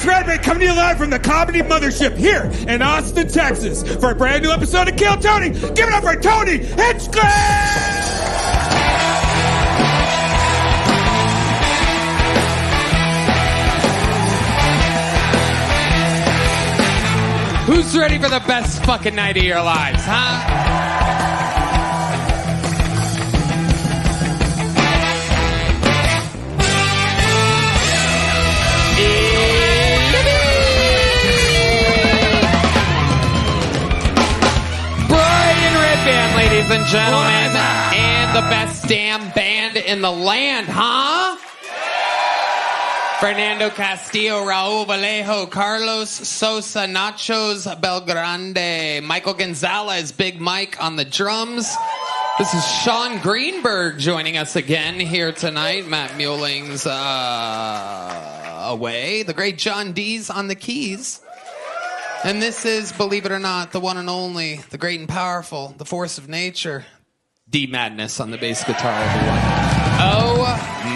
Redban coming to you live from the Comedy Mothership here in Austin, Texas for a brand new episode of Kill Tony. Give it up for Tony Hinchcliffe! Who's ready for the best fucking night of your lives, huh? Brian Redban, ladies and gentlemen, and the best damn band in the land, huh? Fernando Castillo, Raul Vallejo, Carlos Sosa, Nachos Belgrande, Michael Gonzales, Big Mike on the drums. This is Sean Greenberg joining us again here tonight. Matt Muehling's away. The great John Deas on the keys. And this is, believe it or not, the one and only, the great and powerful, the force of nature, D Madness on the bass guitar, everyone. Oh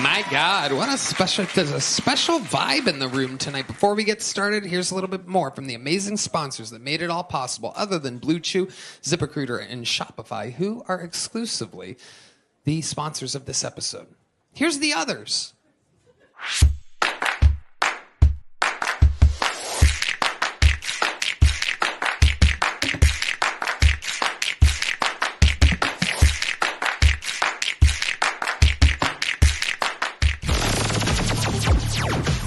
my God, what a special, there's a special vibe in the room tonight. Before we get started, here's a little bit more from the amazing sponsors that made it all possible, other than Blue Chew, ZipRecruiter, and Shopify, who are exclusively the sponsors of this episode. Here's the others.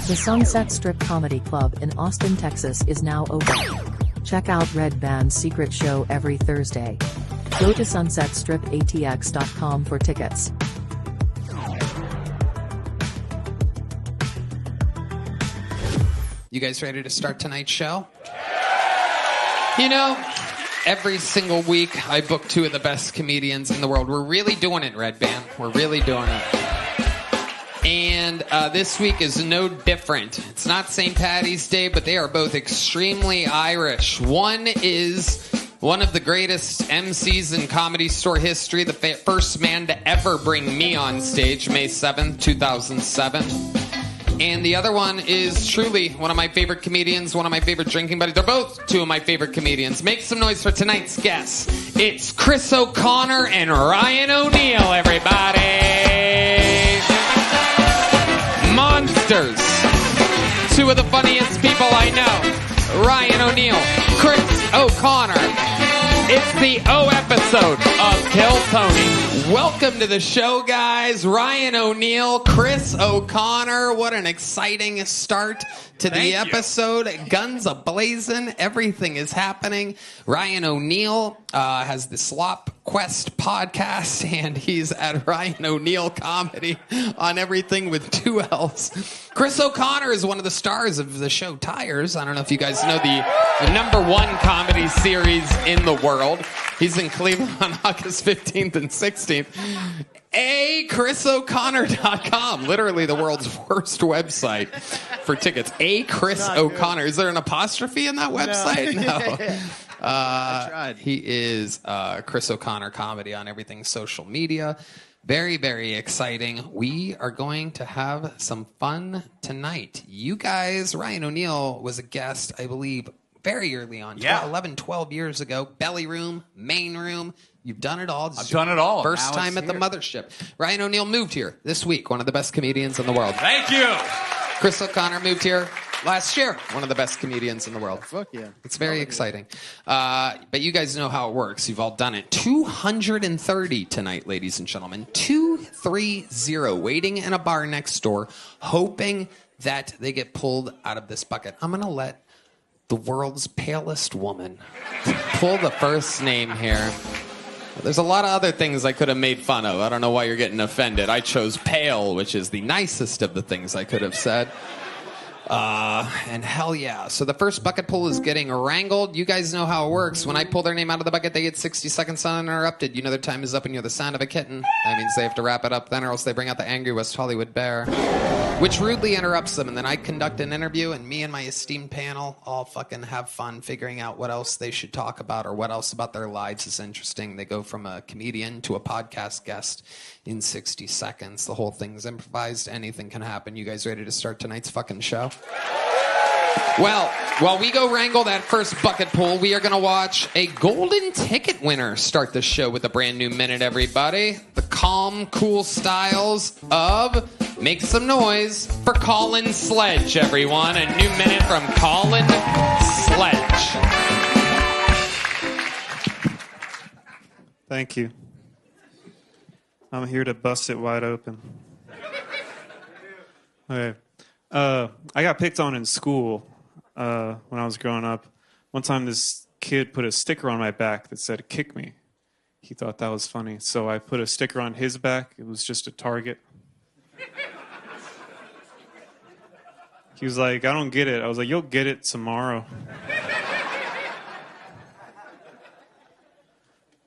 The Sunset Strip Comedy Club in Austin, Texas is now open. Check out Redban's secret show every Thursday. Go to sunsetstripatx.com for tickets. You guys ready to start tonight's show? You know, every single week I book two of the best comedians in the world. We're really doing it, Redban. We're really doing it. And this week is no different. It's not St. Paddy's Day, but they are both extremely Irish. One is one of the greatest MCs in Comedy Store history, the first man to ever bring me on stage, May 7th, 2007. And the other one is truly one of my favorite comedians, one of my favorite drinking buddies. They're both two of my favorite comedians. Make some noise for tonight's guests. It's Chris O'Connor and Ryan O'Neal, everybody. Monsters. Two of the funniest people I know. Ryan O'Neal, Chris O'Connor. It's the O episode of Kill Tony. Welcome to the show, guys. Ryan O'Neal, Chris O'Connor. What an exciting start to the episode. Guns a-blazing. Everything is happening. Ryan O'Neal has the Slop Quest podcast, and he's at Ryan O'Neal Comedy on everything with two L's. Chris O'Connor is one of the stars of the show Tires. I don't know if you guys know the #1 comedy series in the world. He's in Cleveland on August 15th and 16th. ChrisO'Connor.com, literally the world's worst website for tickets. Chris O'Connor. Is there an apostrophe in that website? No. I tried. He is Chris O'Connor Comedy on everything social media. Very, very exciting. We are going to have some fun tonight. You guys, Ryan O'Neal was a guest, I believe, very early on. 11, 12 years ago. Belly Room, Main Room. You've done it all. I've done it all. First time at the mothership. Ryan O'Neal moved here this week. One of the best comedians in the world. Thank you. Chris O'Connor moved here last year. One of the best comedians in the world. Fuck yeah. It's very exciting. But you guys know how it works. You've all done it. 230 tonight, ladies and gentlemen. 230. Waiting in a bar next door, hoping that they get pulled out of this bucket. I'm going to let the world's palest woman pull the first name here. There's a lot of other things I could have made fun of. I don't know why you're getting offended. I chose pale, which is the nicest of the things I could have said. And hell yeah. So the first bucket pull is getting wrangled. You guys know how it works. When I pull their name out of the bucket, they get 60 seconds uninterrupted. You know their time is up and you're the sound of a kitten. That means they have to wrap it up then, or else they bring out the angry West Hollywood bear, which rudely interrupts them. And then I conduct an interview, and me and my esteemed panel all fucking have fun figuring out what else they should talk about or what else about their lives is interesting. They go from a comedian to a podcast guest in 60 seconds. The whole thing's improvised. Anything can happen. You guys ready to start tonight's fucking show? Well, while we go wrangle that first bucket pool, we are going to watch a golden ticket winner start the show with a brand new minute, everybody. The calm, cool styles of Make Some Noise for Colin Sledge, everyone. A new minute from Colin Sledge. Thank you. I'm here to bust it wide open. Okay. I got picked on in school when I was growing up. One time this kid put a sticker on my back that said, "Kick me." He thought that was funny. So I put a sticker on his back. It was just a target. He was like, "I don't get it." I was like, "You'll get it tomorrow."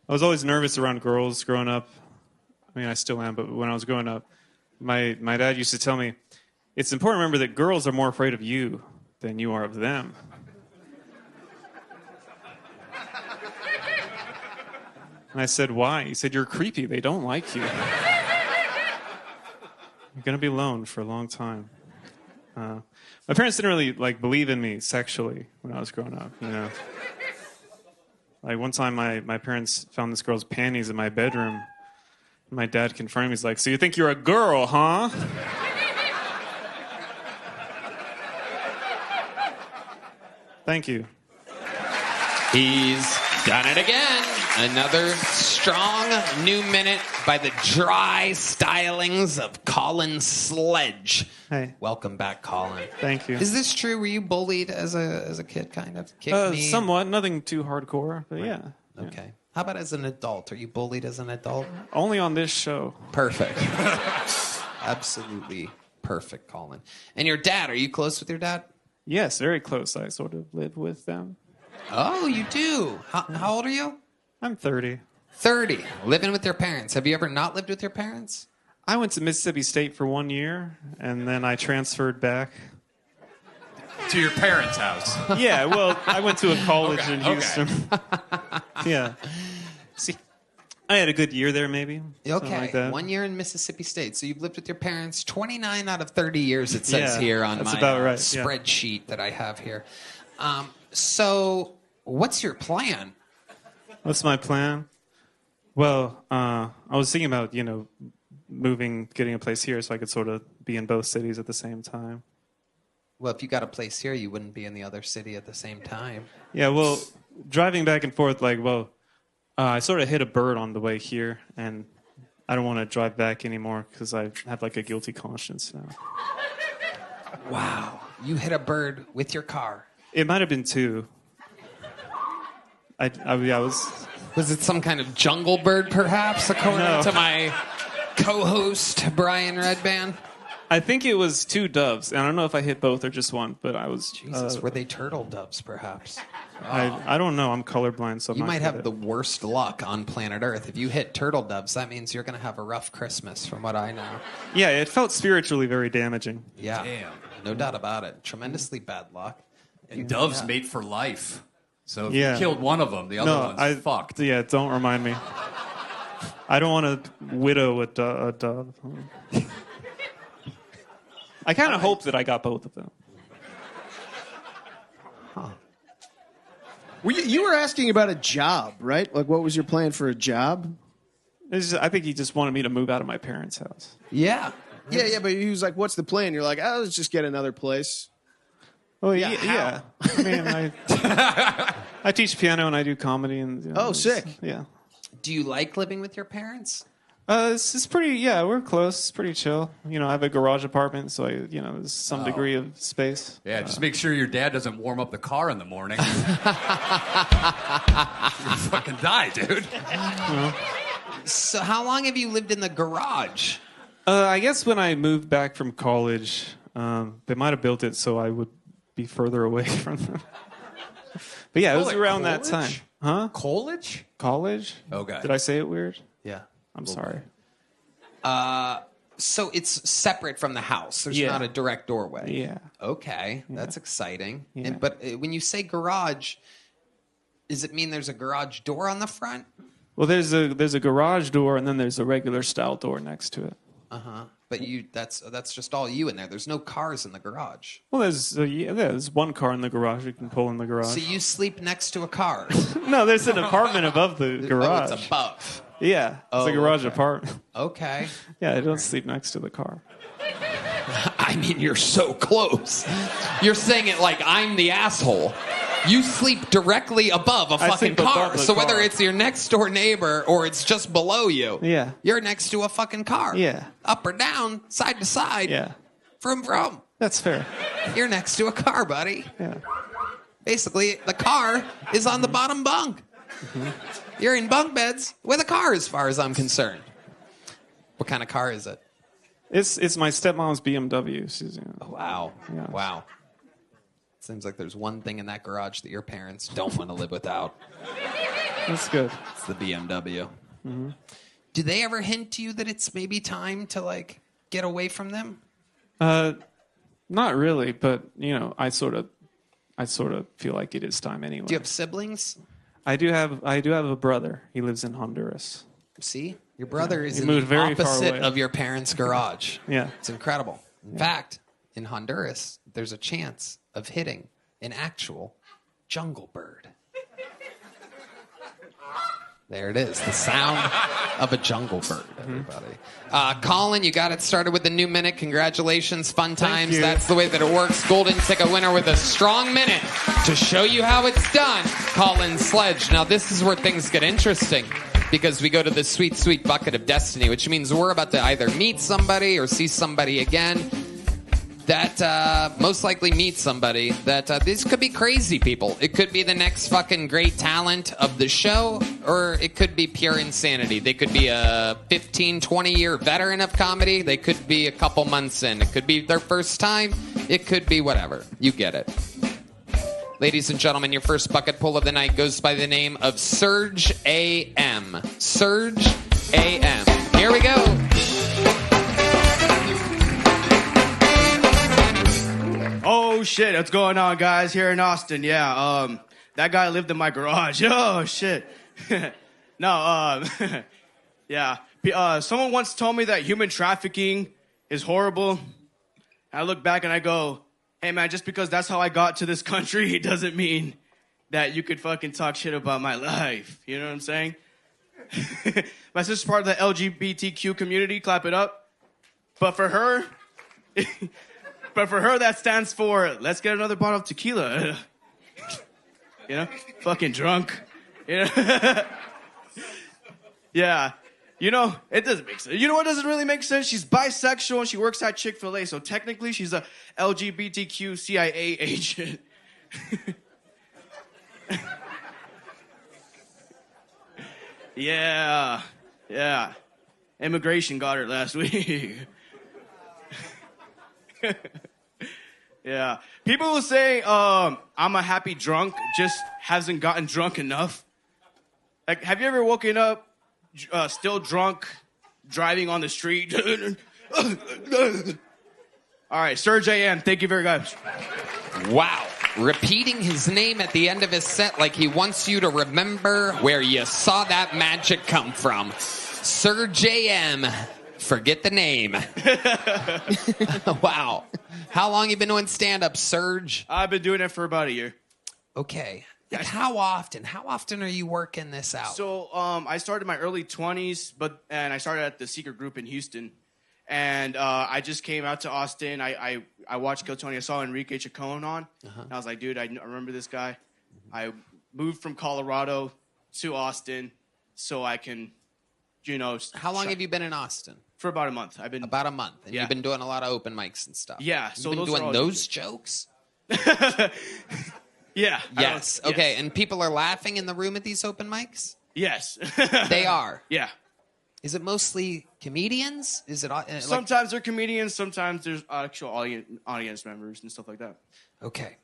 I was always nervous around girls growing up. I mean, I still am, but when I was growing up, my dad used to tell me, it's important to remember that girls are more afraid of you than you are of them. And I said, why? He said, you're creepy. They don't like you. You're going to be alone for a long time. My parents didn't really believe in me sexually when I was growing up, you know. Like one time my parents found this girl's panties in my bedroom. My dad confirmed, he's like, "So you think you're a girl, huh?" Thank you. He's done it again. Another strong new minute by the dry stylings of Colin Sledge. Hey. Welcome back, Colin. Thank you. Is this true? Were you bullied as a kid, kind of? Kicked me? Somewhat. Nothing too hardcore, but right. Yeah. Okay. Yeah. How about as an adult? Are you bullied as an adult? Only on this show. Perfect. Absolutely perfect, Colin. And your dad, are you close with your dad? Yes, very close. I sort of live with them. Oh, you do? How old are you? I'm 30. 30. Living with your parents. Have you ever not lived with your parents? I went to Mississippi State for 1 year, and then I transferred back. To your parents' house? Yeah, well, I went to a college in Houston. Yeah. See, I had a good year there, maybe. Okay, like that. 1 year in Mississippi State. So you've lived with your parents 29 out of 30 years, it says here on my about right. spreadsheet that I have here. So what's your plan? What's my plan? Well, I was thinking about, moving, getting a place here so I could sort of be in both cities at the same time. Well, if you got a place here, you wouldn't be in the other city at the same time. Yeah, well, driving back and forth, I sort of hit a bird on the way here, and I don't want to drive back anymore because I have a guilty conscience now. Wow. You hit a bird with your car. It might have been two. I was... Was it some kind of jungle bird, perhaps, according to my co-host, Brian Redban? I think it was two doves, and I don't know if I hit both or just one, but I was... Jesus, were they turtle doves, perhaps? I don't know. I'm colorblind, so I'm You not might have good the worst luck on planet Earth. If you hit turtle doves, that means you're going to have a rough Christmas, from what I know. Yeah, it felt spiritually very damaging. Yeah. Damn. No doubt about it. Tremendously bad luck. And doves mate for life. So if you killed one of them, the other one's fucked. Yeah, don't remind me. I don't want to widow a dove. I kind of hope that I got both of them. Huh. You were asking about a job, right? Like, what was your plan for a job? I think he just wanted me to move out of my parents' house. Yeah. Yeah, but he was like, what's the plan? You're like, let's just get another place. Oh, yeah. I mean, I teach piano and I do comedy. And sick. Yeah. Do you like living with your parents? It's pretty, we're close. It's pretty chill. I have a garage apartment, so there's some degree of space. Yeah, just make sure your dad doesn't warm up the car in the morning. You'll fucking die, dude. So how long have you lived in the garage? I guess when I moved back from college, they might have built it so I would be further away from them. But yeah, it was around that time. Huh? College? College? Okay. Did I say it weird? Yeah. I'm sorry. So it's separate from the house. There's not a direct doorway. Yeah. Okay, that's exciting. Yeah. But when you say garage, does it mean there's a garage door on the front? Well, there's a garage door, and then there's a regular style door next to it. But that's just all you in there. There's no cars in the garage. Well, there's one car in the garage you can pull in the garage. So you sleep next to a car. No, there's an apartment above the garage. Oh, it's above. Yeah, it's a garage apartment. Okay. Yeah, I don't sleep next to the car. I mean, you're so close. You're saying it like I'm the asshole. You sleep directly above a fucking car. So whether it's your next door neighbor or it's just below you, you're next to a fucking car. Yeah. Up or down, side to side. Yeah. From. That's fair. You're next to a car, buddy. Yeah. Basically, the car is on the bottom bunk. Mm-hmm. You're in bunk beds with a car, as far as I'm concerned. What kind of car is it? It's my stepmom's BMW. Susan. Oh, wow. Yeah. Wow. Seems like there's one thing in that garage that your parents don't want to live without. That's good. It's the BMW. Mm-hmm. Do they ever hint to you that it's maybe time to, like, get away from them? Not really, but, I sort of feel like it is time anyway. Do you have siblings? I do have a brother. He lives in Honduras. See? Your brother is in moved the very far opposite away. of your parents' garage. Yeah. It's incredible. In fact, in Honduras, there's a chance of hitting an actual jungle bird. There it is, the sound of a jungle bird, everybody. Colin, you got it started with the new minute. Congratulations, fun times. you. That's the way that it works. Golden ticket winner with a strong minute to show you how it's done. Colin Sledge. Now, this is where things get interesting because we go to the sweet, sweet bucket of destiny, which means we're about to either meet somebody or see somebody again that most likely meet somebody that these could be crazy people. It could be the next fucking great talent of the show, or it could be pure insanity. They could be a 15, 20-year veteran of comedy. They could be a couple months in. It could be their first time. It could be whatever. You get it. Ladies and gentlemen, your first bucket pull of the night goes by the name of Surge A.M. Surge A.M. Here we go. Oh shit, what's going on, guys? Here in Austin, yeah. That guy lived in my garage. Oh shit. No, yeah. Someone once told me that human trafficking is horrible. I look back and I go, hey man, just because that's how I got to this country, it doesn't mean that you could fucking talk shit about my life. You know what I'm saying? My sister's part of the LGBTQ community. Clap it up. But for her, that stands for, let's get another bottle of tequila. Fucking drunk. Yeah. It doesn't make sense. You know what doesn't really make sense? She's bisexual and she works at Chick-fil-A, so technically she's a LGBTQ CIA agent. Yeah. Immigration got her last week. Yeah. People will say, I'm a happy drunk, just hasn't gotten drunk enough. Like, have you ever woken up still drunk, driving on the street? All right, Surge A.M., thank you very much. Wow. Repeating his name at the end of his set like he wants you to remember where you saw that magic come from. Surge A.M., forget the name. Wow. How long you been doing stand-up, Surge? I've been doing it for about a year. Okay. Like how often are you working this out? So I started in my early 20s, and I started at the Secret Group in Houston. And I just came out to Austin. I watched Kill Tony. I saw Enrique Chacon on. And I was like, dude, I remember this guy. I moved from Colorado to Austin so I can, How long have you been in Austin? For about a month. About a month. And you've been doing a lot of open mics and stuff. Yeah. You've been doing those jokes? Yeah. Yes. Okay. Yes. And people are laughing in the room at these open mics? Yes. They are? Yeah. Is it mostly comedians? Is it sometimes they're comedians, sometimes there's actual audience members and stuff like that. Okay.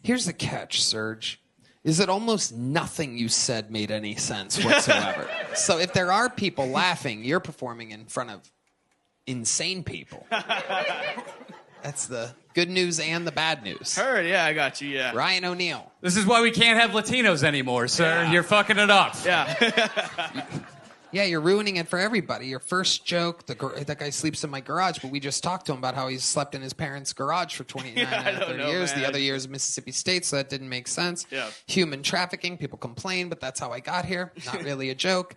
Here's the catch, Serge. Is that almost nothing you said made any sense whatsoever. So if there are people laughing, you're performing in front of insane people. That's the good news and the bad news. Heard, yeah, I got you, yeah. Ryan O'Neal. This is why we can't have Latinos anymore, sir. Yeah. You're fucking it up. Yeah. Yeah, you're ruining it for everybody. Your first joke, that guy sleeps in my garage, but we just talked to him about how he slept in his parents' garage for 29 or 30 years. Man. The other year is Mississippi State, so that didn't make sense. Yeah. Human trafficking, people complain, but that's how I got here. Not really a joke.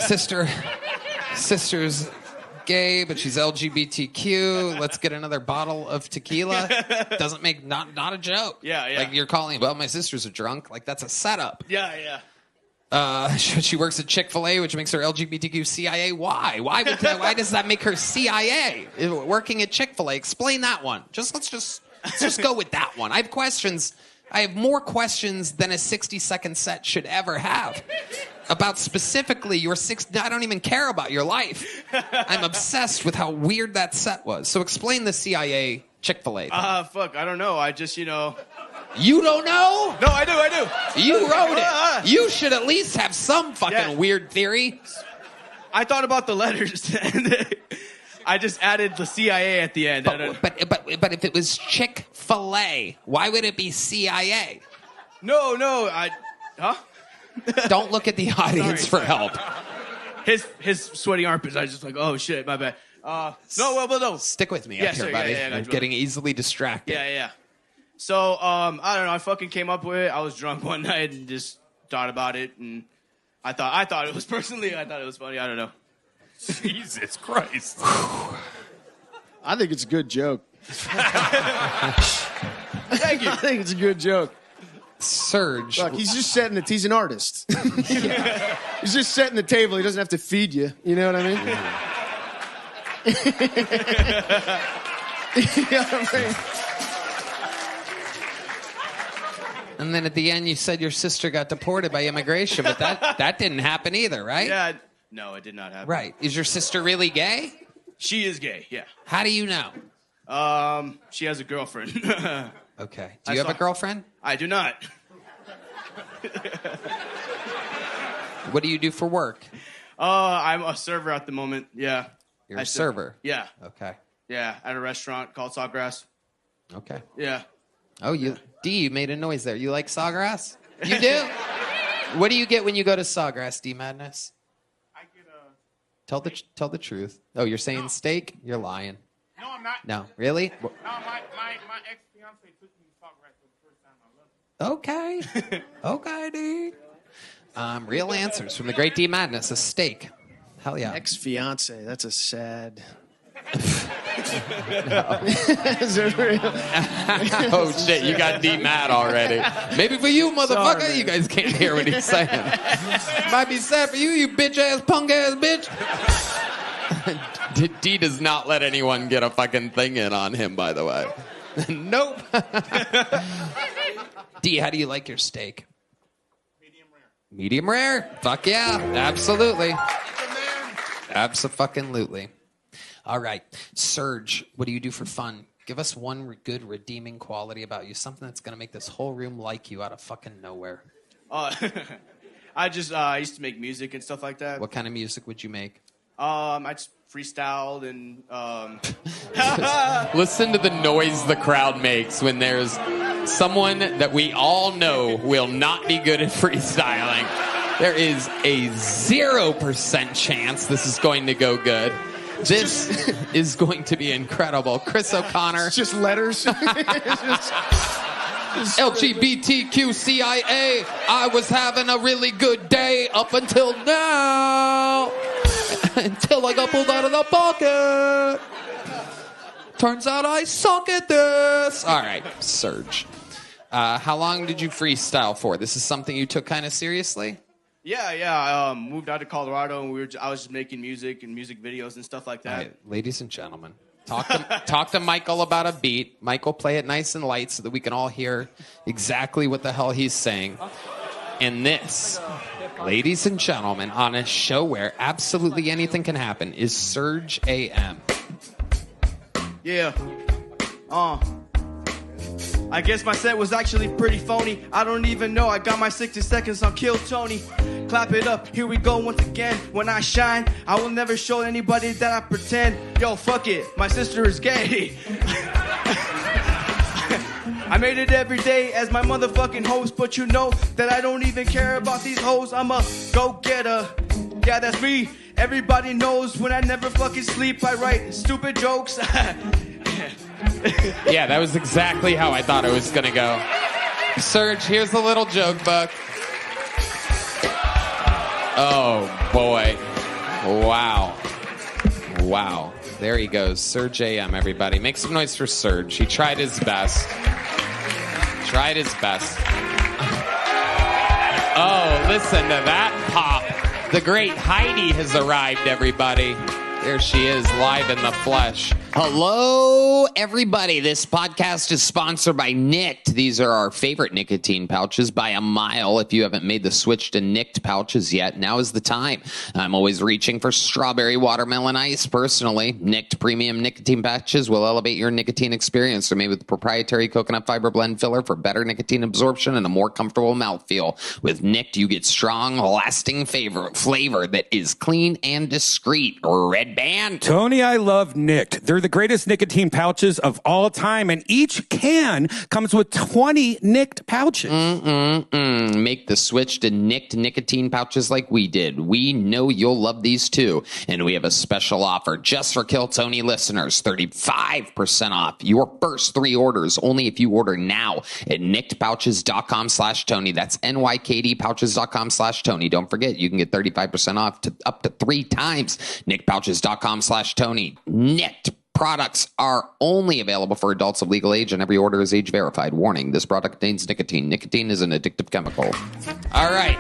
Sister's gay, but she's LGBTQ. Let's get another bottle of tequila. Doesn't make not a joke. Yeah. Like you're calling, well, my sisters are drunk. Like that's a setup. Yeah. She works at Chick-fil-A, which makes her LGBTQ CIA. Why? Why does that make her CIA? Working at Chick-fil-A. Explain that one. Let's just go with that one. I have questions. I have more questions than a 60-second set should ever have about specifically your I don't even care about your life. I'm obsessed with how weird that set was. So explain the CIA Chick-fil-A thing. Fuck, I don't know. I just, You don't know? No, I do. You wrote it. You should at least have some fucking weird theory. I thought about the letters. I just added the CIA at the end. But if it was Chick-fil-A, why would it be CIA? No, Don't look at the audience for help. His sweaty armpits. I was just like, oh shit, my bad. No. Stick with me up here, buddy. Yeah, I'm getting easily distracted. Yeah. So, I don't know. I fucking came up with it. I was drunk one night and just thought about it, and I thought it was funny. I don't know. Jesus Christ. I think it's a good joke. Thank you. I think it's a good joke. Surge. Look, he's just setting it. He's an artist. He's just setting the table. He doesn't have to feed you. You know what I mean? You know what I mean? And then at the end, you said your sister got deported by immigration, but that didn't happen either, right? Yeah. No, it did not happen. Right. Is your sister really gay? She is gay, yeah. How do you know? She has a girlfriend. Okay. Do you have a girlfriend? I do not. What do you do for work? I'm a server at the moment, yeah. You're a server? Yeah. Okay. Yeah, at a restaurant called Sawgrass. Okay. Yeah. Oh, you made a noise there. You like Sawgrass? You do? What do you get when you go to Sawgrass, D Madness? I get Tell the truth. Oh, you're saying steak? You're lying. No, I'm not. No, really? No, my ex-fiance took me to Sawgrass for the first time. I love it. Okay, D. Real answers from the great D Madness. A steak. Hell yeah. Ex-fiance. That's a sad... Oh shit, you got D mad already. Maybe for you, motherfucker. Sorry, you guys can't hear what he's saying. Might be sad for you bitch ass, punk ass bitch. D does not let anyone get a fucking thing in on him, by the way. Nope. D, how do you like your steak? Medium rare. Medium rare? Fuck yeah, absolutely. Abso-fucking-lutely. All right. Serge, what do you do for fun? Give us one good redeeming quality about you. Something that's going to make this whole room like you out of fucking nowhere. I used to make music and stuff like that. What kind of music would you make? I just freestyled and... Listen to the noise the crowd makes when there's someone that we all know will not be good at freestyling. There is a 0% chance this is going to go good. This is going to be incredible. Chris O'Connor. It's just letters. LGBTQCIA. I was having a really good day up until now. Until I got pulled out of the pocket. Turns out I suck at this. All right, Serge. How long did you freestyle for? This is something you took kind of seriously? Yeah. I moved out to Colorado, and I was just making music and music videos and stuff like that. All right, ladies and gentlemen, talk to Michael about a beat. Michael, play it nice and light so that we can all hear exactly what the hell he's saying. And this, ladies and gentlemen, on a show where absolutely anything can happen, is Surge AM. Yeah. I guess my set was actually pretty phony. I don't even know. I got my 60 seconds on Kill Tony. Clap it up. Here we go once again. When I shine, I will never show anybody that I pretend. Yo, fuck it. My sister is gay. I made it every day as my motherfucking host, but you know that I don't even care about these hoes. I'm a go-getter. Yeah, that's me. Everybody knows when I never fucking sleep, I write stupid jokes. Yeah, that was exactly how I thought it was going to go. Serge, here's a little joke book. Oh, boy. Wow. There he goes. Serge AM, everybody. Make some noise for Serge. He tried his best. Oh, listen to that pop. The great Heidi has arrived, everybody. There she is, live in the flesh. Hello, everybody. This podcast is sponsored by Nicked. These are our favorite nicotine pouches by a mile. If you haven't made the switch to Nicked pouches yet, now is the time. I'm always reaching for strawberry watermelon ice. Personally, Nicked premium nicotine patches will elevate your nicotine experience. They're made with proprietary coconut fiber blend filler for better nicotine absorption and a more comfortable mouthfeel. With Nicked, you get strong, lasting flavor that is clean and discreet. Redban. Tony, I love Nicked. They're the greatest nicotine pouches of all time, and each can comes with 20 Nicked pouches. Make the switch to Nicked nicotine pouches like we did. We know you'll love these too. And we have a special offer just for Kill Tony listeners. 35% off your first 3 orders, only if you order now at nickedpouches.com/Tony. That's nykdpouches.com/Tony. Don't forget, you can get 35% off to up to 3 times. nickedpouches.com/Tony. Nicked products are only available for adults of legal age, and every order is age verified. Warning, this product contains nicotine. Nicotine is an addictive chemical. All right.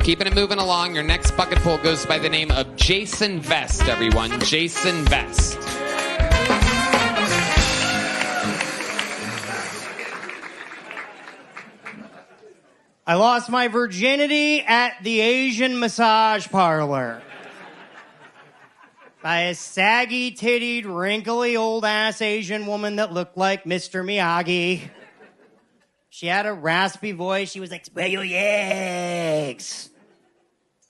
Keeping it moving along. Your next bucket pull goes by the name of Jason Vest, everyone. Jason Vest. I lost my virginity at the Asian massage parlor. By a saggy-tittied, wrinkly, old-ass Asian woman that looked like Mr. Miyagi. She had a raspy voice. She was like, "Spread your legs."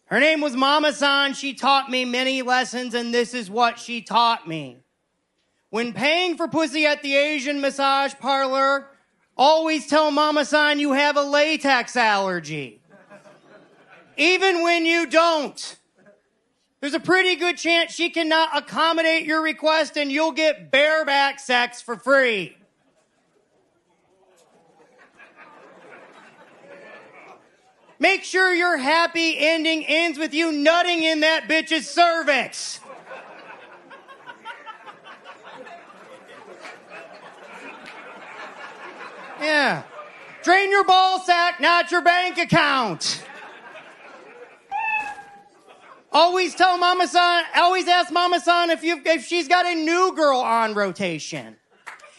Her name was Mama-san. She taught me many lessons, and this is what she taught me. When paying for pussy at the Asian massage parlor, always tell Mama-san you have a latex allergy. Even when you don't. There's a pretty good chance she cannot accommodate your request and you'll get bareback sex for free. Make sure your happy ending ends with you nutting in that bitch's cervix. Yeah. Drain your ball sack, not your bank account. Always tell Mama-san, always ask Mama-san if she's got a new girl on rotation.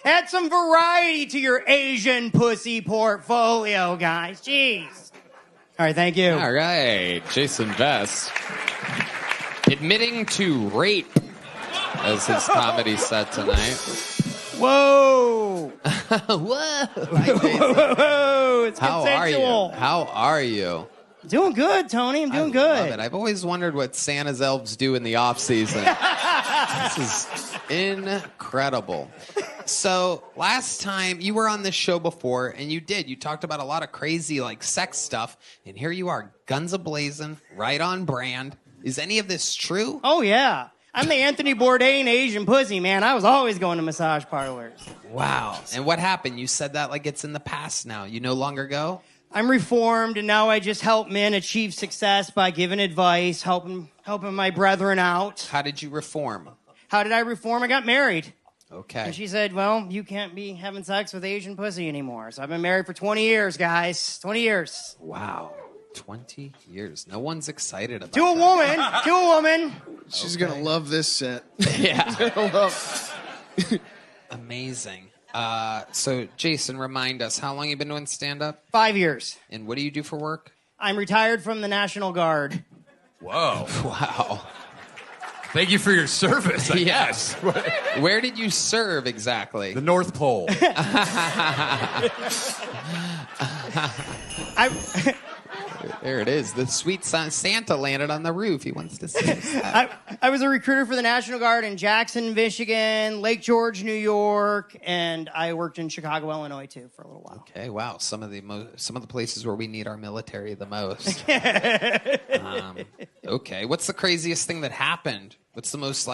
Add some variety to your Asian pussy portfolio, guys. Jeez. All right, thank you. All right, Jason Vest. Admitting to rape as his comedy set tonight. Whoa. Whoa. Whoa. It's consensual. How are you? Doing good, Tony. I'm doing good. Love it. I've always wondered what Santa's elves do in the off season. This is incredible. So last time you were on this show before, and you talked about a lot of crazy sex stuff, and here you are, guns a-blazing, right on brand. Is any of this true? Oh yeah, I'm the Anthony Bourdain Asian pussy, man. I was always going to massage parlors. Wow. And what happened? You said that like it's in the past now. You no longer go? I'm reformed, and now I just help men achieve success by giving advice, helping my brethren out. How did you reform? How did I reform? I got married. Okay. And she said, well, you can't be having sex with Asian pussy anymore. So I've been married for 20 years, guys. 20 years. Wow. 20 years. No one's excited about To a woman. She's going to love this set. Yeah. Amazing. So, Jason, remind us, how long you been doing stand-up? 5 years. And what do you do for work? I'm retired from the National Guard. Whoa. Wow. Thank you for your service, I guess. Where did you serve exactly? The North Pole. There it is. The sweet Santa landed on the roof. He wants to see us. I was a recruiter for the National Guard in Jackson, Michigan, Lake George, New York, and I worked in Chicago, Illinois, too, for a little while. Okay, wow. Some of the places where we need our military the most. Okay, what's the craziest thing that happened? What's the most,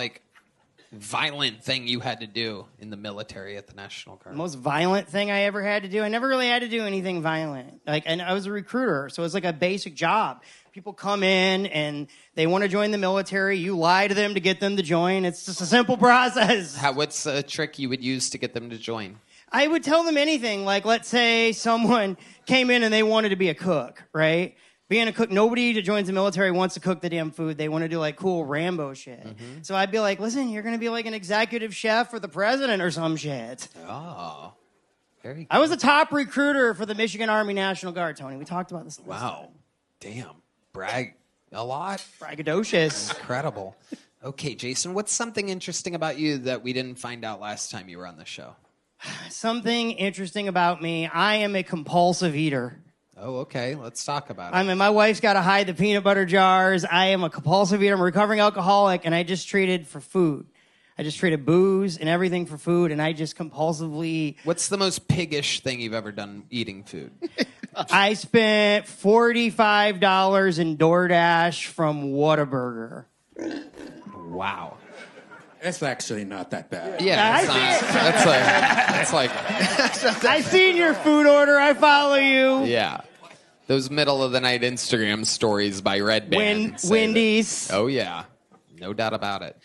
violent thing you had to do in the military at the National Guard? The most violent thing I ever had to do? I never really had to do anything violent. And I was a recruiter, so it's like a basic job. People come in and they want to join the military. You lie to them to get them to join. It's just a simple process. What's a trick you would use to get them to join? I would tell them anything. Like, let's say someone came in and they wanted to be a cook, right? Being a cook, nobody that joins the military wants to cook the damn food. They want to do cool Rambo shit. Mm-hmm. So I'd be like, listen, you're going to be like an executive chef for the president or some shit. Oh, very good. I was a top recruiter for the Michigan Army National Guard, Tony. We talked about this. Wow. Damn. Brag a lot. Braggadocious. Incredible. Okay, Jason, what's something interesting about you that we didn't find out last time you were on the show? Something interesting about me. I am a compulsive eater. Oh, okay. Let's talk about it. My wife's got to hide the peanut butter jars. I am a compulsive eater. I'm a recovering alcoholic, and I just traded for food. I just traded booze and everything for food, and I just compulsively... What's the most piggish thing you've ever done eating food? I spent $45 in DoorDash from Whataburger. Wow. That's actually not that bad. Yeah, that's like... I seen your food order. I follow you. Yeah. Those middle of the night Instagram stories by Redban. Wendy's. Oh, yeah. No doubt about it.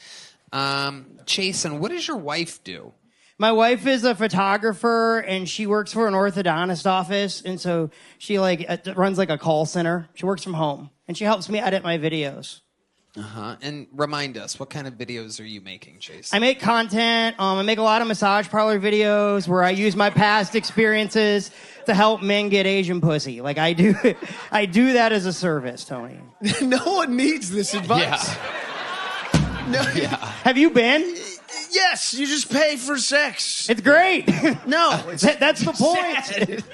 Jason, what does your wife do? My wife is a photographer, and she works for an orthodontist office, and so she runs a call center. She works from home, and she helps me edit my videos. Uh-huh. And remind us, what kind of videos are you making, Jason? I make content. I make a lot of massage parlor videos where I use my past experiences to help men get Asian pussy. I do that as a service, Tony. No one needs this advice. Yeah. No. Yeah. Have you been? Yes, you just pay for sex. It's great. No, that's the point.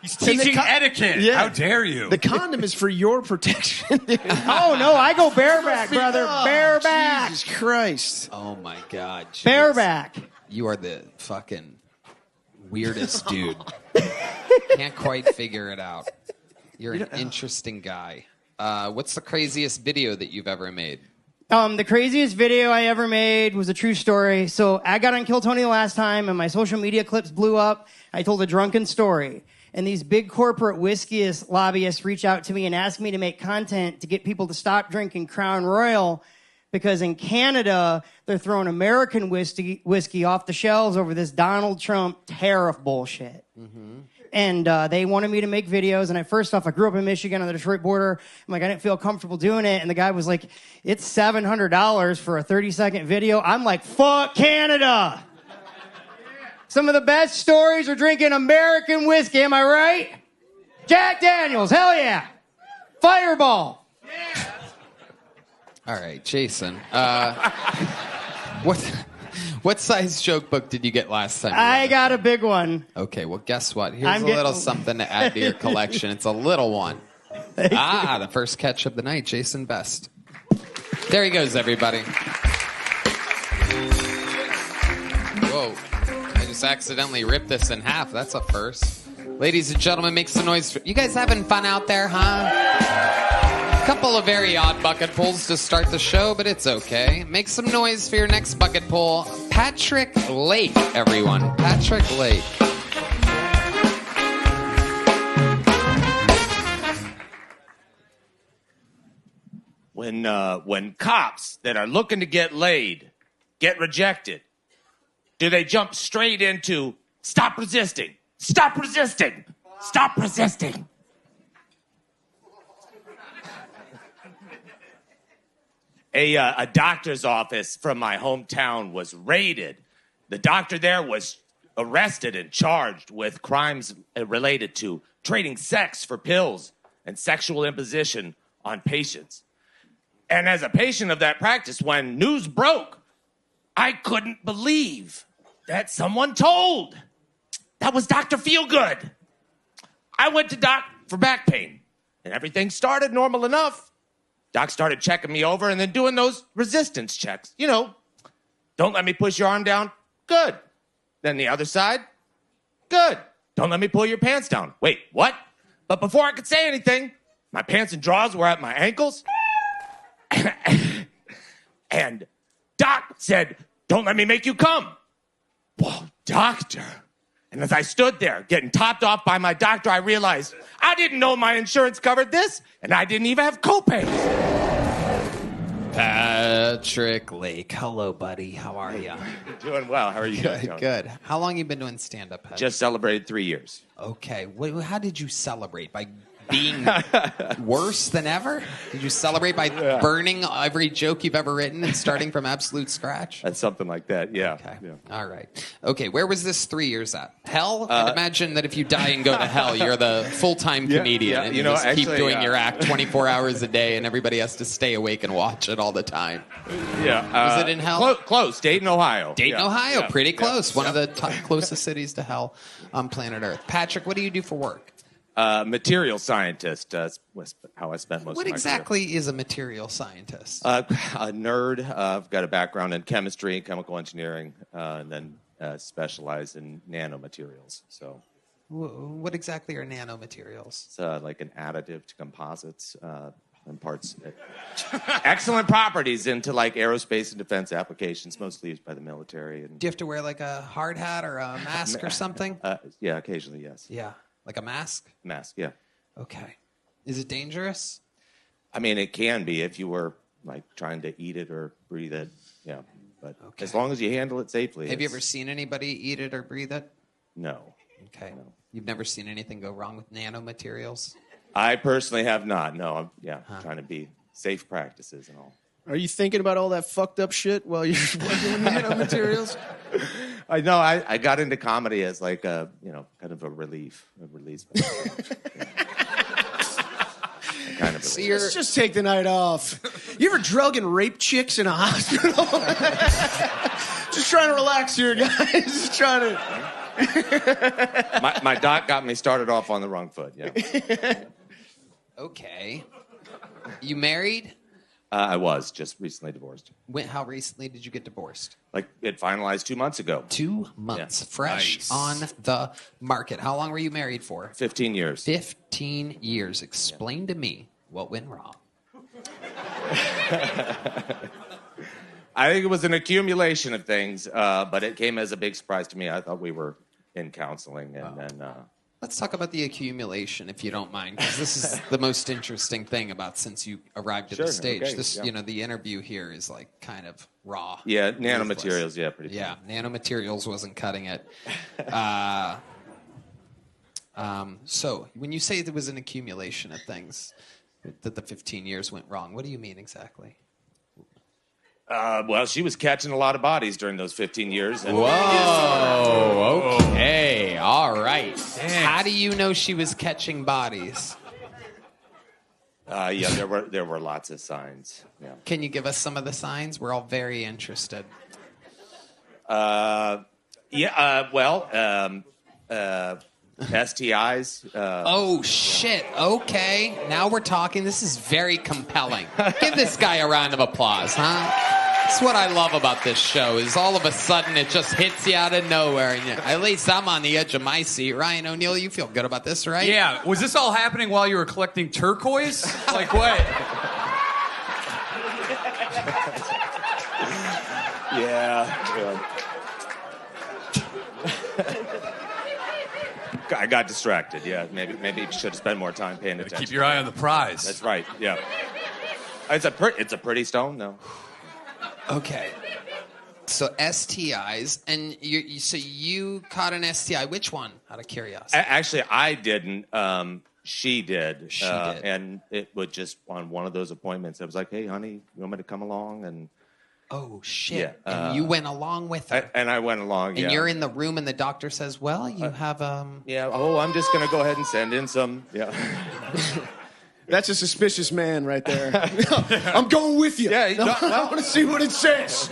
He's teaching etiquette. Yeah. How dare you? The condom is for your protection. Oh, no, I go bareback, brother. Bareback. Jesus Christ. Oh, my God. Jeez. Bareback. You are the fucking weirdest dude. Can't quite figure it out. You're an interesting guy. What's the craziest video that you've ever made? The craziest video I ever made was a true story. So I got on Kill Tony last time, and my social media clips blew up. I told a drunken story. And these big corporate whiskey lobbyists reach out to me and ask me to make content to get people to stop drinking Crown Royal because in Canada, they're throwing American whiskey off the shelves over this Donald Trump tariff bullshit. Mm-hmm. And they wanted me to make videos. And I grew up in Michigan on the Detroit border. I didn't feel comfortable doing it. And the guy was like, it's $700 for a 30-second video. I'm like, fuck Canada. Some of the best stories are drinking American whiskey, am I right? Jack Daniels, hell yeah. Fireball. Yeah. All right, Jason. What size joke book did you get last time? I got a big one. Okay, well, guess what? Here's a little something to add to your collection. It's a little one. The first catch of the night, Jason Best. There he goes, everybody. Whoa. Accidentally ripped this in half. That's a first. Ladies and gentlemen, make some noise. You guys having fun out there, huh? A couple of very odd bucket pulls to start the show, but it's okay. Make some noise for your next bucket pull. Patrick Lake, everyone. Patrick Lake. When cops that are looking to get laid get rejected, do they jump straight into stop resisting, stop resisting, stop resisting? A doctor's office from my hometown was raided. The doctor there was arrested and charged with crimes related to trading sex for pills and sexual imposition on patients. And as a patient of that practice, when news broke, I couldn't believe that someone told. That was Dr. Feelgood. I went to Doc for back pain. And everything started normal enough. Doc started checking me over and then doing those resistance checks. You know, don't let me push your arm down. Good. Then the other side. Good. Don't let me pull your pants down. Wait, what? But before I could say anything, my pants and drawers were at my ankles. And Doc said, don't let me make you come. Whoa, doctor. And as I stood there getting topped off by my doctor, I realized I didn't know my insurance covered this, and I didn't even have copays. Patrick Lake. Hello, buddy. How are you? Doing well. How are you doing? Good. How long you been doing stand-up, Patrick? Just celebrated 3 years. Okay. How did you celebrate? By being worse than ever? Did you celebrate by burning every joke you've ever written and starting from absolute scratch? That's something like that, yeah. Okay. Yeah. All right. Okay, where was this 3 years at? Hell? I'd imagine that if you die and go to hell, you're the full-time comedian. Yeah, and you you know, just keep actually, doing your act 24 hours a day, and everybody has to stay awake and watch it all the time. Yeah. Was it in hell? Close. Dayton, Ohio. Dayton, Yeah. Ohio. Yeah. Pretty close. Yeah. One of the closest cities to hell on planet Earth. Patrick, what do you do for work? Material scientist was how I spent most What of my exactly is a material scientist? career. A nerd. I've got a background in chemistry, chemical engineering, and then specialize in nanomaterials. So What exactly are nanomaterials? it's like an additive to composites and parts. Excellent properties into like aerospace and defense applications, mostly used by the military. And Do you have to wear like a hard hat or a mask or something? yeah, occasionally, yes. Yeah. Like a mask? Mask, yeah. Okay. Is it dangerous? I mean, it can be if you were like trying to eat it or breathe it. Yeah, but as long as you handle it safely. Have you ever seen anybody eat it or breathe it? No. Okay. No. You've never seen anything go wrong with nanomaterials? I personally have not. No, I'm trying to be safe practices and all. Are you thinking about all that fucked up shit while you're working with nanomaterials? I know. I got into comedy as like a, kind of a release. Kind of. Let's just take the night off. You ever drug and rape chicks in a hospital? Just trying to relax here, guys. Just trying to. My doc got me started off on the wrong foot. Yeah. Okay. You married? I was just recently divorced. How recently did you get divorced? Like it finalized 2 months ago. 2 months. Yeah. Fresh Nice. on the market. How long were you married for? 15 years. 15 years. Explain to me what went wrong. I think it was an accumulation of things, but it came as a big surprise to me. I thought we were in counseling, and then Let's talk about the accumulation, if you don't mind, because this is the most interesting thing about since you arrived at Sure, the stage. okay, This, yeah. the interview here is like kind of raw. yeah, ruthless. nanomaterials, yeah, pretty. Yeah, nanomaterials wasn't cutting it. So when you say there was an accumulation of things, that the 15 years went wrong, what do you mean exactly? Well, she was catching a lot of bodies during those 15 years. And Whoa, okay, all right. How do you know she was catching bodies? Yeah, there were lots of signs. Yeah. Can you give us some of the signs? We're all very interested. STIs. Oh, shit. Okay. Now we're talking. This is very compelling. Give this guy a round of applause, huh? That's what I love about this show is all of a sudden it just hits you out of nowhere. And at least I'm on the edge of my seat. Ryan O'Neal, you feel good about this, right? Yeah. Was this all happening while you were collecting turquoise? Like what? Yeah. I got distracted. Yeah, maybe you should have spent more time paying attention. Keep your eye on the prize. That's right. Yeah. It's a pretty stone, though. Okay. So STIs, and you caught an STI. Which one, out of curiosity? Actually, I didn't. She did. She did. And it was just on one of those appointments. I was like, hey, honey, you want me to come along? And oh, shit. Yeah, and you went along with her. and I went along, yeah. And you're in the room, and the doctor says, well, you have... Yeah, I'm just going to go ahead and send in some... Yeah. That's a suspicious man right there. I'm going with you. Yeah, I want to see what it says.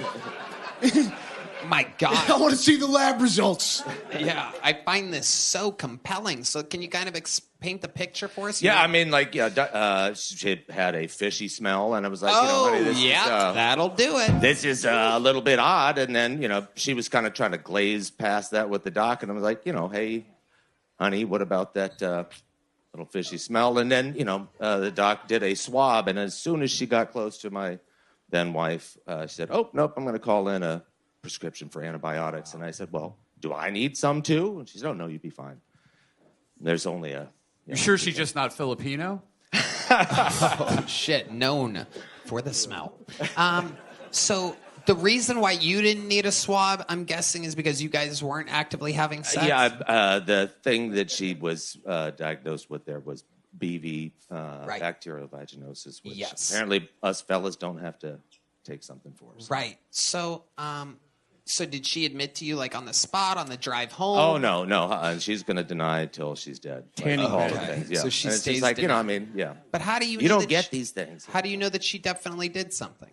my I God. want to see the lab results. Yeah, I find this so compelling. So can you kind of paint the picture for us? Yeah, I mean, like, she had a fishy smell, and I was like, honey, this is, that'll do it. This is a little bit odd. And then, she was kind of trying to glaze past that with the doc, and I was like, hey, honey, what about that little fishy smell? And then, the doc did a swab, and as soon as she got close to my then wife, she said, oh, nope, I'm going to call in a prescription for antibiotics. And I said, well, do I need some too? And she said, oh, no, you'd be fine. There's only a... You sure she's just not Filipino? Oh, shit, known for the smell. So the reason why you didn't need a swab, I'm guessing, is because you guys weren't actively having sex? The thing that she was diagnosed with there was BV, bacterial vaginosis, which apparently us fellas don't have to take something for us. Right. So, so did she admit to you, like, on the spot, on the drive home? Oh, no. She's going to deny till she's dead. All the things, yeah. So she and it's stays just like, denying. yeah. But how do you You know don't that get these things. How do you know that she definitely did something?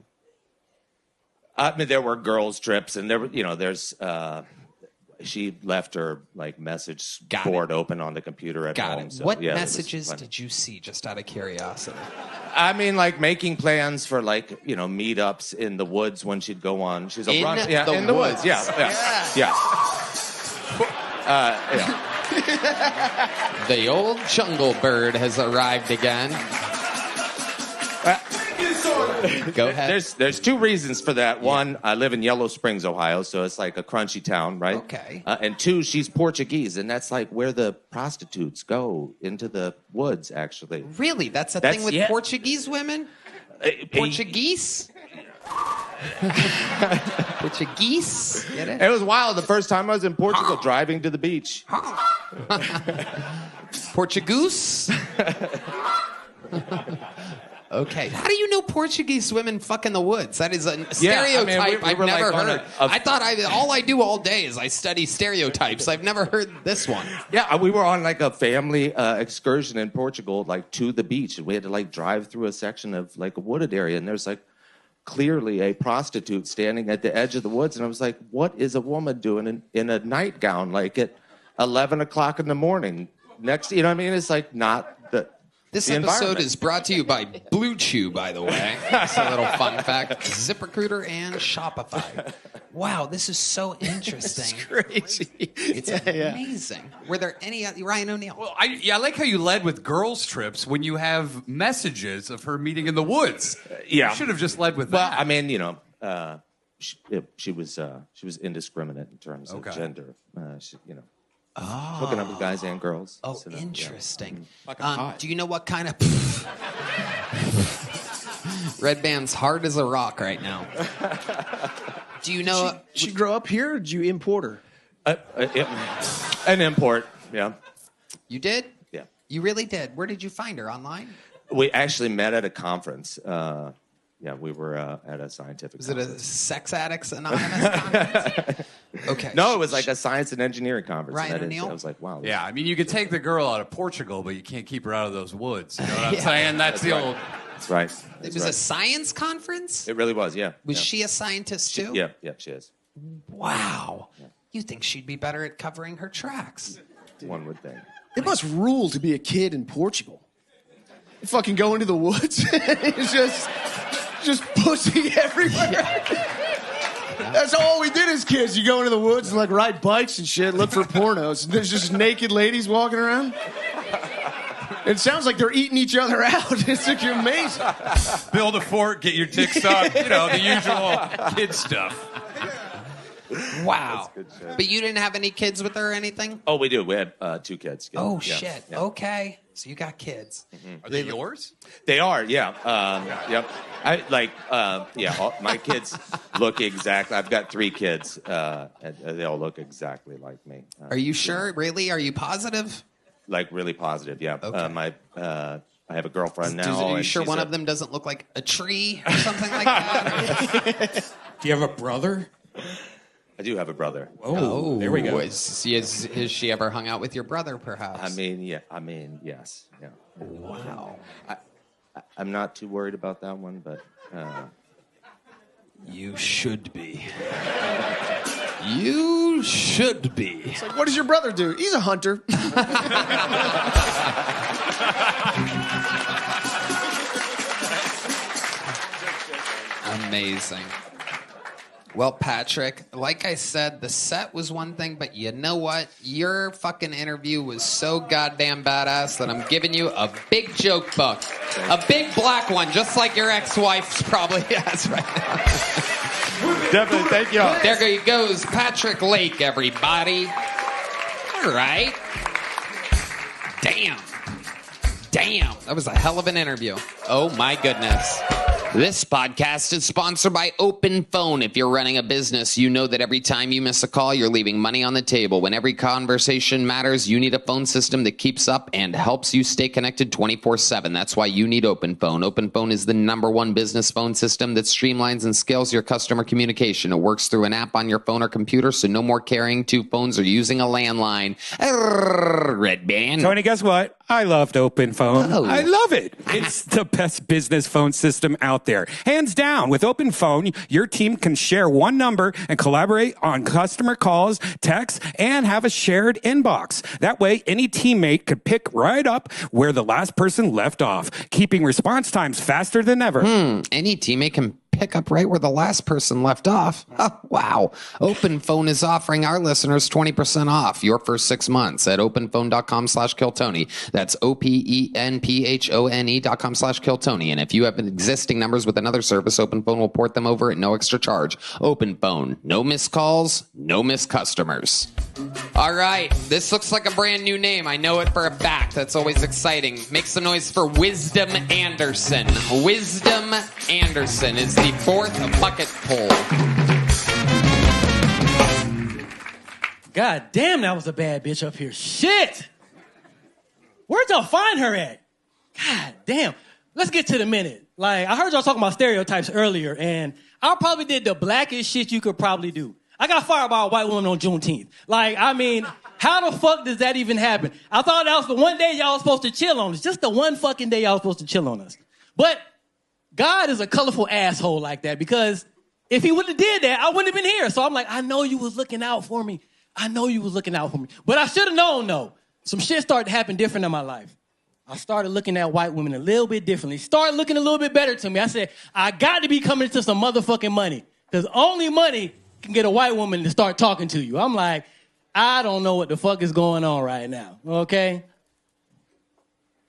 I mean, there were girls' trips, and there were, there's... she left her message board open on the computer at home. So, what messages did you see, just out of curiosity? I mean, making plans for meetups in the woods when she'd go on. She's a run. Yeah, in the woods. Yeah. The old jungle bird has arrived again. Go ahead. There's two reasons for that. One, I live in Yellow Springs, Ohio, so it's like a crunchy town, right? Okay. And two, she's Portuguese, and that's like where the prostitutes go, into the woods, actually. Really? That's a thing with Portuguese women? Portuguese? Portuguese? Get it? It was wild. The first time I was in Portugal, driving to the beach. Portugoose? Okay. How do you know Portuguese women fuck in the woods? That is a stereotype I've never heard. I thought all I do all day is I study stereotypes. I've never heard this one. Yeah, we were on a family excursion in Portugal, to the beach, and we had to drive through a section of a wooded area, and there's clearly a prostitute standing at the edge of the woods, and I was like, what is a woman doing in a nightgown at 11 o'clock in the morning? Next, it's not the... This episode is brought to you by Blue Chew, by the way. That's a little fun fact. ZipRecruiter and Shopify. Wow, this is so interesting. It's crazy. It's amazing. Were there any... Ryan O'Neal. Well, I like how you led with girls' trips when you have messages of her meeting in the woods. Yeah. You should have just led with that. Well, I mean, she was indiscriminate in terms of gender. Hooking up with guys and girls. Oh, so interesting. Do you know what kind of... Redban's hard as a rock right now. Do you know... She grew up here, or did you import her? An import, yeah. You did? Yeah. You really did? Where did you find her? Online? We actually met at a conference. We were at a scientific Was conference. it a Sex Addicts Anonymous conference? Okay. No, it was a science and engineering conference. Ryan O'Neal? I was like, wow. Yeah, I mean, you could take the girl out of Portugal, but you can't keep her out of those woods. You know what I'm saying? That's the old... That's right. It was a science conference? It really was, yeah. Was she a scientist, too? Yeah, she is. Wow. Yeah. You think she'd be better at covering her tracks? One would think. It must rule to be a kid in Portugal. You fucking go into the woods. It's just pussy everywhere. Yeah. That's all we did as kids. You go into the woods and ride bikes and shit, look for pornos. And there's just naked ladies walking around. It sounds like they're eating each other out. It's amazing. Build a fort, get your dick sucked, the usual kid stuff. Wow. But you didn't have any kids with her or anything? Oh, we do. We had 2 kids. Yeah. Oh, shit. Yeah. Okay. So you got kids. Mm-hmm. Are they yours? They are, yeah. Yep. My kids look exactly... I've got 3 kids. And they all look exactly like me. Are you sure? Really? Are you positive? Really positive, yeah. Okay. I have a girlfriend now. Are you sure one of them doesn't look like a tree or something like that? Do you have a brother? I do have a brother. Oh, there we go. Has she ever hung out with your brother, perhaps? I mean, yes. Yeah. Wow. I'm not too worried about that one, but... You should be. You should be. It's like, what does your brother do? He's a hunter. Amazing. Well, Patrick, like I said, the set was one thing, but you know what? Your fucking interview was so goddamn badass that I'm giving you a big joke book. A big black one, just like your ex-wife's probably has right now. Definitely, thank you. There he goes, Patrick Lake, everybody. All right. Damn. That was a hell of an interview. Oh, my goodness. This podcast is sponsored by Open Phone. If you're running a business, you know that every time you miss a call, you're leaving money on the table. When every conversation matters, you need a phone system that keeps up and helps you stay connected 24/7. That's why you need Open Phone. Open Phone is the #1 business phone system that streamlines and scales your customer communication. It works through an app on your phone or computer, so no more carrying two phones or using a landline. Redban. Tony, guess what? I loved Open Phone. Oh. I love it. It's the best business phone system out there. Hands down. With Open Phone, your team can share one number and collaborate on customer calls, texts, and have a shared inbox. That way, any teammate could pick right up where the last person left off, keeping response times faster than ever. Any teammate can pick up right where the last person left off. Oh, wow. Open Phone is offering our listeners 20% off your first 6 months at openphone.com/KillTony. That's OPENPHONE.com/KillTony. And if you have existing numbers with another service, Open Phone will port them over at no extra charge. Open Phone. No missed calls, no missed customers. All right. This looks like a brand new name. I know it for a fact. That's always exciting. Make some noise for Wisdom Anderson. Wisdom Anderson is the fourth bucket pull. God damn, that was a bad bitch up here. Shit! Where'd y'all find her at? God damn. Let's get to the minute. Like, I heard y'all talking about stereotypes earlier, and I probably did the blackest shit you could probably do. I got fired by a white woman on Juneteenth. Like, I mean, how the fuck does that even happen? I thought that was the one day y'all was supposed to chill on us. Just the one fucking day y'all was supposed to chill on us. But God is a colorful asshole like that, because if he wouldn't have did that, I wouldn't have been here. So I'm like, I know you was looking out for me. But I should have known, though. Some shit started to happen different in my life. I started looking at white women a little bit differently. Started looking a little bit better to me. I said, I got to be coming into some motherfucking money, because only money can get a white woman to start talking to you. I'm like, I don't know what the fuck is going on right now, okay?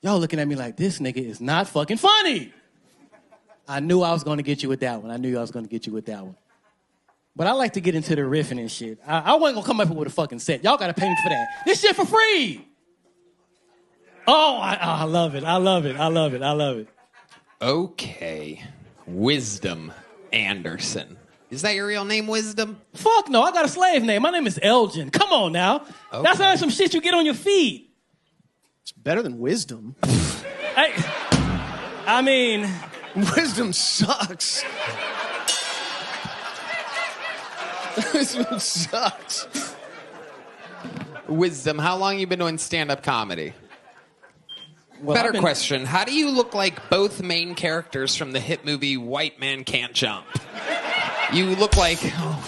Y'all looking at me like, this nigga is not fucking funny. I knew I was going to get you with that one. But I like to get into the riffing and shit. I wasn't going to come up with a fucking set. Y'all got to pay me for that. This shit for free. Oh, I love it. Okay. Wisdom Anderson. Is that your real name, Wisdom? Fuck no, I got a slave name. My name is Elgin. Come on now. Okay. That's not some shit you get on your feed. It's better than wisdom. I mean... Wisdom sucks. Wisdom sucks. Wisdom, how long you been doing stand-up comedy? Well, Better question. How do you look like both main characters from the hit movie White Man Can't Jump? You look like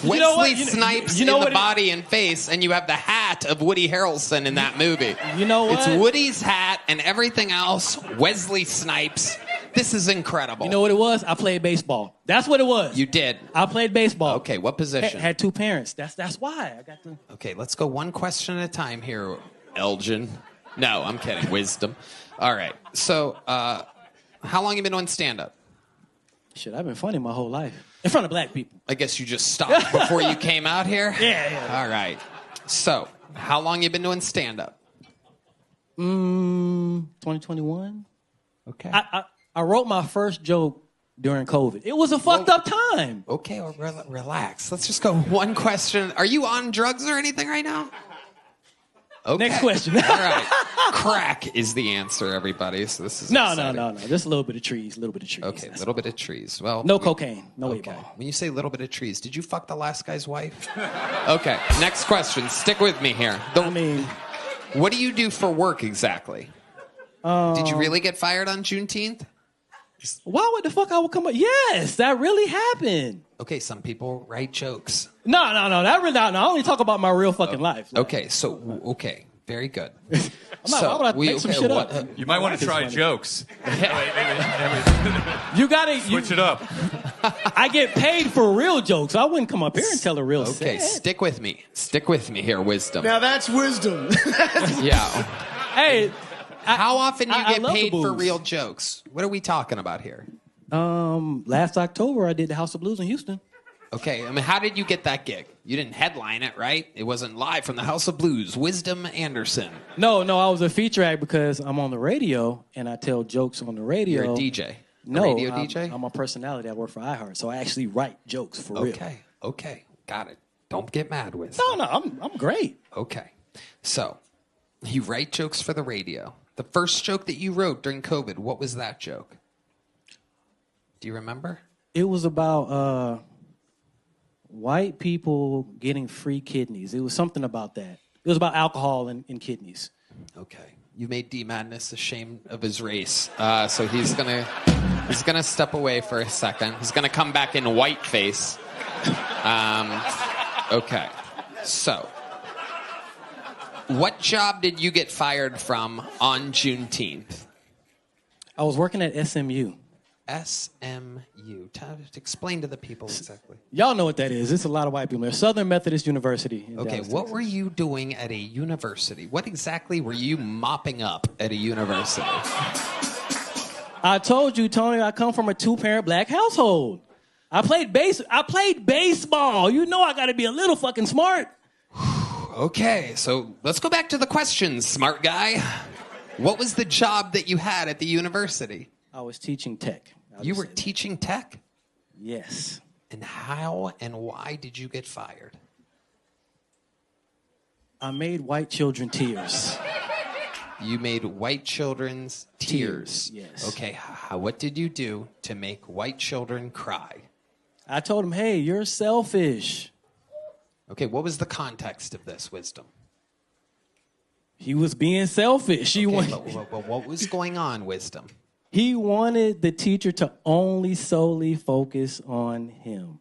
Wesley Snipes in the body and face, and you have the hat of Woody Harrelson in that movie. You know what? It's Woody's hat and everything else, Wesley Snipes. This is incredible. You know what it was? I played baseball. That's what it was. You did? I played baseball. Okay, what position? Had two parents. That's why. I got to... Okay, let's go one question at a time here, Elgin. No, I'm kidding. Wisdom. All right. So, how long you been doing stand-up? Shit, I've been funny my whole life. In front of black people. I guess you just stopped before you came out here? Yeah. All right. So, how long you been doing stand-up? 2021. Okay. I wrote my first joke during COVID. It was a fucked up time. Okay, well, relax. Let's just go one question. Are you on drugs or anything right now? Okay. Next question. All right. Crack is the answer, everybody. So this is No. Just a little bit of trees. Okay, a little bit of trees. Well, no cocaine. No weight ball. When you say little bit of trees, did you fuck the last guy's wife? Okay, next question. Stick with me here. What do you do for work exactly? Did you really get fired on Juneteenth? Why would the fuck I would come up? Yes, that really happened. Okay, some people write jokes. No. That really not. No, I only talk about my real fucking life. Okay, okay, very good. Why would I make some shit up? You might want to try jokes. You gotta Switch it up. I get paid for real jokes. I wouldn't come up here and tell a real Okay, set. stick with me. Stick with me here, wisdom. Now that's wisdom. Yeah. Hey, How often do you I get love the paid for booze. real jokes? What are we talking about here? last October I did the House of Blues in Houston. Okay, I mean, how did you get that gig? You didn't headline it, right? It wasn't live from the House of Blues. Wisdom Anderson. No, I was a feature act because I'm on the radio and I tell jokes on the radio. You're a DJ. No, radio DJ? I'm a personality. I work for iHeart, so I actually write jokes for real. Okay, got it. Don't get mad, Wisdom. No, I'm great. Okay, so you write jokes for the radio. The first joke that you wrote during COVID, what was that joke? Do you remember? It was about white people getting free kidneys. It was something about that. It was about alcohol and kidneys. Okay. You made D Madness ashamed of his race. So he's gonna step away for a second. He's gonna come back in whiteface. Okay. So what job did you get fired from on Juneteenth? I was working at SMU. SMU. Explain to the people exactly. Y'all know what that is. It's a lot of white people there. Southern Methodist University. Okay, Dallas, what Texas. were you doing at a university? What exactly were you mopping up at a university? I told you, Tony, I come from a two-parent black household. I played baseball. You know I got to be a little fucking smart. Okay, so let's go back to the questions, smart guy. What was the job that you had at the university? I was teaching tech. You were teaching tech? Yes. And how and why did you get fired? I made white children tears. You made white children's tears. Yes. Okay, what did you do to make white children cry? I told them, hey, you're selfish. Okay, what was the context of this, Wisdom? He was being selfish. But what was going on, Wisdom? He wanted the teacher to only solely focus on him.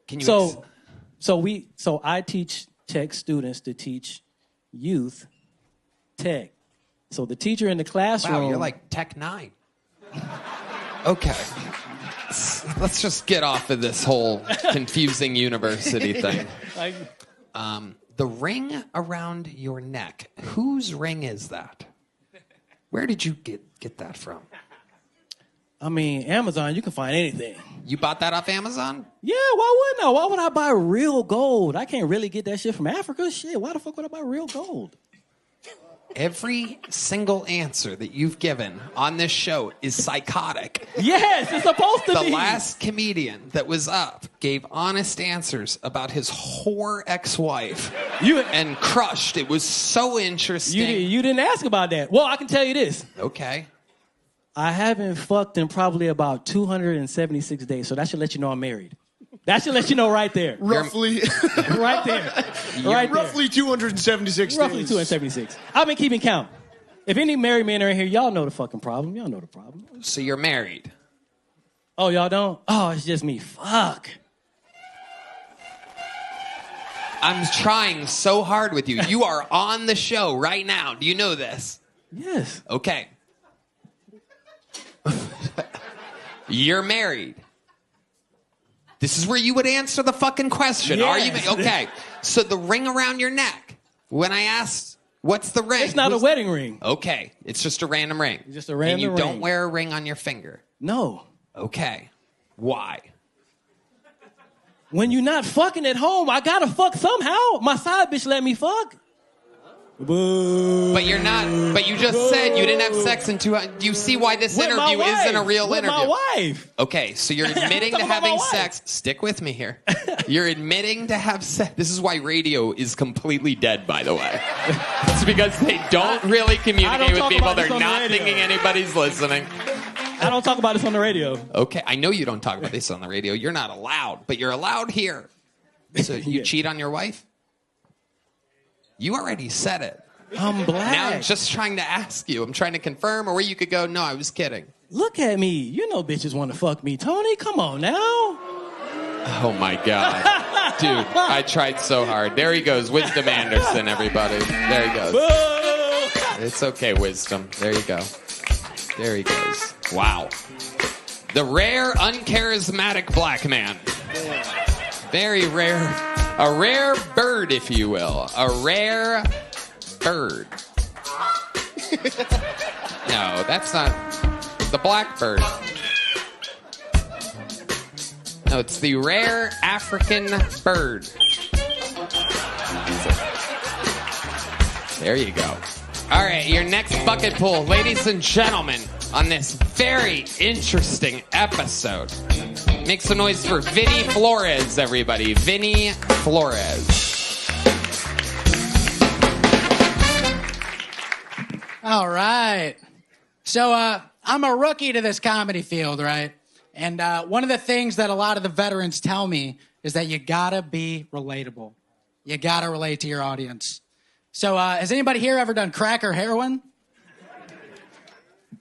Can you So I teach tech students to teach youth tech. So the teacher in the classroom. Wow, you're like Tech 9. Okay. Let's just get off of this whole confusing university thing. The ring around your neck. Whose ring is that? Where did you get that from? I mean, Amazon, you can find anything. You bought that off Amazon? Yeah, why wouldn't I? Why would I buy real gold? I can't really get that shit from Africa. Shit, why the fuck would I buy real gold? Every single answer that you've given on this show is psychotic. Yes, it's supposed to be. The last comedian that was up gave honest answers about his whore ex-wife and crushed. It was so interesting. You didn't ask about that. Well, I can tell you this. Okay. I haven't fucked in probably about 276 days, so that should let you know I'm married. That should let you know right there. Roughly. Right there. Right there. Roughly 276 Roughly days. 276. I've been keeping count. If any married men are in here, y'all know the fucking problem. Y'all know the problem. So you're married. Oh, y'all don't? Oh, it's just me. Fuck. I'm trying so hard with you. You are on the show right now. Do you know this? Yes. Okay. You're married. This is where you would answer the fucking question. Yes. Are you okay? So the ring around your neck. When I asked, what's the ring? It's not a wedding ring. Okay, it's just a random ring. It's just a random ring. And you don't ring. wear a ring on your finger. No. Okay. Why? When you're not fucking at home, I gotta fuck somehow. My side bitch let me fuck. Boo. But you're not. But you just said you didn't have sex in 2 hours. Do you see why this interview isn't a real interview? With my wife. Okay, so you're admitting to Talking about having my wife. sex. Stick with me here. You're admitting to have sex. This is why radio is completely dead, by the way. It's because they don't really communicate with talk people. about this They're on the not radio. thinking anybody's listening. I don't talk about this on the radio. Okay, I know you don't talk about this on the radio. You're not allowed, but you're allowed here. So you Yeah. cheat on your wife? You already said it. I'm black. Now I'm just trying to ask you. I'm trying to confirm, or you could go, no, I was kidding. Look at me. You know bitches want to fuck me, Tony. Come on now. Oh, my God. Dude, I tried so hard. There he goes. Wisdom Anderson, everybody. There he goes. It's okay, Wisdom. There you go. There he goes. Wow. The rare, uncharismatic black man. Very rare. A rare bird, if you will. A rare bird. No, that's not the blackbird. No, it's the rare African bird. There you go. All right, your next bucket pool, ladies and gentlemen, on this very interesting episode. Make some noise for Vinny Flores, everybody. Vinny Flores. All right. So I'm a rookie to this comedy field, right? And one of the things that a lot of the veterans tell me is that you gotta be relatable. You gotta relate to your audience. So has anybody here ever done crack or heroin?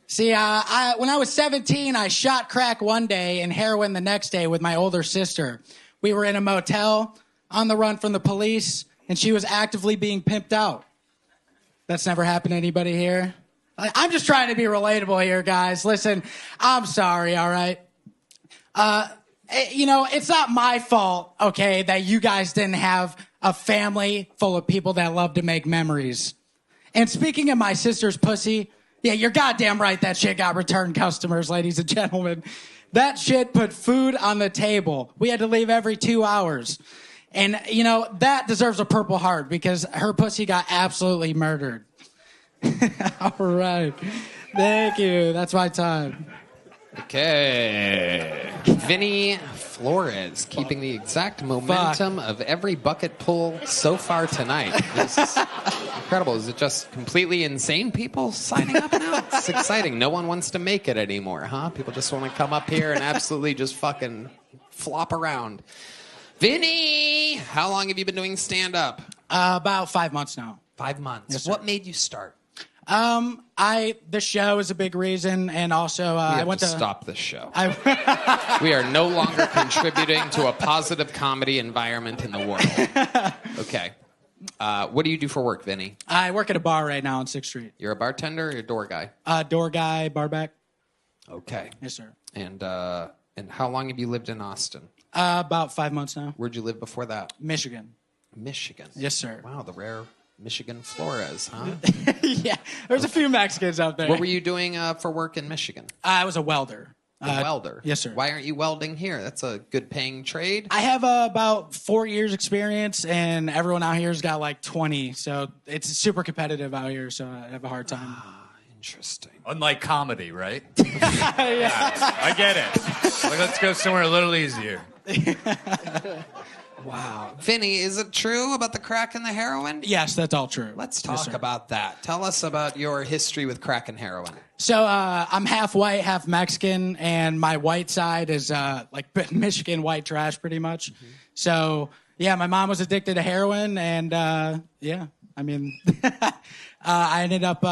See, when I was 17, I shot crack one day and heroin the next day with my older sister. We were in a motel on the run from the police, and she was actively being pimped out. That's never happened to anybody here? I'm just trying to be relatable here, guys. Listen, I'm sorry, all right? It's not my fault, okay, that you guys didn't have a family full of people that love to make memories. And speaking of my sister's pussy, yeah, you're goddamn right that shit got return customers, ladies and gentlemen. That shit put food on the table. We had to leave every 2 hours. And, that deserves a Purple Heart because her pussy got absolutely murdered. All right. Thank you. That's my time. Okay. Vinny Flores keeping the exact momentum of every bucket pull so far tonight. This is incredible. Is it just completely insane people signing up now? It's exciting. No one wants to make it anymore, huh? People just want to come up here and absolutely just fucking flop around. Vinny, how long have you been doing stand-up? About 5 months now. 5 months. Yes, what made you start? The show is a big reason, and also I went to stop this show. We are no longer contributing to a positive comedy environment in the world. Okay. What do you do for work, Vinny? I work at a bar right now on 6th Street. You're a bartender or a door guy? Door guy, bar back. Okay. Yes, sir. And how long have you lived in Austin? About 5 months now. Where'd you live before that? Michigan. Michigan. Yes, sir. Wow, the rare Michigan Flores, huh? Yeah, there's a few Mexicans out there. What were you doing for work in Michigan? I was a welder. A welder? Yes, sir. Why aren't you welding here? That's a good paying trade. I have about 4 years experience, and everyone out here's got like 20. So it's super competitive out here, so I have a hard time. Interesting. Unlike comedy, right? Yeah. I get it. Like, let's go somewhere a little easier. Wow. Vinny, is it true about the crack and the heroin? Yes, that's all true. Let's talk about that. Tell us about your history with crack and heroin. So I'm half white, half Mexican, and my white side is like Michigan white trash pretty much. Mm-hmm. So, yeah, my mom was addicted to heroin, and I ended up...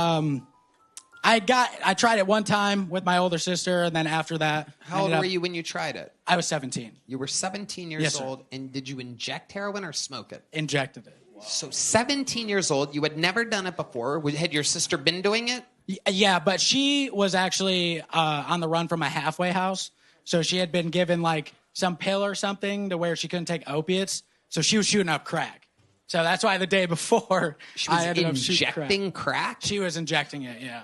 I tried it one time with my older sister, and then after that... How old were you when you tried it? I was 17. You were 17 years old, and did you inject heroin or smoke it? Injected it. Wow. So 17 years old, you had never done it before. Had your sister been doing it? Yeah, but she was actually on the run from a halfway house, so she had been given like some pill or something to where she couldn't take opiates, so she was shooting up crack. So that's why the day before she was I ended up shooting injecting crack? She was injecting it, yeah.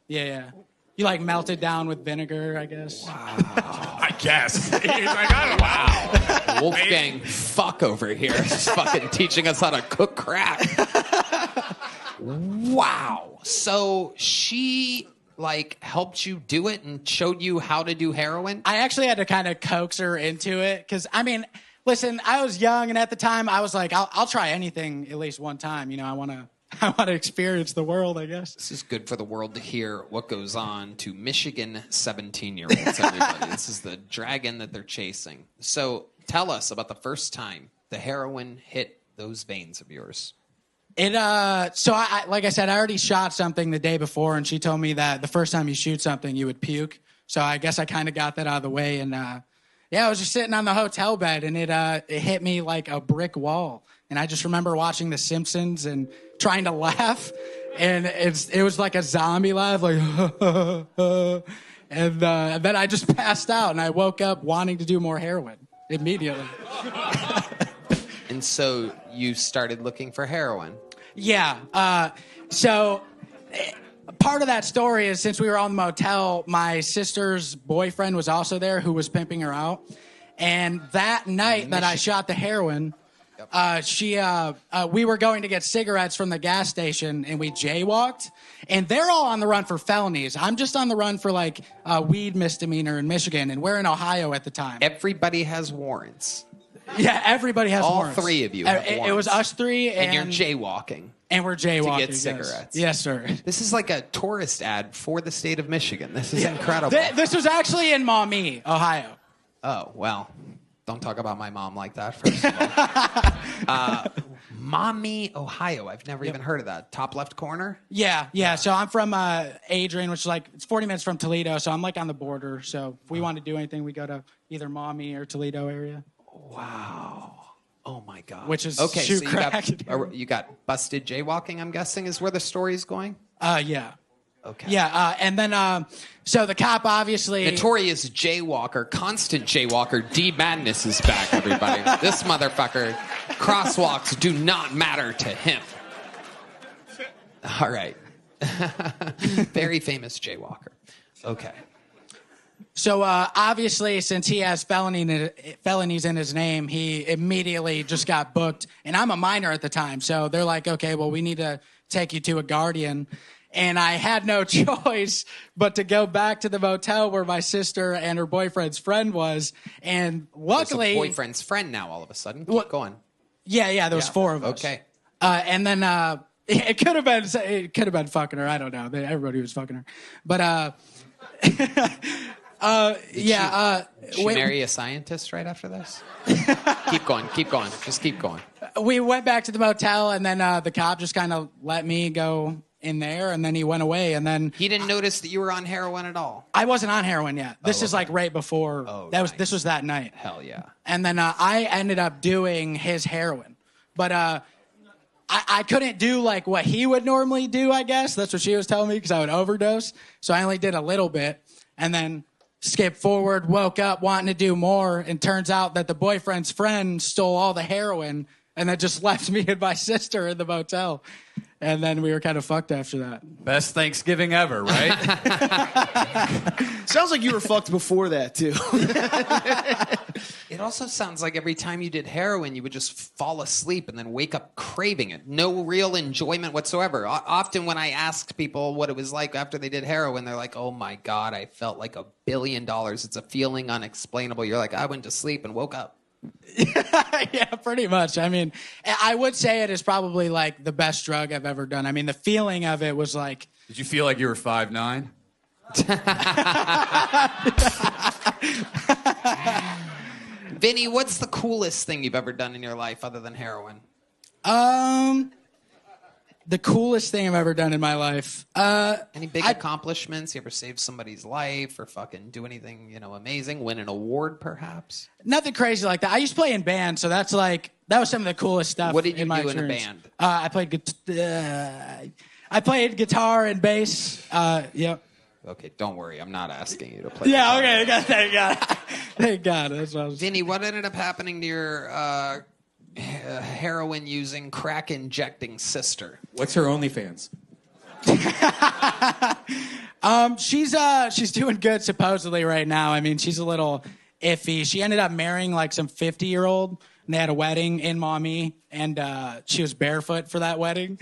Yeah. You like melt it down with vinegar, I guess. Wow. I guess. He's like, I don't know. Wolfgang fuck over here. Just fucking teaching us how to cook crack. Wow. So she helped you do it and showed you how to do heroin? I actually had to kind of coax her into it because, listen, I was young, and at the time I was like, I'll try anything at least one time. I want to experience the world, I guess. This is good for the world to hear what goes on to Michigan 17-year-olds, everybody. This is the dragon that they're chasing. So tell us about the first time the heroin hit those veins of yours. Like I said, I already shot something the day before, and she told me that the first time you shoot something, you would puke. So I guess I kind of got that out of the way. And yeah, I was just sitting on the hotel bed, and it hit me like a brick wall. And I just remember watching The Simpsons and trying to laugh. And it was like a zombie laugh, like, and then I just passed out, and I woke up wanting to do more heroin immediately. And so you started looking for heroin. Yeah. So part of that story is, since we were on the motel, my sister's boyfriend was also there, who was pimping her out. And that night that I shot the heroin, we were going to get cigarettes from the gas station, and we jaywalked, and they're all on the run for felonies. I'm just on the run for like a weed misdemeanor in Michigan, and we're in Ohio at the time. Everybody has warrants. Yeah, everybody has warrants. All three of you have warrants. It was us three, and you're jaywalking. And we're jaywalking to get cigarettes. Yes, sir. This is like a tourist ad for the state of Michigan. This is incredible. This was actually in Maumee, Ohio. Oh, well. Don't talk about my mom like that, first of all. Maumee, Ohio. I've never even heard of that. Top left corner? Yeah. So I'm from Adrian, which is like, it's 40 minutes from Toledo. So I'm like on the border. So if we want to do anything, we go to either Maumee or Toledo area. Wow. Oh, my God. Which is okay, shoot so crack. you got busted jaywalking, I'm guessing, is where the story's going? Yeah. Okay. Yeah, and then, so the cop obviously... Notorious jaywalker, constant jaywalker, D. Madness is back, everybody. This motherfucker, crosswalks do not matter to him. All right. Very famous jaywalker. Okay. So, obviously, since he has felonies in his name, he immediately just got booked. And I'm a minor at the time, so they're like, okay, well, we need to take you to a guardian. And I had no choice but to go back to the motel where my sister and her boyfriend's friend was. And luckily... There's a boyfriend's friend now, all of a sudden. Keep going. Yeah, there was four of us. Okay. And then it could have been fucking her. I don't know. Everybody was fucking her. But... She marry a scientist right after this? Keep going. Just keep going. We went back to the motel, and then the cop just kind of let me go in there, and then he went away, and then... He didn't notice that you were on heroin at all? I wasn't on heroin yet. This is like right before... This was that night. Hell yeah. And then I ended up doing his heroin. But I couldn't do like what he would normally do, I guess. That's what she was telling me, because I would overdose. So I only did a little bit, and then skipped forward, woke up wanting to do more, and turns out that the boyfriend's friend stole all the heroin and then just left me and my sister in the motel. And then we were kind of fucked after that. Best Thanksgiving ever, right? Sounds like you were fucked before that, too. It also sounds like every time you did heroin, you would just fall asleep and then wake up craving it. No real enjoyment whatsoever. Often when I asked people what it was like after they did heroin, they're like, oh my God, I felt like $1 billion. It's a feeling unexplainable. You're like, I went to sleep and woke up. Yeah, pretty much. I mean, I would say it is probably like the best drug I've ever done. I mean, the feeling of it was like... Did you feel like you were 5'9"? Vinny, what's the coolest thing you've ever done in your life other than heroin? The coolest thing I've ever done in my life. Any big accomplishments? You ever saved somebody's life or fucking do anything, amazing? Win an award, perhaps? Nothing crazy like that. I used to play in band, so that was some of the coolest stuff. What did you in my do experience. in a band? I played guitar and bass. Yep. Okay, don't worry. I'm not asking you to play. Yeah, okay. Thank God. Thank God. That's what I was... Vinny, what ended up happening to your heroin-using, crack-injecting sister? What's her OnlyFans? She's doing good supposedly right now. I mean, she's a little iffy. She ended up marrying like some 50-year-old, and they had a wedding in Maumee, and she was barefoot for that wedding.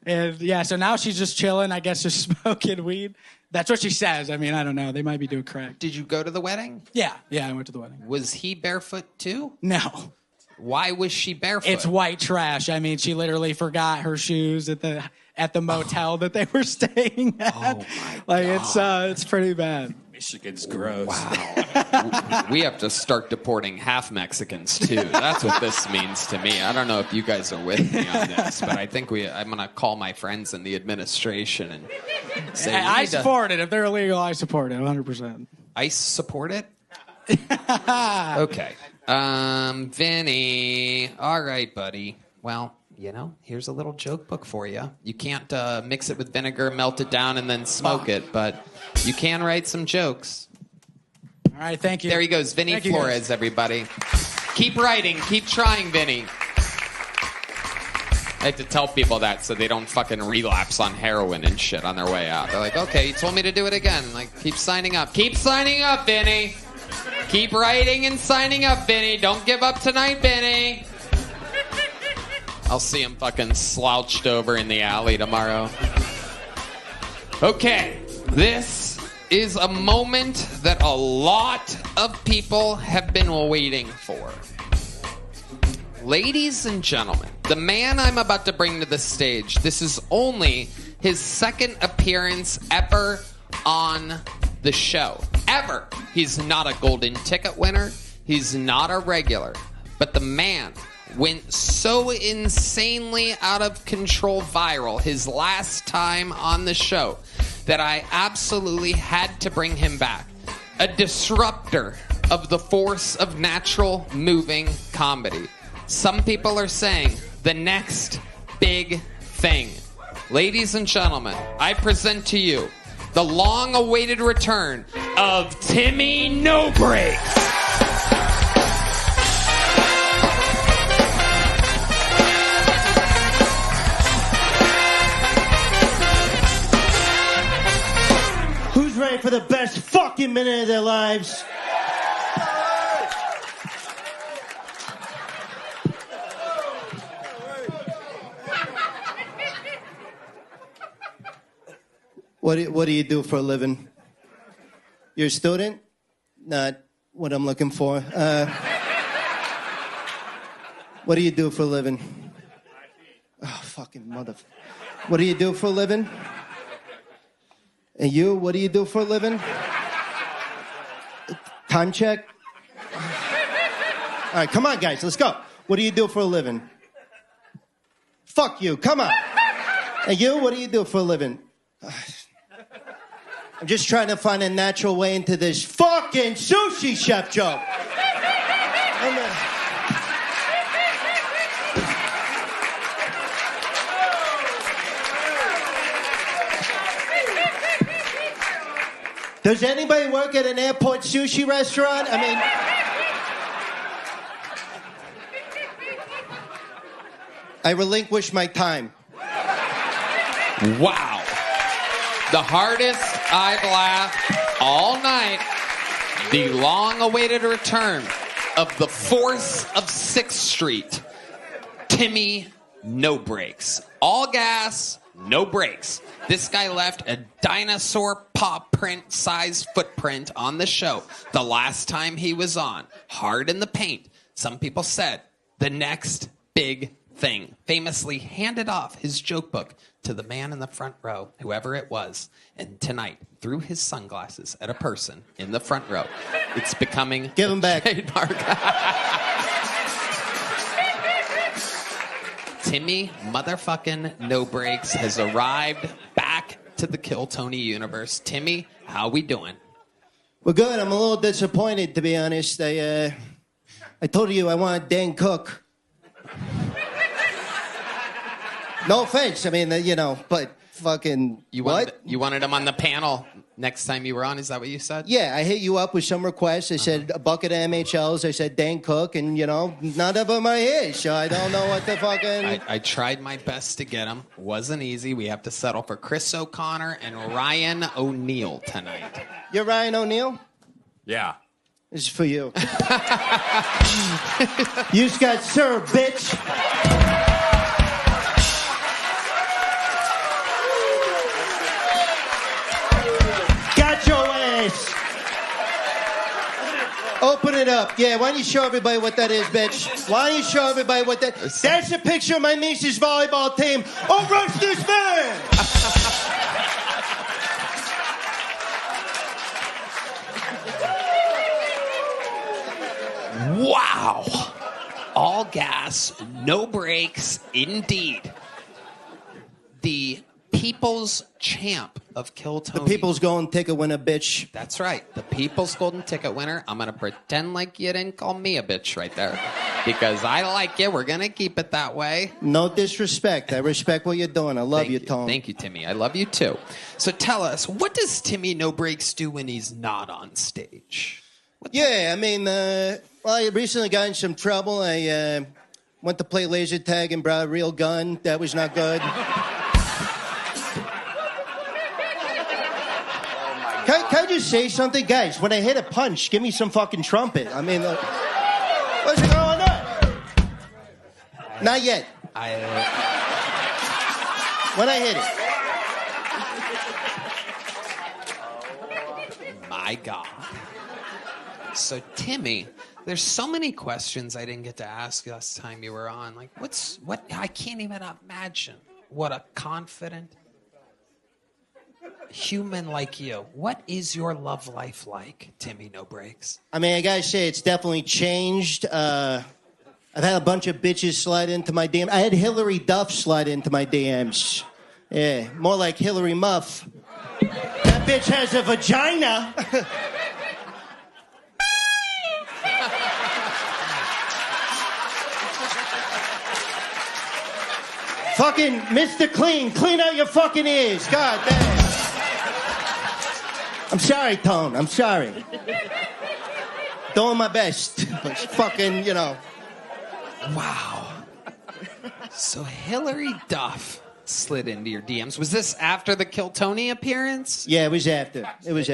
And yeah, so now she's just chilling, I guess, just smoking weed. That's what she says. I mean, I don't know. They might be doing crack. Did you go to the wedding? Yeah, I went to the wedding. Was he barefoot too? No. Why was she barefoot? It's white trash. I mean, she literally forgot her shoes at the motel that they were staying at. Oh my God. It's pretty bad. Michigan's gross. Wow. We have to start deporting half Mexicans too. That's what this means to me. I don't know if you guys are with me on this, but I think I'm going to call my friends in the administration and say, I support it. If they're illegal, I support it 100%. ICE support it? Okay. Vinny. All right, buddy. Well, here's a little joke book for you. You can't mix it with vinegar, melt it down, and then smoke it, but you can write some jokes. All right, thank you. There he goes, Vinny Flores, everybody. Keep writing. Keep trying, Vinny. I have to tell people that so they don't fucking relapse on heroin and shit on their way out. They're like, okay, you told me to do it again. Like, keep signing up. Keep signing up, Vinny. Keep writing and signing up, Vinny. Don't give up tonight, Vinny. I'll see him fucking slouched over in the alley tomorrow. Okay, this is a moment that a lot of people have been waiting for. Ladies and gentlemen, the man I'm about to bring to the stage, this is only his second appearance ever on the show. Ever. He's not a golden ticket winner. He's not a regular. But the man went so insanely out of control viral his last time on the show that I absolutely had to bring him back. A disruptor of the force of natural moving comedy. Some people are saying the next big thing. Ladies and gentlemen, I present to you the long-awaited return of Timmy No Breaks. Who's ready for the best fucking minute of their lives? What do you do for a living? You're a student? Not what I'm looking for. What do you do for a living? Oh, fucking mother. What do you do for a living? And you, what do you do for a living? Time check? All right, come on, guys, let's go. What do you do for a living? Fuck you, come on. And you, what do you do for a living? I'm just trying to find a natural way into this fucking sushi chef joke. Does anybody work at an airport sushi restaurant? I mean, I relinquish my time. Wow. The hardest I've laughed all night. The long-awaited return of the force of 6th Street. Timmy No Breaks. All gas, no brakes. This guy left a dinosaur paw print size footprint on the show the last time he was on. Hard in the paint. Some people said the next big thing. Famously handed off his joke book to the man in the front row, whoever it was. And tonight, threw his sunglasses at a person in the front row. It's becoming Give him back. Trademark. Timmy motherfucking No Breaks has arrived back to the Kill Tony universe. Timmy, how we doing? We're good. I'm a little disappointed, to be honest. I told you I wanted Dan Cook. No offense. I mean, but fucking You wanted him on the panel next time you were on? Is that what you said? Yeah, I hit you up with some requests. I said a bucket of MHLs. I said Dan Cook, and none of them are his. So I don't know what the fucking. I tried my best to get him. Wasn't easy. We have to settle for Chris O'Connor and Ryan O'Neal tonight. You're Ryan O'Neal? Yeah. This is for you. You just got served, bitch. Got your ass. Open it up. Yeah, why don't you show everybody what that is, bitch? Why don't you show everybody what that... That's a picture of my niece's volleyball team. Oh, rush this man! Wow. All gas, no brakes, indeed. The people's champ of Kill Tony. The people's golden ticket winner, bitch. That's right. The people's golden ticket winner. I'm going to pretend like you didn't call me a bitch right there. Because I like you. We're going to keep it that way. No disrespect. I respect what you're doing. I love you, Tom. Thank you, Timmy. I love you, too. So tell us, what does Timmy No Breaks do when he's not on stage? Yeah, I mean, well, I recently got in some trouble. I went to play laser tag and brought a real gun. That was not good. Can I just say something? Guys, when I hit a punch, give me some fucking trumpet. I mean, what's going on? Not yet. When I hit it. My God. So, Timmy, there's so many questions I didn't get to ask last time you were on. Like, I can't even imagine what a confident human like you. What is your love life like, Timmy No Breaks? I mean, I gotta say, it's definitely changed. I've had a bunch of bitches slide into my DMs. I had Hillary Duff slide into my DMs. Yeah, more like Hillary Muff. That bitch has a vagina. Fucking Mr. Clean out your fucking ears. God damn. I'm sorry, Tone. I'm sorry. Doing my best. But fucking, Wow. So Hillary Duff slid into your DMs. Was this after the Kill Tony appearance? Yeah, it was after.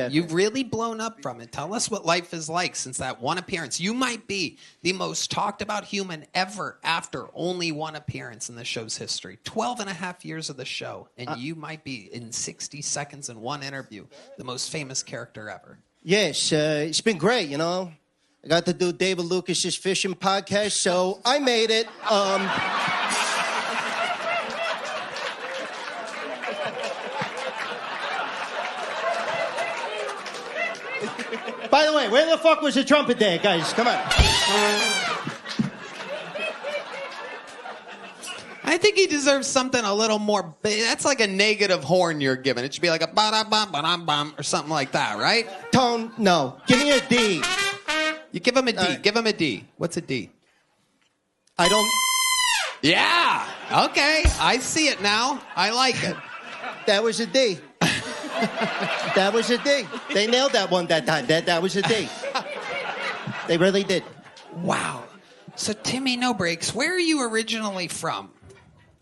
You've really blown up from it. Tell us what life is like since that one appearance. You might be the most talked about human ever after only one appearance in the show's history. 12 and a half years of the show, and you might be, in 60 seconds in one interview, the most famous character ever. Yes, it's been great, I got to do David Lucas's fishing podcast, so I made it. By the way, where the fuck was the trumpet there, guys? Come on. I think he deserves something a little more. That's like a negative horn you're giving. It should be like a ba-da-bum, ba-dum-bum, or something like that, right? Tone, no. Give me a D. You give him a D. Give him a D. What's a D? I don't... Yeah. Okay. I see it now. I like it. That was a D. That was a D. They nailed that one that time. That was a D. They really did. Wow. So, Timmy No Breaks, where are you originally from?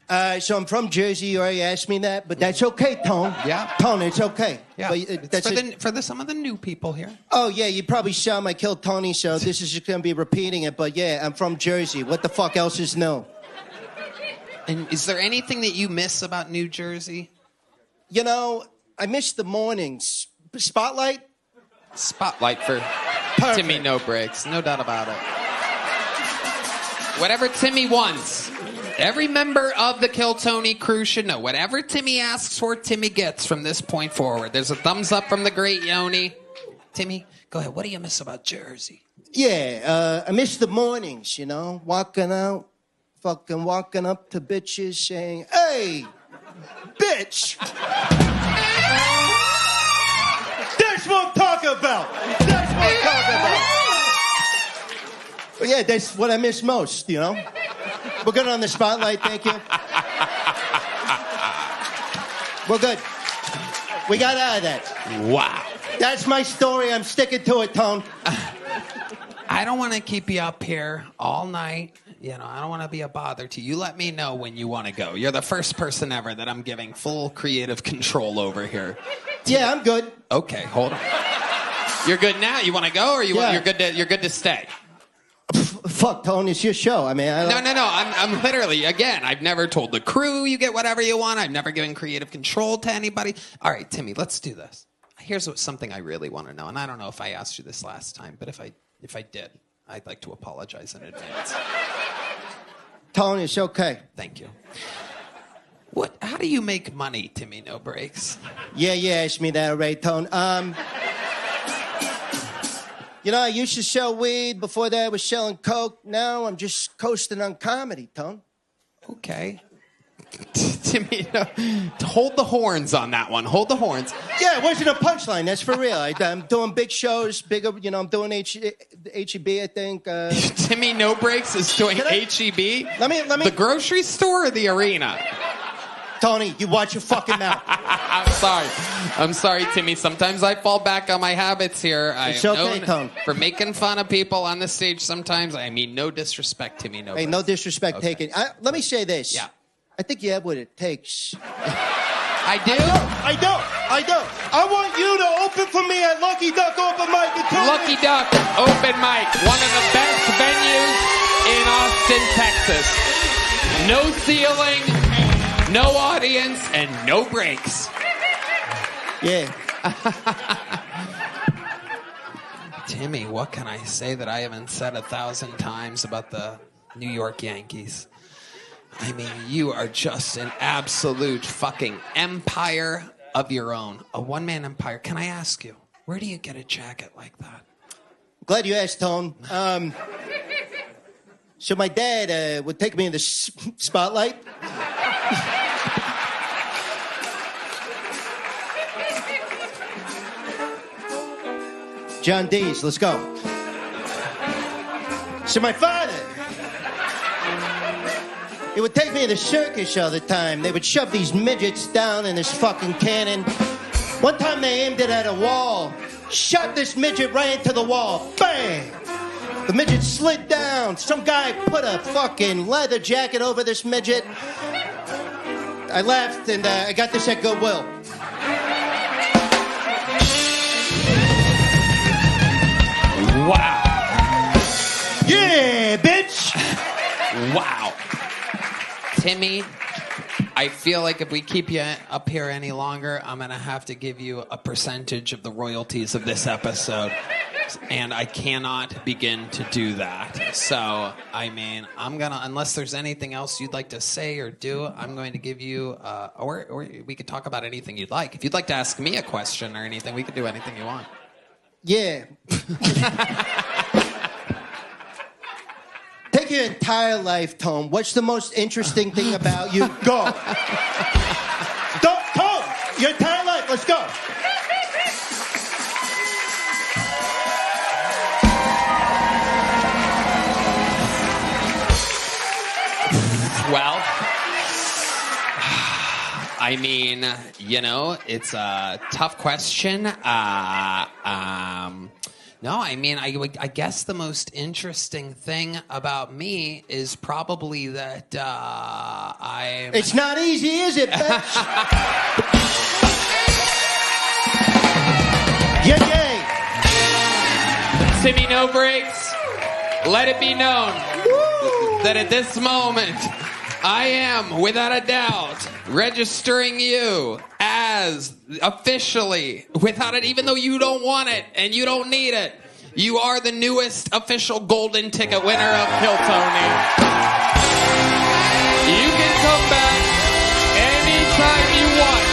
So I'm from Jersey. You already asked me that, but that's okay, Tone. Yeah. Tone, it's okay. Yeah. But, that's for some of the new people here. Oh, yeah, you probably saw my Kill Tony show. This is just going to be repeating it, but yeah, I'm from Jersey. What the fuck else is new? And is there anything that you miss about New Jersey? I miss the mornings. Spotlight? Spotlight for Perfect. Timmy No Breaks. No doubt about it. Whatever Timmy wants. Every member of the Kill Tony crew should know. Whatever Timmy asks for, Timmy gets from this point forward. There's a thumbs up from the great Yoni. Timmy, go ahead. What do you miss about Jersey? Yeah, I miss the mornings, walking out, fucking walking up to bitches saying, hey, bitch! That's what I'm talking about! That's what I'm talking about! Well, yeah, that's what I miss most, We're good on the spotlight, thank you. We're good. We got out of that. Wow. That's my story. I'm sticking to it, Tone. I don't want to keep you up here all night. I don't want to be a bother to you. You let me know when you want to go. You're the first person ever that I'm giving full creative control over here. Yeah, I'm good. Okay, hold on. You're good now? You want to go, or you're good to stay? Fuck, Tone, it's your show. I mean, No. I'm literally, again, I've never told the crew you get whatever you want. I've never given creative control to anybody. All right, Timmy, let's do this. Here's something I really want to know, and I don't know if I asked you this last time, but if I did, I'd like to apologize in advance. Tone, it's okay. Thank you. How do you make money, Timmy No Breaks? Yeah, asked me that already, Tone. I used to sell weed. Before that, I was selling coke. Now I'm just coasting on comedy, Tone. Okay. Timmy, no. Hold the horns on that one. Hold the horns. Yeah, it wasn't a punchline. That's for real. I'm doing big shows, bigger. I'm doing HEB. I think. Timmy No Breaks is doing HEB. Let me. The grocery store or the arena? Tony, you watch your fucking mouth. I'm sorry, Timmy. Sometimes I fall back on my habits here. It's okay, Tone. For making fun of people on the stage sometimes. I mean, no disrespect, Timmy. Hey, no disrespect taken. Let me say this. Yeah. I think you have what it takes. I do? I do. I want you to open for me at Lucky Duck Open Mic. Lucky Duck Open Mic. One of the best venues in Austin, Texas. No ceiling, no audience, and no breaks. Yeah. Timmy, what can I say that I haven't said 1,000 times about the New York Yankees? I mean, you are just an absolute fucking empire of your own. A one-man empire. Can I ask you, where do you get a jacket like that? Glad you asked, Tone. So my dad would take me in the spotlight. John Deas, let's go. So my father, he would take me to the circus all the time. They would shove these midgets down in this fucking cannon. One time they aimed it at a wall, shot this midget right into the wall. Bang! The midget slid down. Some guy put a fucking leather jacket over this midget. I laughed, and I got this at Goodwill. Wow. Yeah, bitch! Wow. Timmy, I feel like if we keep you up here any longer, I'm going to have to give you a percentage of the royalties of this episode. And I cannot begin to do that. So, I mean, I'm going to, unless there's anything else you'd like to say or do, I'm going to give you, or we could talk about anything you'd like. If you'd like to ask me a question or anything, we could do anything you want. Yeah. Take your entire life, Tone. What's the most interesting thing about you? Go. Tone, your entire life. Let's go. Well, I mean, you know, it's a tough question. No, I mean, I guess the most interesting thing about me is probably that I'm... It's not easy, is it, bitch? Yay! Timmy No Breaks, let it be known that at this moment, I am, without a doubt, registering you as officially, without it, even though you don't want it and you don't need it, you are the newest official golden ticket winner of Kill Tony. You can come back anytime you want.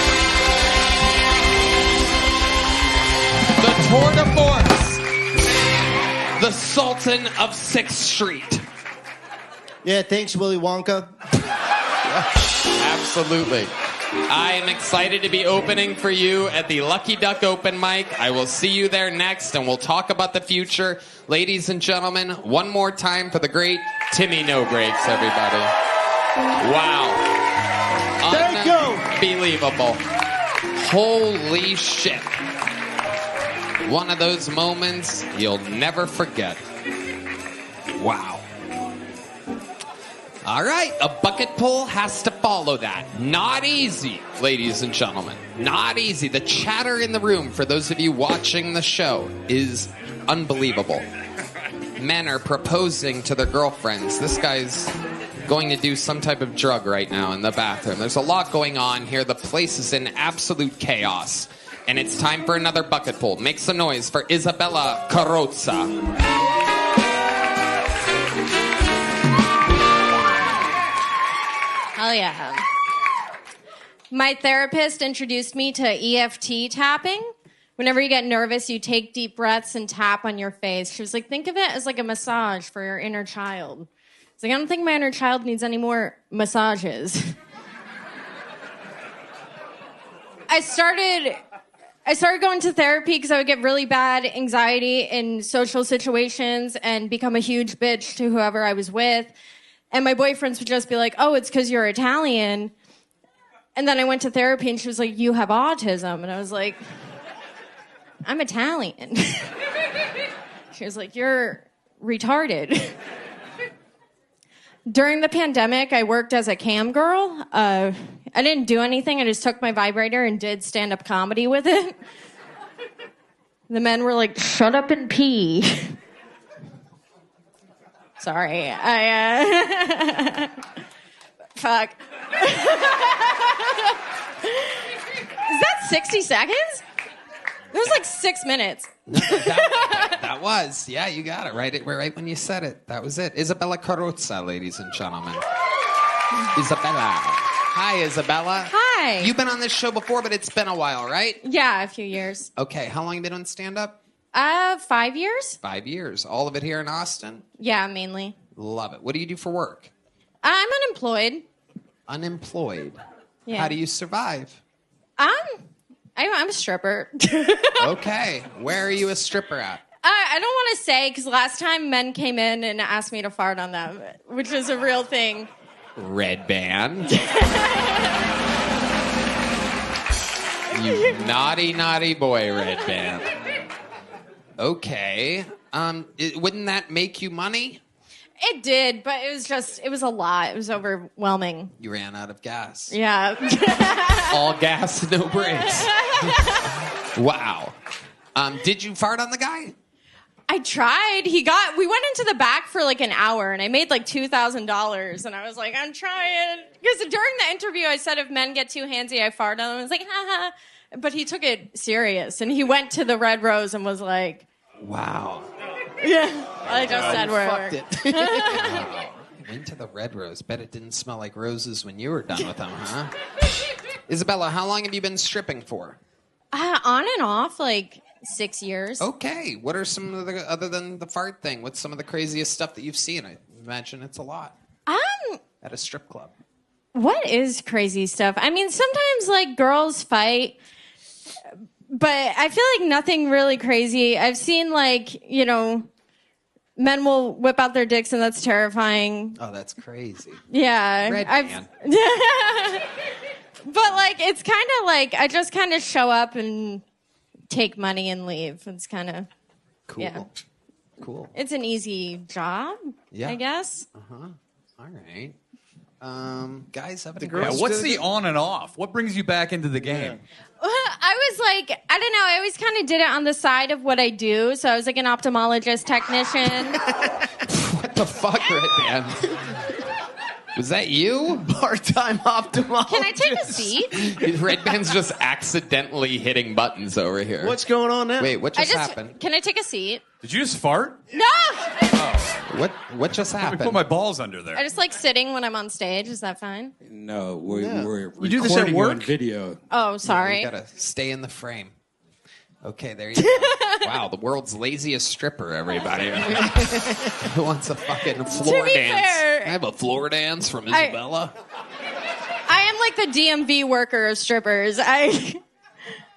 The tour de force, the Sultan of 6th Street. Yeah, thanks, Willy Wonka. Absolutely. I am excited to be opening for you at the Lucky Duck Open Mic. I will see you there next, and we'll talk about the future. Ladies and gentlemen, one more time for the great Timmy No Breaks, everybody. Wow. Thank you. Unbelievable. Holy shit. One of those moments you'll never forget. Wow. All right, a bucket pull has to follow that. Not easy, ladies and gentlemen. Not easy. The chatter in the room, for those of you watching the show, is unbelievable. Men are proposing to their girlfriends. This guy's going to do some type of drug right now in the bathroom. There's a lot going on here. The place is in absolute chaos. And it's time for another bucket pull. Make some noise for Isabella Carrozza. Hell yeah. My therapist introduced me to EFT tapping. Whenever you get nervous, you take deep breaths and tap on your face. She was like, think of it as like a massage for your inner child. It's like, I don't think my inner child needs any more massages. I started going to therapy because I would get really bad anxiety in social situations and become a huge bitch to whoever I was with. And my boyfriends would just be like, oh, it's because you're Italian. And then I went to therapy and she was like, you have autism. And I was like, I'm Italian. She was like, you're retarded. During the pandemic, I worked as a cam girl. I didn't do anything. I just took my vibrator and did stand-up comedy with it. The men were like, shut up and pee. Sorry. Fuck. Is that 60 seconds? It was like 6 minutes. That was. Yeah, you got it. Right when you said it. That was it. Isabella Carrozza, ladies and gentlemen. Isabella. Hi, Isabella. Hi. You've been on this show before, but it's been a while, right? Yeah, a few years. Okay, how long have you been on stand-up? 5 years. 5 years. All of it here in Austin? Yeah, mainly. Love it. What do you do for work? I'm unemployed. Unemployed. Yeah. How do you survive? I'm a stripper. Okay. Where are you a stripper at? I don't want to say because last time men came in and asked me to fart on them, which is a real thing. Redban. You naughty, naughty boy, Redban. Okay. Wouldn't that make you money? It did, but it was a lot. It was overwhelming. You ran out of gas. Yeah. All gas, no brakes. Wow. Did you fart on the guy? I tried. We went into the back for like an hour and I made like $2,000 and I was like, I'm trying. Because during the interview I said if men get too handsy, I fart on them. I was like, haha. But he took it serious and he went to the Red Rose and was like, wow. Yeah. I just said where it worked. Wow. Went to the Red Rose. Bet it didn't smell like roses when you were done with them, huh? Isabella, how long have you been stripping for? On and off, like 6 years. Okay. What are some of the, other than the fart thing, what's some of the craziest stuff that you've seen? I imagine it's a lot. At a strip club. What is crazy stuff? I mean, sometimes like girls fight, but I feel like nothing really crazy. I've seen like, men will whip out their dicks and that's terrifying. Oh, that's crazy. Yeah. Redban. But like, it's kind of like, I just kind of show up and take money and leave. It's kind of cool. Yeah. Cool. It's an easy job, I guess. Uh-huh. All right. Guys, have any Yeah, girls? what's the on and off? What brings you back into the game? I was like, I don't know, I always kind of did it on the side of what I do. So I was like an ophthalmologist technician. What the fuck, Redban? Was that you? Part-time ophthalmologist. Can I take a seat? Redban's just accidentally hitting buttons over here. What's going on now? Wait, what just happened? Can I take a seat? Did you just fart? No! What just Let me happened? put my balls under there. I just like sitting when I'm on stage. Is that fine? No, we're You do this at recording you work? on video. Oh, sorry. You gotta stay in the frame. Okay, there you go. Wow, the world's laziest stripper, everybody. Who wants a fucking floor be dance? fair, I have a floor dance from Isabella. I am like the DMV worker of strippers.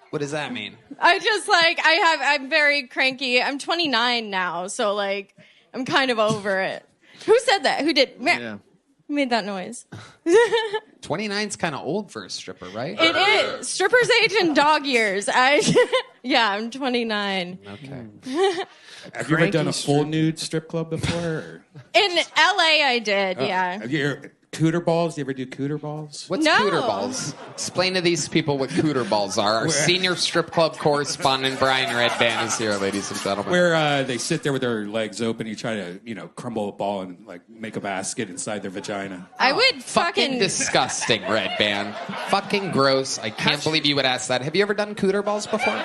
What does that mean? I just like, I'm very cranky. I'm 29 now, so like, I'm kind of over it. Who said that? Who did? Who made that noise? 29's kind of old for a stripper, right? It is. Strippers age in dog years. I'm 29. Okay. Have you ever done a full nude strip club before? Or? In LA, I did, yeah. Cooter balls? You ever do cooter balls? What's cooter balls? Explain to these people what cooter balls are. Our senior strip club correspondent, Brian Redban, is here, ladies and gentlemen. Where they sit there with their legs open, you try to, crumble a ball and like make a basket inside their vagina. I would fucking disgusting, Redban. Fucking gross. I can't believe you would ask that. Have you ever done cooter balls before?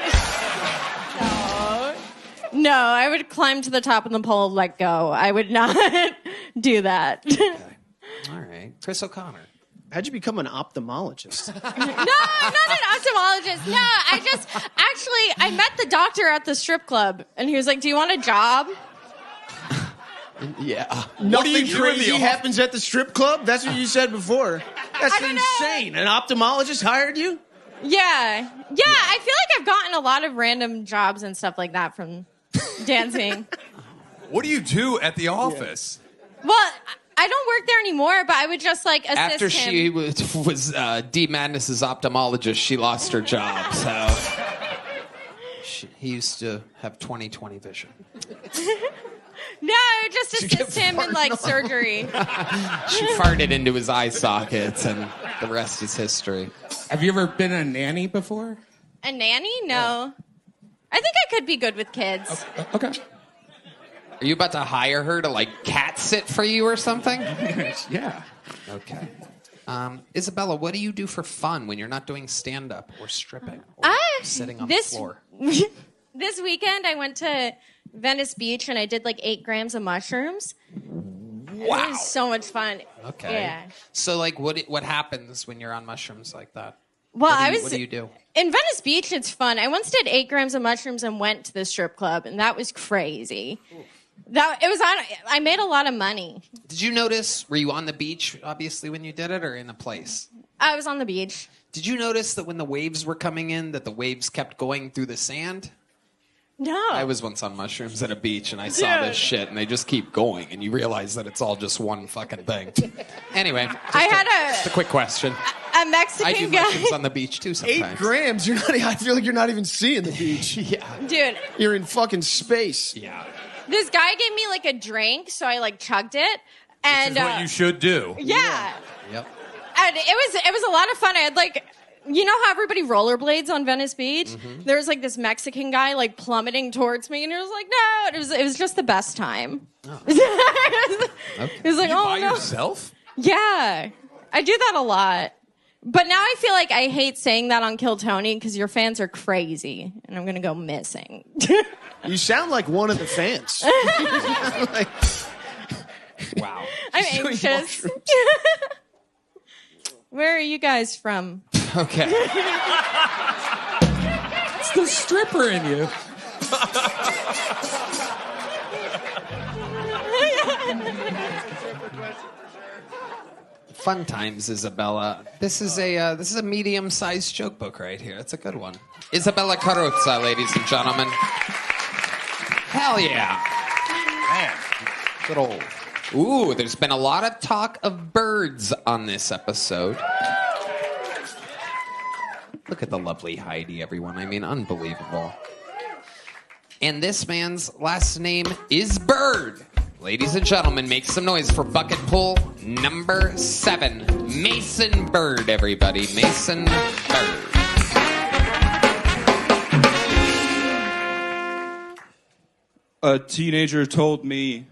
No, I would climb to the top of the pole, let go. I would not do that. Okay. All right. Chris O'Connor. How'd you become an ophthalmologist? No, I'm not an ophthalmologist. No, I met the doctor at the strip club, and he was like, do you want a job? Yeah. Nothing crazy happens at the strip club? That's what you said before. That's insane. An ophthalmologist hired you? Yeah. I feel like I've gotten a lot of random jobs and stuff like that from dancing. What do you do at the office? Well, I don't work there anymore, but I would just like assist After him. she was D. Madness's ophthalmologist, she lost her job. So he used to have 20/20 vision. No, I would just assist him in like surgery. She farted into his eye sockets, and the rest is history. Have you ever been a nanny before? A nanny? No. I think I could be good with kids. Okay. Are you about to hire her to like cat sit for you or something? Yeah. Okay. Isabella, what do you do for fun when you're not doing stand-up or stripping or sitting on the floor? This weekend, I went to Venice Beach and I did like 8 grams of mushrooms. Wow. It was so much fun. Okay. Yeah. So, like, what happens when you're on mushrooms like that? Well, What do you do? In Venice Beach, it's fun. I once did 8 grams of mushrooms and went to the strip club, and that was crazy. I made a lot of money. Did you notice, were you on the beach, obviously, when you did it, or in a place? I was on the beach. Did you notice that when the waves were coming in, that the waves kept going through the sand? No. I was once on mushrooms at a beach, and I saw this shit, and they just keep going, and you realize that it's all just one fucking thing. Anyway, just a quick question. A Mexican I do guy. mushrooms on the beach, too, sometimes. 8 grams. I feel like you're not even seeing the beach. Yeah. Dude. You're in fucking space. Yeah. This guy gave me like a drink, so I like chugged it. And Which is what you should do. Yeah. Yep. And it was a lot of fun. I had like, you know how everybody rollerblades on Venice Beach? Mm-hmm. There was like this Mexican guy like plummeting towards me, and it was like, no, it was just the best time. Okay. It was like, You oh by no. yourself? Yeah, I do that a lot. But now I feel like I hate saying that on Kill Tony because your fans are crazy, and I'm gonna go missing. You sound like one of the fans. Wow. I'm anxious. Where are you guys from? Okay. It's the stripper in you. Fun times, Isabella. This is a medium-sized joke book right here. It's a good one. Isabella Carrozza, ladies and gentlemen. Hell yeah. Man. Good old. Ooh, there's been a lot of talk of birds on this episode. Look at the lovely Heidi, everyone. I mean, unbelievable. And this man's last name is Bird. Ladies and gentlemen, make some noise for bucket pull number 7. Mason Bird, everybody. Mason Bird. A teenager told me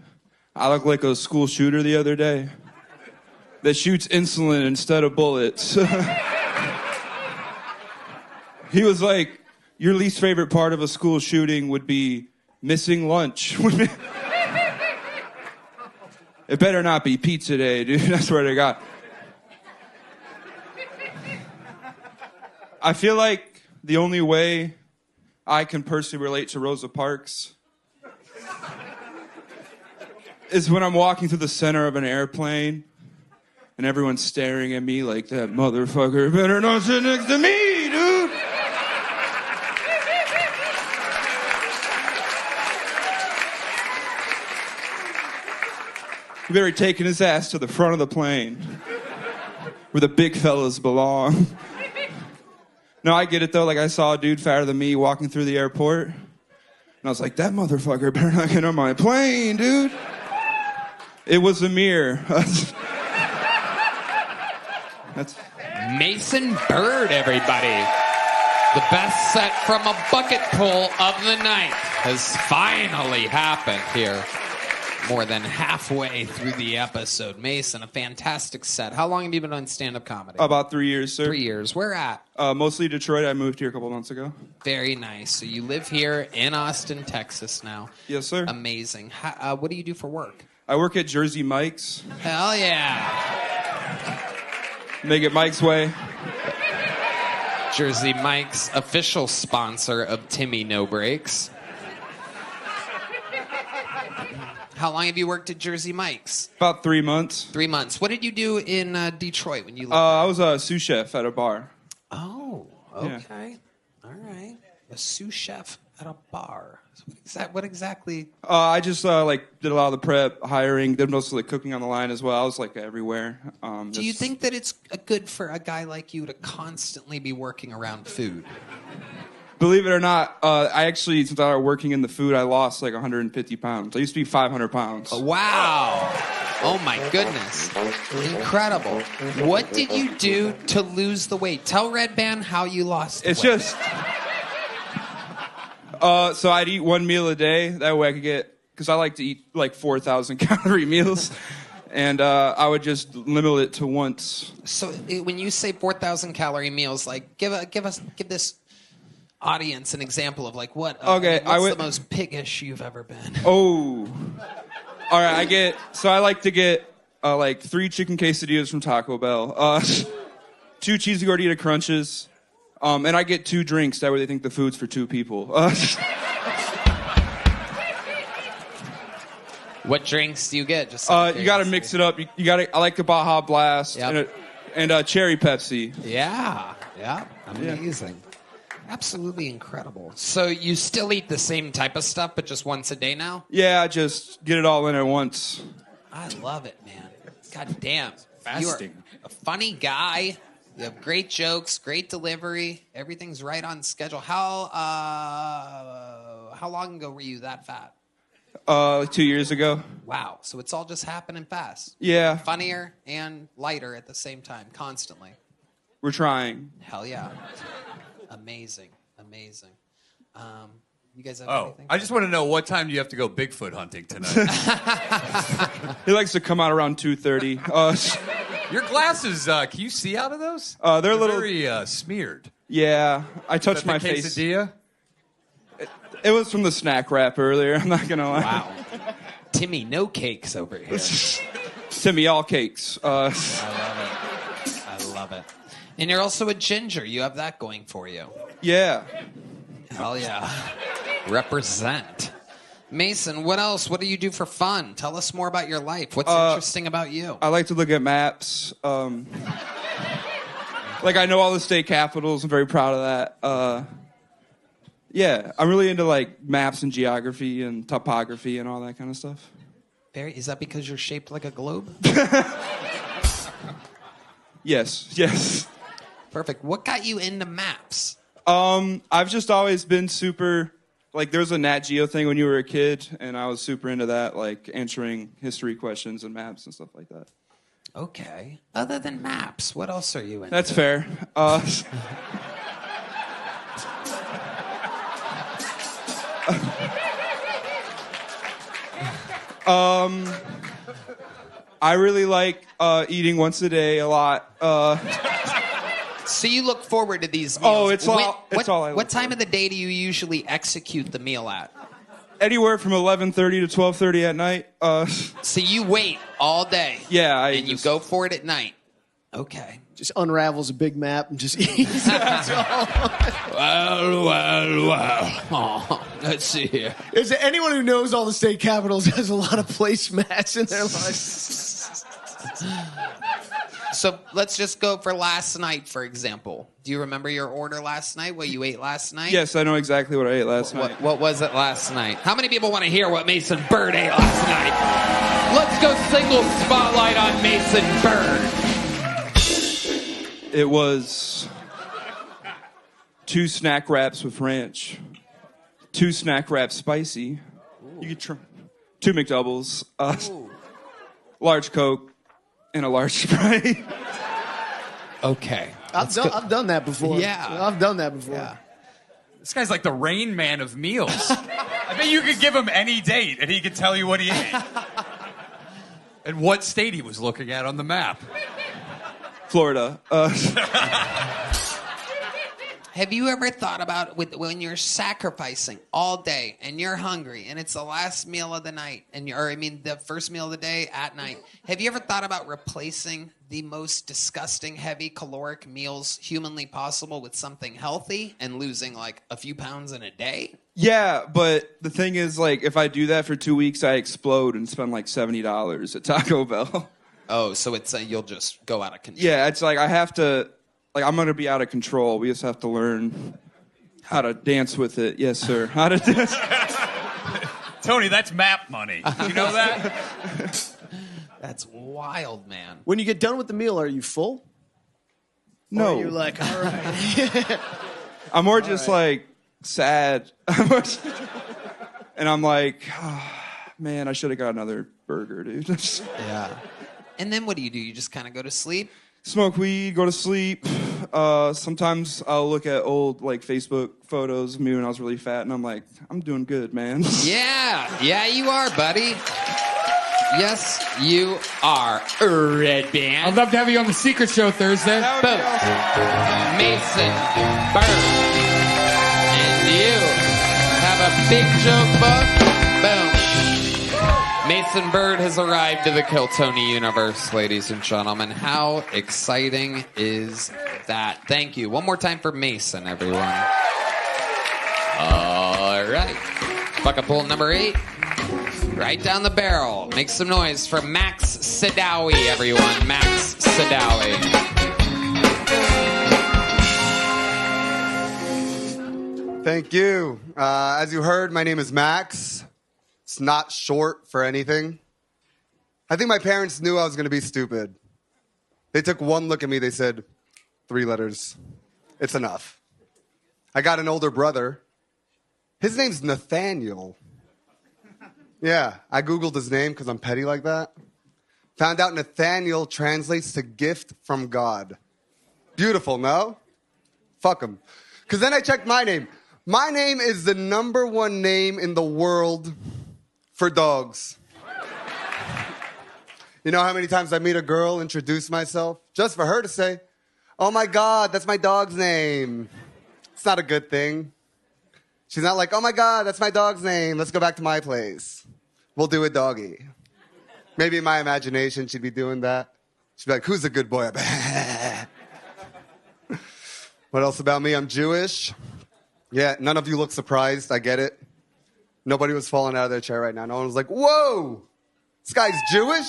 I look like a school shooter the other day that shoots insulin instead of bullets. He was like, your least favorite part of a school shooting would be missing lunch. It better not be pizza day, dude. I swear to God. I feel like the only way I can personally relate to Rosa Parks is when I'm walking through the center of an airplane and everyone's staring at me like, that motherfucker better not sit next to me, dude. You better taking his ass to the front of the plane where the big fellas belong. No, I get it though. Like, I saw a dude fatter than me walking through the airport, and I was like, that motherfucker better not get on my plane, dude. It was a mirror. That's Mason Bird, everybody. The best set from a bucket pull of the night has finally happened here. More than halfway through the episode. Mason, a fantastic set. How long have you been on stand-up comedy? About 3 years, sir. 3 years. Where at? Mostly Detroit. I moved here a couple months ago. Very nice. So you live here in Austin, Texas now. Yes, sir. Amazing. What do you do for work? I work at Jersey Mike's. Hell yeah. Make it Mike's way. Jersey Mike's, official sponsor of Timmy No Breaks. How long have you worked at Jersey Mike's? About 3 months. 3 months. What did you do in Detroit when you lived I was a sous chef at a bar. Oh, Okay. All right. A sous chef at a bar. What exactly? I just did a lot of the prep, hiring, did most of the cooking on the line as well. I was everywhere. Do you think that it's good for a guy like you to constantly be working around food? Believe it or not, I actually, since I started working in the food, I lost 150 pounds. I used to be 500 pounds. Wow. Oh my goodness. Incredible. What did you do to lose the weight? Tell Redban how you lost the weight. It's just... so I'd eat one meal a day. That way I could get... Because I like to eat 4,000 calorie meals. And I would just limit it to once. So when you say 4,000 calorie meals, give this audience an example of what's the most piggish you've ever been? Oh. All right, I like to get 3 chicken quesadillas from Taco Bell, 2 cheesy gordita crunches, and I get 2 drinks. That way they think the food's for 2 people. What drinks do you get? Just you got to mix it up. I like the Baja Blast and cherry Pepsi. Yeah, amazing. Absolutely incredible. So you still eat the same type of stuff, but just once a day now? Yeah, I just get it all in at once. I love it, man. God damn. Fasting. You're a funny guy. You have great jokes, great delivery. Everything's right on schedule. How long ago were you that fat? 2 years ago. Wow. So it's all just happening fast. Yeah. Funnier and lighter at the same time, constantly. We're trying. Hell yeah. Amazing. You guys have anything? I just want to know, what time do you have to go Bigfoot hunting tonight? He likes to come out around 2:30. Your glasses, can you see out of those? They're a little very smeared. Yeah, I touched my face. Quesadilla? It was from the snack wrap earlier. I'm not gonna lie. Wow. Timmy, no cakes over here. Timmy, all cakes. I love it. And you're also a ginger. You have that going for you. Yeah. Hell yeah. Represent. Mason, what else? What do you do for fun? Tell us more about your life. What's interesting about you? I like to look at maps. I know all the state capitals. I'm very proud of that. Yeah, I'm really into maps and geography and topography and all that kind of stuff. Barry, is that because you're shaped like a globe? Yes. Perfect. What got you into maps? I've just always been super, there was a Nat Geo thing when you were a kid, and I was super into that, answering history questions and maps and stuff like that. Okay. Other than maps, what else are you into? That's fair. I really like eating once a day a lot. So you look forward to these meals. Oh, it's all I look What time of the day do you usually execute the meal at? Anywhere from 11:30 to 12:30 at night. So you wait all day. Yeah, and you go for it at night. Okay. Just unravels a big map and just eats. That's all. Well. Oh, let's see here. Is there anyone who knows all the state capitals has a lot of placemats in their life? So let's just go for last night, for example. Do you remember your order last night? What you ate last night? Yes, I know exactly what I ate last night. What was it last night? How many people want to hear what Mason Bird ate last night? Let's go single spotlight on Mason Bird. It was 2 snack wraps with ranch, 2 snack wraps spicy. You could try 2 McDoubles, large Coke, and a large Sprite. Okay. I've done that before. Yeah. I've done that before. Yeah. This guy's like the Rain Man of meals. I bet you could give him any date and he could tell you what he ate. And what state he was looking at on the map. Florida. Have you ever thought about when you're sacrificing all day and you're hungry and it's the last meal of the night the first meal of the day at night? Have you ever thought about replacing the most disgusting, heavy caloric meals humanly possible with something healthy and losing a few pounds in a day? Yeah, but the thing is, if I do that for 2 weeks, I explode and spend $70 at Taco Bell. Oh, so it's you'll just go out of control. Yeah, it's I have to like I'm gonna be out of control. We just have to learn how to dance with it. Yes, sir. How to dance. Tony, that's map money. You know that? That's wild, man. When you get done with the meal, are you full? No. Or are you like, all right. I'm more just like sad. And I'm like, oh, man, I should have got another burger, dude. Yeah. And then what do? You just kind of go to sleep? Smoke weed, go to sleep. Sometimes I'll look at old like Facebook photos of me when I was really fat, and I'm like, I'm doing good, man. Yeah, you are, buddy. Yes, you are, Redban. I'd love to have you on the Secret Show Thursday. Boom. Mason Bird. And you have a big joke book. Boom. Mason Bird has arrived to the Kill Tony universe, ladies and gentlemen. How exciting is that? Thank you. One more time for Mason, everyone. All right. Bucket pool number 8. Right down the barrel. Make some noise for Max Sadawi, everyone. Max Sadawi. Thank you. As you heard, my name is Max. It's not short for anything. I think my parents knew I was going to be stupid. They took one look at me. They said, 3 letters. It's enough. I got an older brother. His name's Nathaniel. Yeah, I Googled his name because I'm petty like that. Found out Nathaniel translates to gift from God. Beautiful, no? Fuck him. Because then I checked my name. My name is the #1 name in the world for dogs. You know how many times I meet a girl, introduce myself, just for her to say, oh my God, that's my dog's name. It's not a good thing. She's not like, oh my God, that's my dog's name. Let's go back to my place. We'll do it doggy. Maybe in my imagination, she'd be doing that. She'd be like, who's a good boy? What else about me? I'm Jewish. Yeah, none of you look surprised. I get it. Nobody was falling out of their chair right now. No one was like, whoa, this guy's Jewish?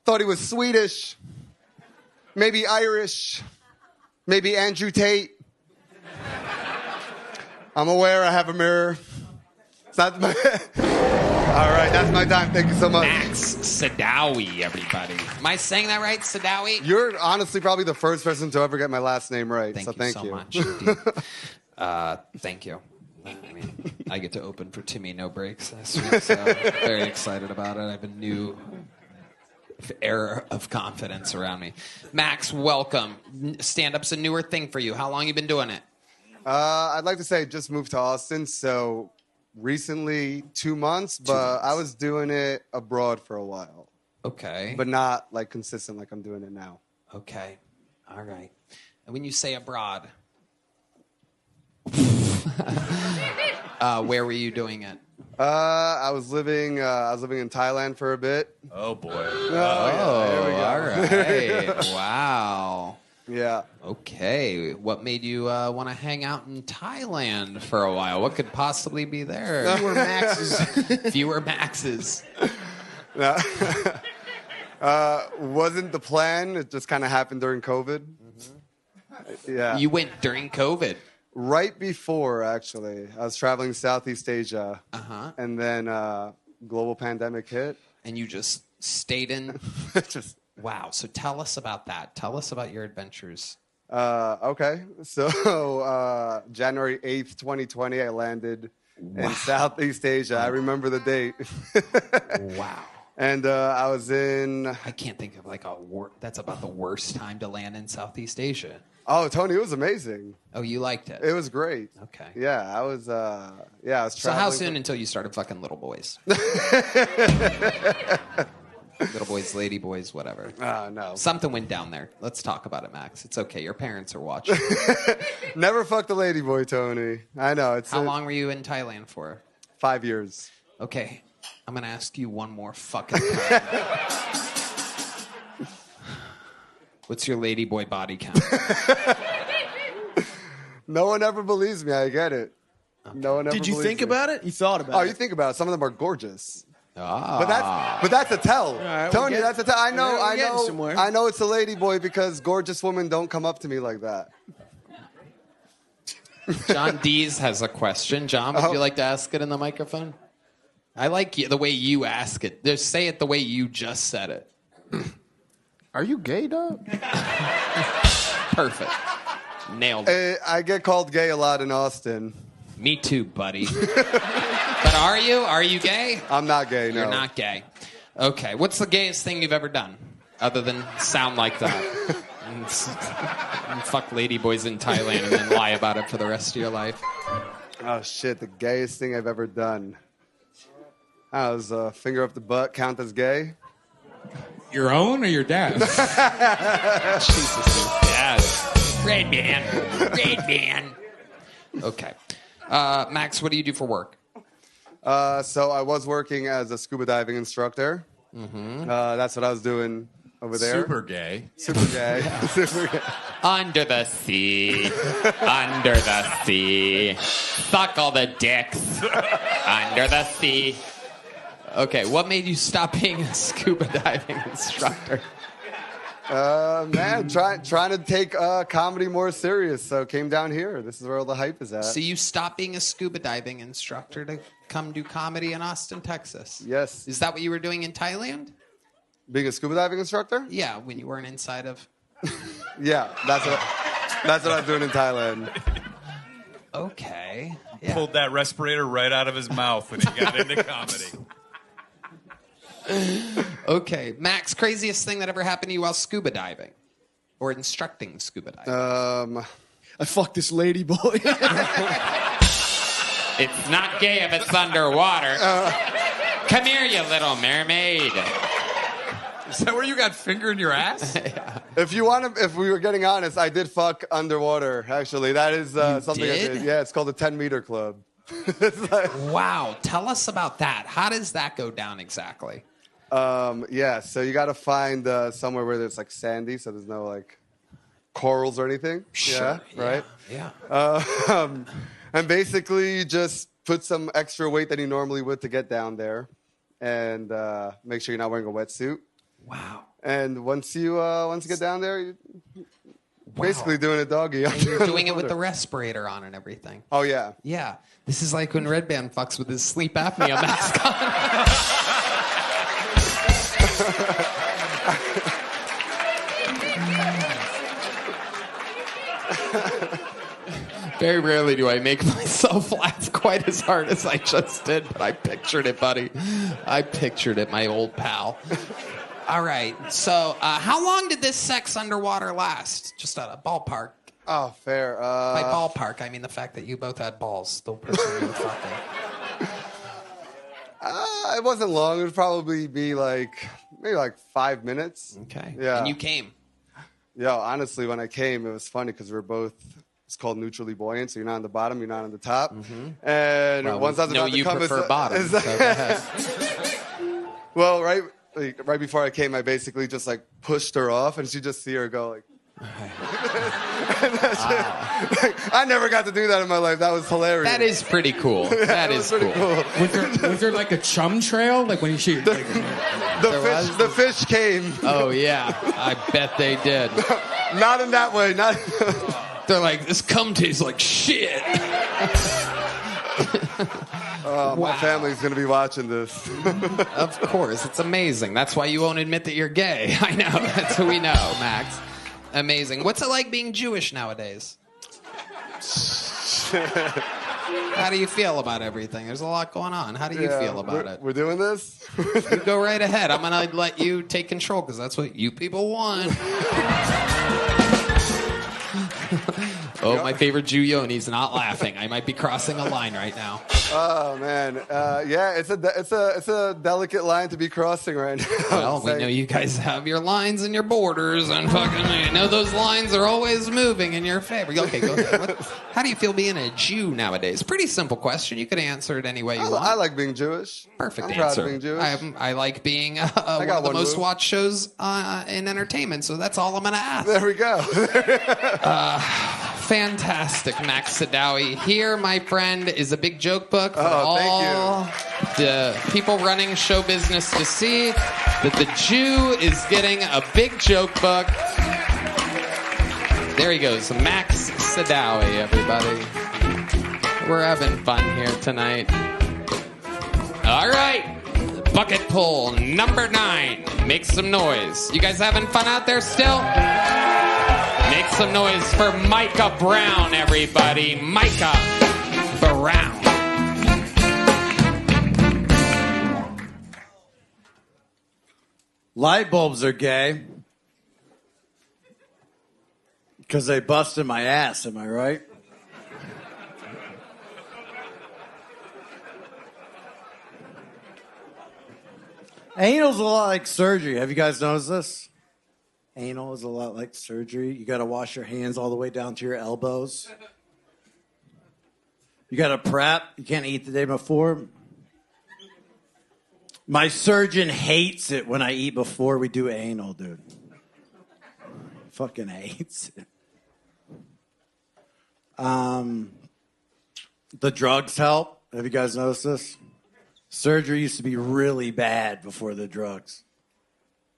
Thought he was Swedish. Maybe Irish. Maybe Andrew Tate. I'm aware I have a mirror. It's not my... All right, that's my time. Thank you so much. Max Sadawi, everybody. Am I saying that right, Sadawi? You're honestly probably the first person to ever get my last name right. Thank so you thank so you. much. Thank you. I mean, I get to open for Timmy No Breaks this week, so I'm very excited about it. I have a new era of confidence around me. Max, welcome. Stand-up's a newer thing for you. How long you been doing it? I'd like to say just moved to Austin, so recently 2 months, but I was doing it abroad for a while. Okay. But not like consistent like I'm doing it now. Okay. All right. And when you say abroad, where were you doing it? I was living in Thailand for a bit. Oh boy. Yeah, there we go. All right. Wow. Yeah. Okay. What made you want to hang out in Thailand for a while? What could possibly be there? Fewer Maxes. Fewer Maxes. No. Wasn't the plan. It just kind of happened during COVID. Mm-hmm. Yeah. You went during COVID? Right before, actually. I was traveling Southeast Asia. Uh-huh. And then global pandemic hit. And you just stayed in? Just... Wow. So tell us about that. Tell us about your adventures. Okay. So January 8th, 2020, I landed in Southeast Asia. I remember the date. Wow. And I was in... I can't think of like that's about the worst time to land in Southeast Asia. Oh, Tony, it was amazing. Oh, you liked it? It was great. Okay. Yeah, I was traveling. So how soon until you started fucking little boys? Little boys, lady boys, whatever. No. Something went down there. Let's talk about it, Max. It's okay. Your parents are watching. Never fucked a lady boy, Tony. I know. How long were you in Thailand for? 5 years. Okay. I'm going to ask you one more fucking time. What's your lady boy body count? No one ever believes me. I get it. Okay. No one ever Did you believes think me. about it? You thought about it? Oh, you think about it. Some of them are gorgeous. Ah. But that's a tell. right, Tony, we're that's a tell. I know, we're I getting know, somewhere. I know it's a lady boy because gorgeous women don't come up to me like that. John Deas has a question. John, would you like to ask it in the microphone? I like the way you ask it. Just say it the way you just said it. Are you gay, dog? Perfect. Nailed it. I get called gay a lot in Austin. Me too, buddy. But are you? Are you gay? I'm not gay, no. You're not gay. Okay. What's the gayest thing you've ever done? Other than sound like that. and fuck ladyboys in Thailand and then lie about it for the rest of your life. Oh, shit. The gayest thing I've ever done. I was finger up the butt. Count as gay? Your own or your dad's? Jesus, dad. Redban. Okay. Max, what do you do for work? So I was working as a scuba diving instructor. Mm-hmm. That's what I was doing over there. Super gay. Super gay. Super gay. Under the sea. Under the sea. Fuck all the dicks. Under the sea. Okay, what made you stop being a scuba diving instructor? Man, trying to take comedy more serious, so came down here. This is where all the hype is at. So you stopped being a scuba diving instructor to come do comedy in Austin, Texas? Yes. Is that what you were doing in Thailand? Being a scuba diving instructor? Yeah, when you weren't inside of... Yeah, that's what I was doing in Thailand. Okay. Pulled that respirator right out of his mouth when he got into comedy. Okay, Max, craziest thing that ever happened to you while scuba diving? Or instructing scuba diving? I fucked this lady boy. It's not gay if it's underwater. Come here, you little mermaid. Is that where you got finger in your ass? Yeah. If we were getting honest, I did fuck underwater, actually. That is something did? I did. Yeah, it's called the 10-meter club. Wow, tell us about that. How does that go down exactly? Yeah, so you got to find somewhere where there's like sandy, so there's no like corals or anything. Sure, Yeah, right? Yeah. And basically you just put some extra weight than you normally would to get down there and make sure you're not wearing a wetsuit. Wow. And once you get down there, you're basically doing a doggy. And you're doing it with the respirator on and everything. Oh, yeah. Yeah. This is like when Redban fucks with his sleep apnea mask on. Very rarely do I make myself laugh quite as hard as I just did, but I pictured it, buddy. I pictured it, my old pal. All right. So, how long did this sex underwater last? Just a ballpark. Oh, fair. By ballpark, I mean the fact that you both had balls. The person you were fucking. It wasn't long. It would probably be maybe 5 minutes. Okay. Yeah. And you came. Yeah, honestly, when I came, it was funny because we were both, it's called neutrally buoyant, so you're not on the bottom, you're not on the top. Mm-hmm. And well, once I was about to you come... prefer bottom. So go ahead. Well, right before I came, I basically just pushed her off, and she just see her go like... I never got to do that in my life. That was hilarious. That is pretty cool. That is pretty cool. Was there like a chum trail? Like when you shoot? The fish came. Oh, yeah. I bet they did. Not in that way. Not. They're like, this cum tastes like shit. My family's going to be watching this. Of course. It's amazing. That's why you won't admit that you're gay. I know. That's who we know, Max. Amazing. What's it like being Jewish nowadays? How do you feel about everything? There's a lot going on. How do you feel about it? We're doing this? You go right ahead. I'm going to let you take control because that's what you people want. Oh, my favorite Jew Yoni's not laughing. I might be crossing a line right now. Oh man, yeah, it's a delicate line to be crossing right now. Well, we know you guys have your lines and your borders, and fucking, I know those lines are always moving in your favor. Okay, go ahead. How do you feel being a Jew nowadays? Pretty simple question. You could answer it any way you want. I like being Jewish. Perfect I'm answer. proud of being Jewish. I like being one of the most watched shows in entertainment, so that's all I'm going to ask. There we go. Fantastic, Max Sadawi. Here, my friend, is a big joke book for all the people running show business to see that the Jew is getting a big joke book. There he goes, Max Sadawi, everybody. We're having fun here tonight. All right, bucket pull number 9. Make some noise. You guys having fun out there still? Make some noise for Micah Brown, everybody. Micah Brown. Light bulbs are gay. Because they busted my ass, am I right? Anal's a lot like surgery. Have you guys noticed this? Anal is a lot like surgery. You got to wash your hands all the way down to your elbows. You got to prep. You can't eat the day before. My surgeon hates it when I eat before we do anal, dude. Fucking hates it. The drugs help. Have you guys noticed this? Surgery used to be really bad before the drugs.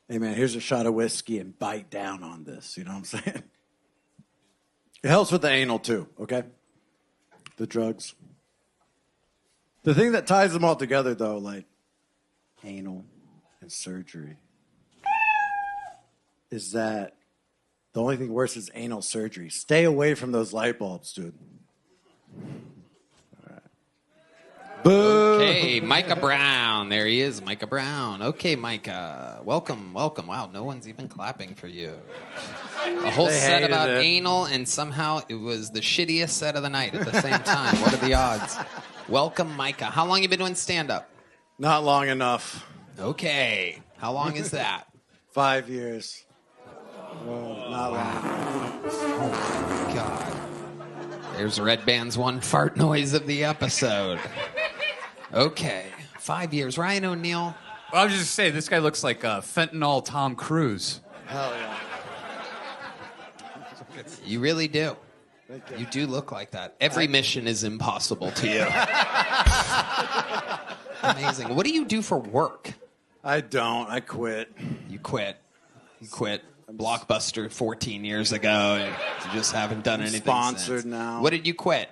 Hey, man, here's a shot of whiskey and bite down on this. You know what I'm saying? It helps with the anal, too, okay? The drugs. The thing that ties them all together, though, like anal and surgery, is that the only thing worse is anal surgery. Stay away from those light bulbs, dude. Boo. Okay, Micah Brown. There he is, Micah Brown. Okay, Micah. Welcome. Wow, no one's even clapping for you. A whole set about anal, and somehow it was the shittiest set of the night at the same time. What are the odds? Welcome, Micah. How long you been doing stand-up? Not long enough. Okay. How long is that? 5 years. Well, not long. Oh, my God. There's Redban's one fart noise of the episode. Okay, 5 years. Ryan O'Neal. Well, I was just saying, this guy looks like fentanyl Tom Cruise. Hell yeah. You really do. You do look like that. Every mission is impossible to you. Amazing. What do you do for work? I don't. I quit. You quit. You quit Blockbuster 14 years ago. You just haven't done anything Sponsored since. now. What did you quit?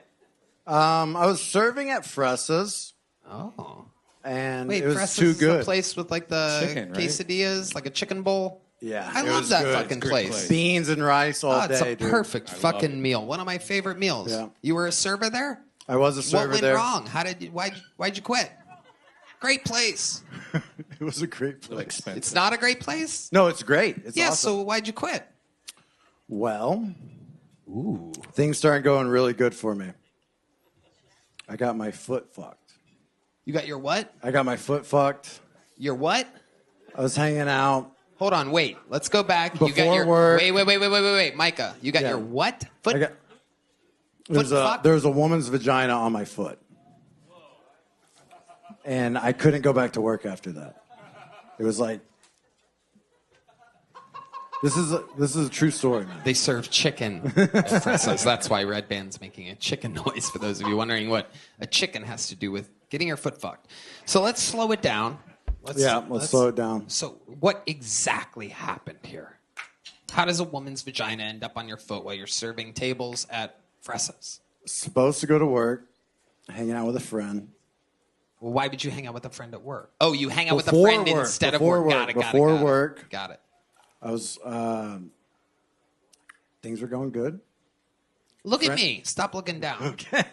I was serving at Fressa's. Oh. And Wait, it was Fressa's too is good. the place with like the Chicken, right? quesadillas, like a chicken bowl? Yeah. I it love was that good. fucking place. Beans and rice all It's day, a dude. perfect fucking meal. One of my favorite meals. Yeah. You were a server there? I was a server what went there. wrong? Why'd you quit? Great place. It was a great place. It's not a great place? No, it's great. It's yeah, awesome. so why'd you quit? Well, things started going really good for me. I got my foot fucked. You got your what? I got my foot fucked. Your what? I was hanging out. Hold on, wait. Let's go back. Before you got your work. Wait, Micah. You got Yeah. your what? Foot? There's a woman's vagina on my foot. And I couldn't go back to work after that. It was like, this is a true story, man. They serve chicken at Fressa's. That's why Redban's making a chicken noise, for those of you wondering what a chicken has to do with getting your foot fucked. So let's slow it down. Let's slow it down. So what exactly happened here? How does a woman's vagina end up on your foot while you're serving tables at Fressa's? Supposed to go to work, hanging out with a friend. Well, why would you hang out with a friend at work? Oh, you hang out with a Before friend work, instead of before work. Got it. Before work. Got it. I was, things were going good. Look at me. Stop looking down. Okay.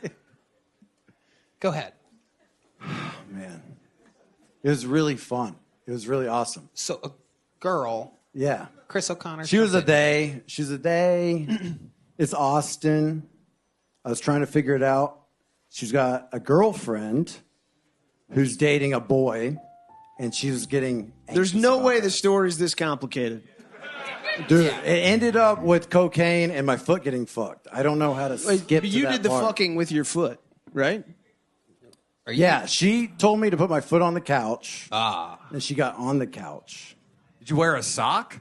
Go ahead. Man. It was really fun. It was really awesome. So a girl. Yeah. Chris O'Connor. She was a day. She's a day. It's Austin. I was trying to figure it out. She's got a girlfriend who's dating a boy, and she was getting There's no way the story's this complicated. Dude, it ended up with cocaine and my foot getting fucked. I don't know how to skip But to you that did the part. fucking with your foot, right? Yeah, she told me to put my foot on the couch. Ah. And she got on the couch. Did you wear a sock?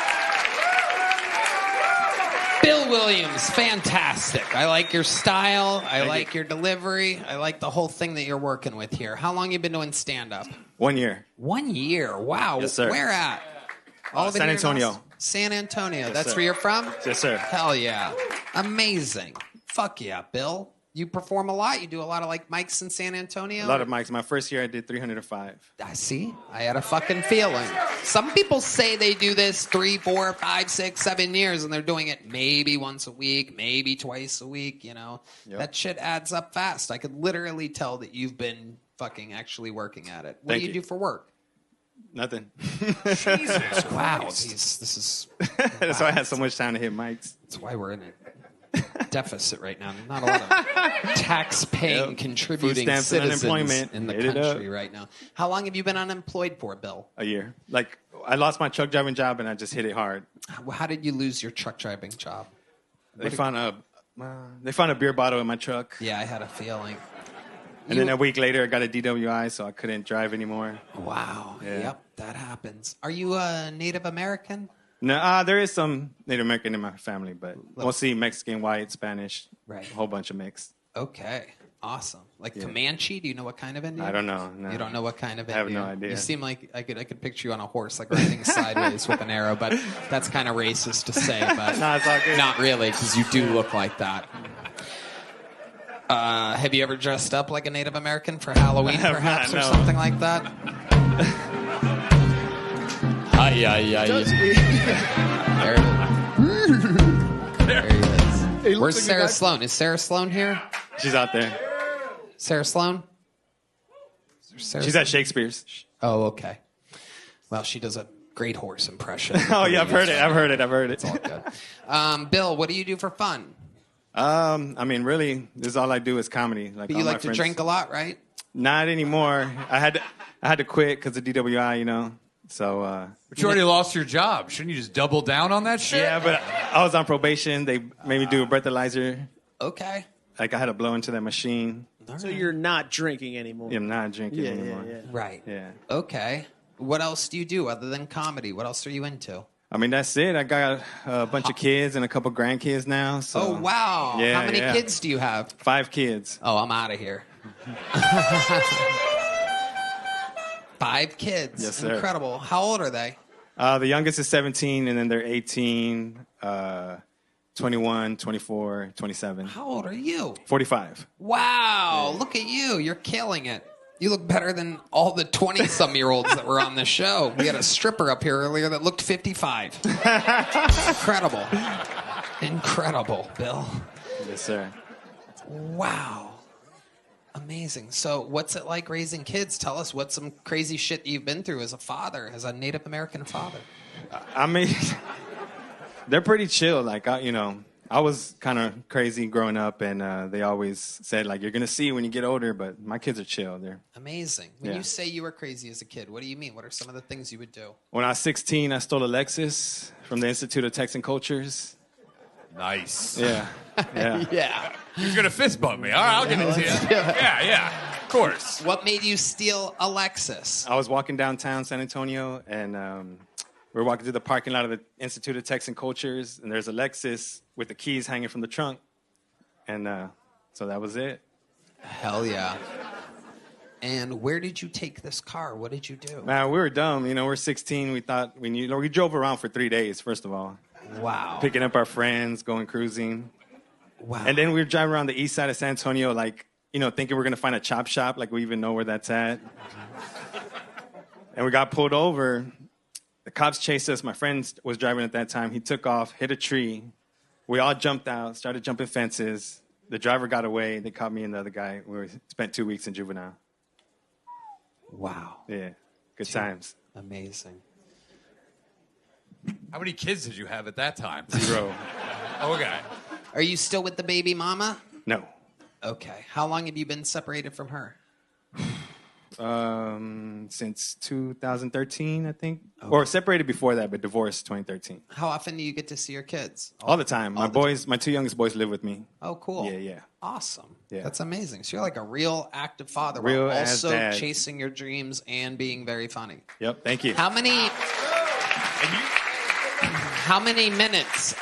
Bill Williams, fantastic. I like your style. I like your delivery. I like the whole thing that you're working with here. How long you been doing stand-up? 1 year. 1 year. Wow. Yes, sir. Where at? All of it San here in Antonio. Austin? San Antonio. Yes, That's sir. where you're from? Yes, sir. Hell yeah. Amazing. Fuck yeah, Bill. You perform a lot. You do a lot of like mics in San Antonio. A lot of mics. My first year, I did 305. I see. I had a fucking feeling. Some people say they do this 3, 4, 5, 6, 7 years, and they're doing it maybe once a week, maybe twice a week. You know, that shit adds up fast. I could literally tell that you've been fucking actually working at it. What Thank do you you. do for work? Nothing. Jesus, wow. This is. That's why I had so much time to hit mics. That's why we're in a deficit right now. Not a lot of tax-paying, contributing Food stamps and citizens unemployment. in the Hit it up. country right now. How long have you been unemployed for, Bill? A year. Like, I lost my truck driving job and I just hit it hard. How did you lose your truck driving job? They found a beer bottle in my truck. Yeah, I had a feeling. And then a week later, I got a DWI, so I couldn't drive anymore. Wow. Yeah. Yep, that happens. Are you a Native American? No, there is some Native American in my family, but mostly Mexican, white, Spanish, right? A whole bunch of mix. Okay, awesome. Like Comanche? Do you know what kind of Indian? I don't know. No. You don't know what kind of I Indian? have no idea. You seem like I could picture you on a horse, like riding sideways with an arrow, but that's kind of racist to say. But No, it's all good. Not really, because you do look like that. Have you ever dressed up like a Native American for Halloween, perhaps, or something like that? There he is. Where's Sarah Sloan? Is Sarah Sloan here? She's out there. Sarah Sloan? She's at Shakespeare's. Oh, okay. Well, she does a great horse impression. Oh, yeah, I've heard it. It's all good. Bill, what do you do for fun? I mean, really, this is all I do is comedy. Like, But you all my like to friends- drink a lot, right? Not anymore. I had to quit because of DWI, you know. So. But you already lost your job. Shouldn't you just double down on that shit? Yeah, but I was on probation. They made me do a breathalyzer. Okay. Like I had to blow into that machine. So you're not drinking anymore. I'm not drinking anymore. Right. Yeah. Okay. What else do you do other than comedy? What else are you into? I mean, that's it. I got a bunch of kids and a couple grandkids now. So. Oh, wow. Yeah, How many kids do you have? 5 kids. Oh, I'm out of here. 5 kids. Yes, sir. Incredible. How old are they? The youngest is 17, and then they're 18, 21, 24, 27. How old are you? 45. Wow. Look at you. You're killing it. You look better than all the 20-some-year-olds that were on the show. We had a stripper up here earlier that looked 55. Incredible. Incredible, Bill. Yes, sir. Wow. Amazing. So what's it like raising kids? Tell us what's some crazy shit you've been through as a father, as a Native American father. I mean, they're pretty chill. Like, I was kind of crazy growing up, and they always said, like, you're going to see when you get older, but my kids are chill. They're Amazing. When Yeah. you say you were crazy as a kid, what do you mean? What are some of the things you would do? When I was 16, I stole a Lexus from the Institute of Texan Cultures. Nice. Yeah. Yeah. Yeah. He's going to fist bump me. All right, I'll give it to you. Yeah. Of course. What made you steal a Lexus? I was walking downtown San Antonio, and we were walking through the parking lot of the Institute of Texan Cultures, and there's a Lexus with the keys hanging from the trunk. And so that was it. Hell yeah. And where did you take this car? What did you do? Man, we were dumb. We're 16. We thought we drove around for 3 days, first of all. Wow. Picking up our friends, going cruising. Wow. And then we were driving around the east side of San Antonio, like, thinking we're going to find a chop shop, like we even know where that's at. And we got pulled over. The cops chased us. My friend was driving at that time. He took off, hit a tree. We all jumped out, started jumping fences. The driver got away. They caught me and the other guy. We spent 2 weeks in juvenile. Wow. Yeah. Good times. Amazing. How many kids did you have at that time? 0. Okay. Are you still with the baby mama? No. Okay. How long have you been separated from her? Since 2013, I think. Okay. Or separated before that, but divorced 2013. How often do you get to see your kids? All the time. My 2 youngest boys live with me. Oh, cool. Yeah. Awesome. Yeah. That's amazing. So you're like a real active father Real while ass also dad. chasing your dreams and being very funny. Yep. Thank you. How many minutes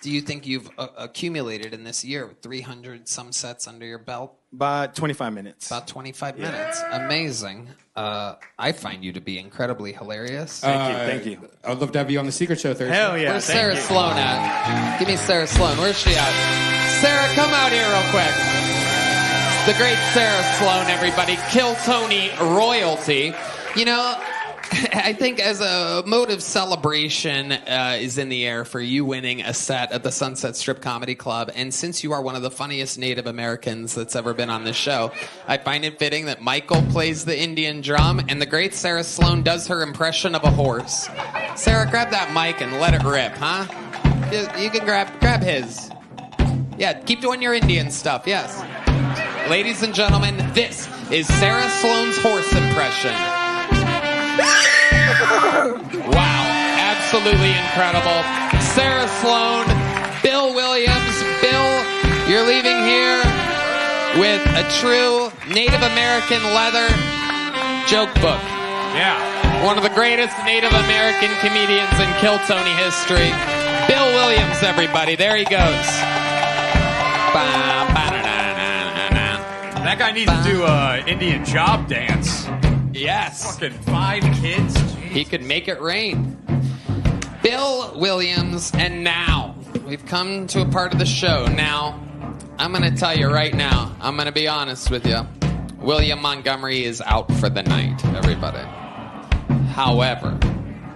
do you think you've accumulated in this year with 300 some sets under your belt? About 25 minutes. About 25 minutes. Amazing. I find you to be incredibly hilarious. Thank you. I'd love to have you on the Secret Show Thursday. Hell yeah. Where's Sarah Sloan at? Give me Sarah Sloan. Where's she at? Sarah, come out here real quick. The great Sarah Sloan, everybody. Kill Tony royalty. You know, I think as a mode of celebration is in the air for you winning a set at the Sunset Strip Comedy Club, and since you are one of the funniest Native Americans that's ever been on this show, I find it fitting that Michael plays the Indian drum and the great Sarah Sloan does her impression of a horse. Sarah, grab that mic and let it rip, huh? You can grab his. Yeah, keep doing your Indian stuff, yes. Ladies and gentlemen, this is Sarah Sloan's horse impression. Wow, absolutely incredible. Sarah Sloan, Bill Williams. Bill, you're leaving here with a true Native American leather joke book. Yeah. One of the greatest Native American comedians in Kill Tony history. Bill Williams, everybody. There he goes. That guy needs to do an Indian job dance. Yes. Fucking 5 kids. He could make it rain. Bill Williams, and now we've come to a part of the show. Now, I'm going to tell you right now, I'm going to be honest with you. William Montgomery is out for the night, everybody. However,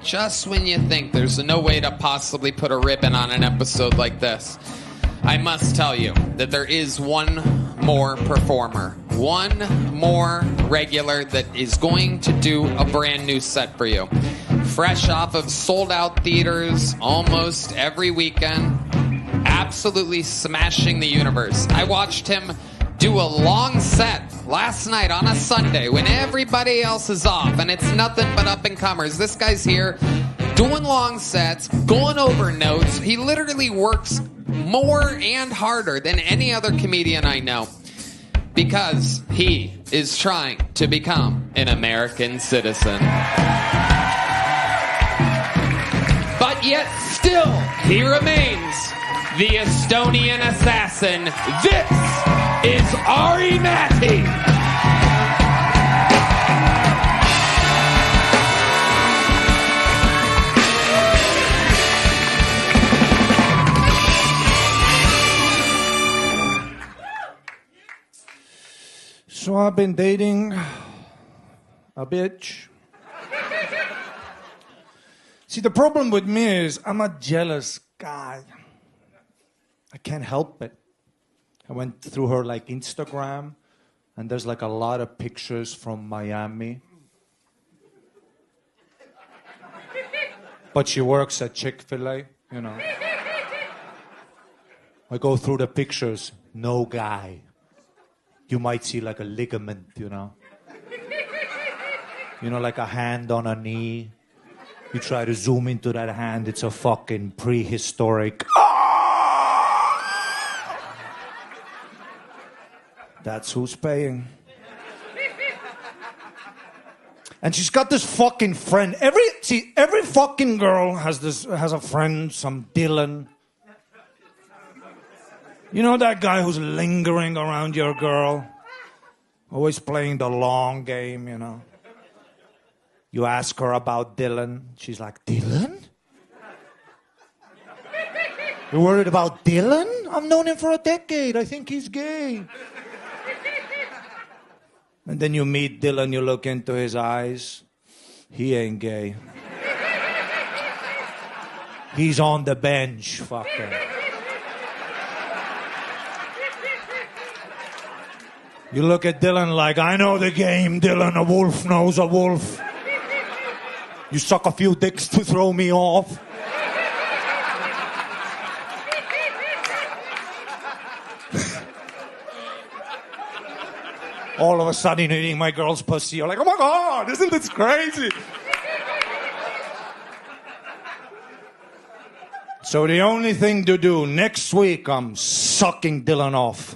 just when you think there's no way to possibly put a ribbon on an episode like this, I must tell you that there is one more performer, one more regular that is going to do a brand new set for you. Fresh off of sold-out theaters almost every weekend, absolutely smashing the universe. I watched him do a long set last night on a Sunday when everybody else is off and it's nothing but up-and-comers. This guy's here doing long sets, going over notes. He literally works more and harder than any other comedian I know because he is trying to become an American citizen. But yet still, he remains the Estonian assassin. This is Ari Matti. So I've been dating a bitch. See, the problem with me is I'm a jealous guy. I can't help it. I went through her like Instagram, and there's like a lot of pictures from Miami. But she works at Chick-fil-A, you know. I go through the pictures, no guy. You might see like a ligament, you know. You know, like a hand on a knee. You try to zoom into that hand, it's a fucking prehistoric. That's who's paying. And she's got this fucking friend. Every fucking girl has a friend, some Dylan. You know that guy who's lingering around your girl? Always playing the long game, you know. You ask her about Dylan. She's like, Dylan? You're worried about Dylan? I've known him for a decade. I think he's gay. And then you meet Dylan, you look into his eyes. He ain't gay. He's on the bench, fucker. You look at Dylan like, I know the game, Dylan. A wolf knows a wolf. You suck a few dicks to throw me off. All of a sudden, you're eating my girl's pussy. You're like, oh my God, isn't this crazy? So the only thing to do next week, I'm sucking Dylan off.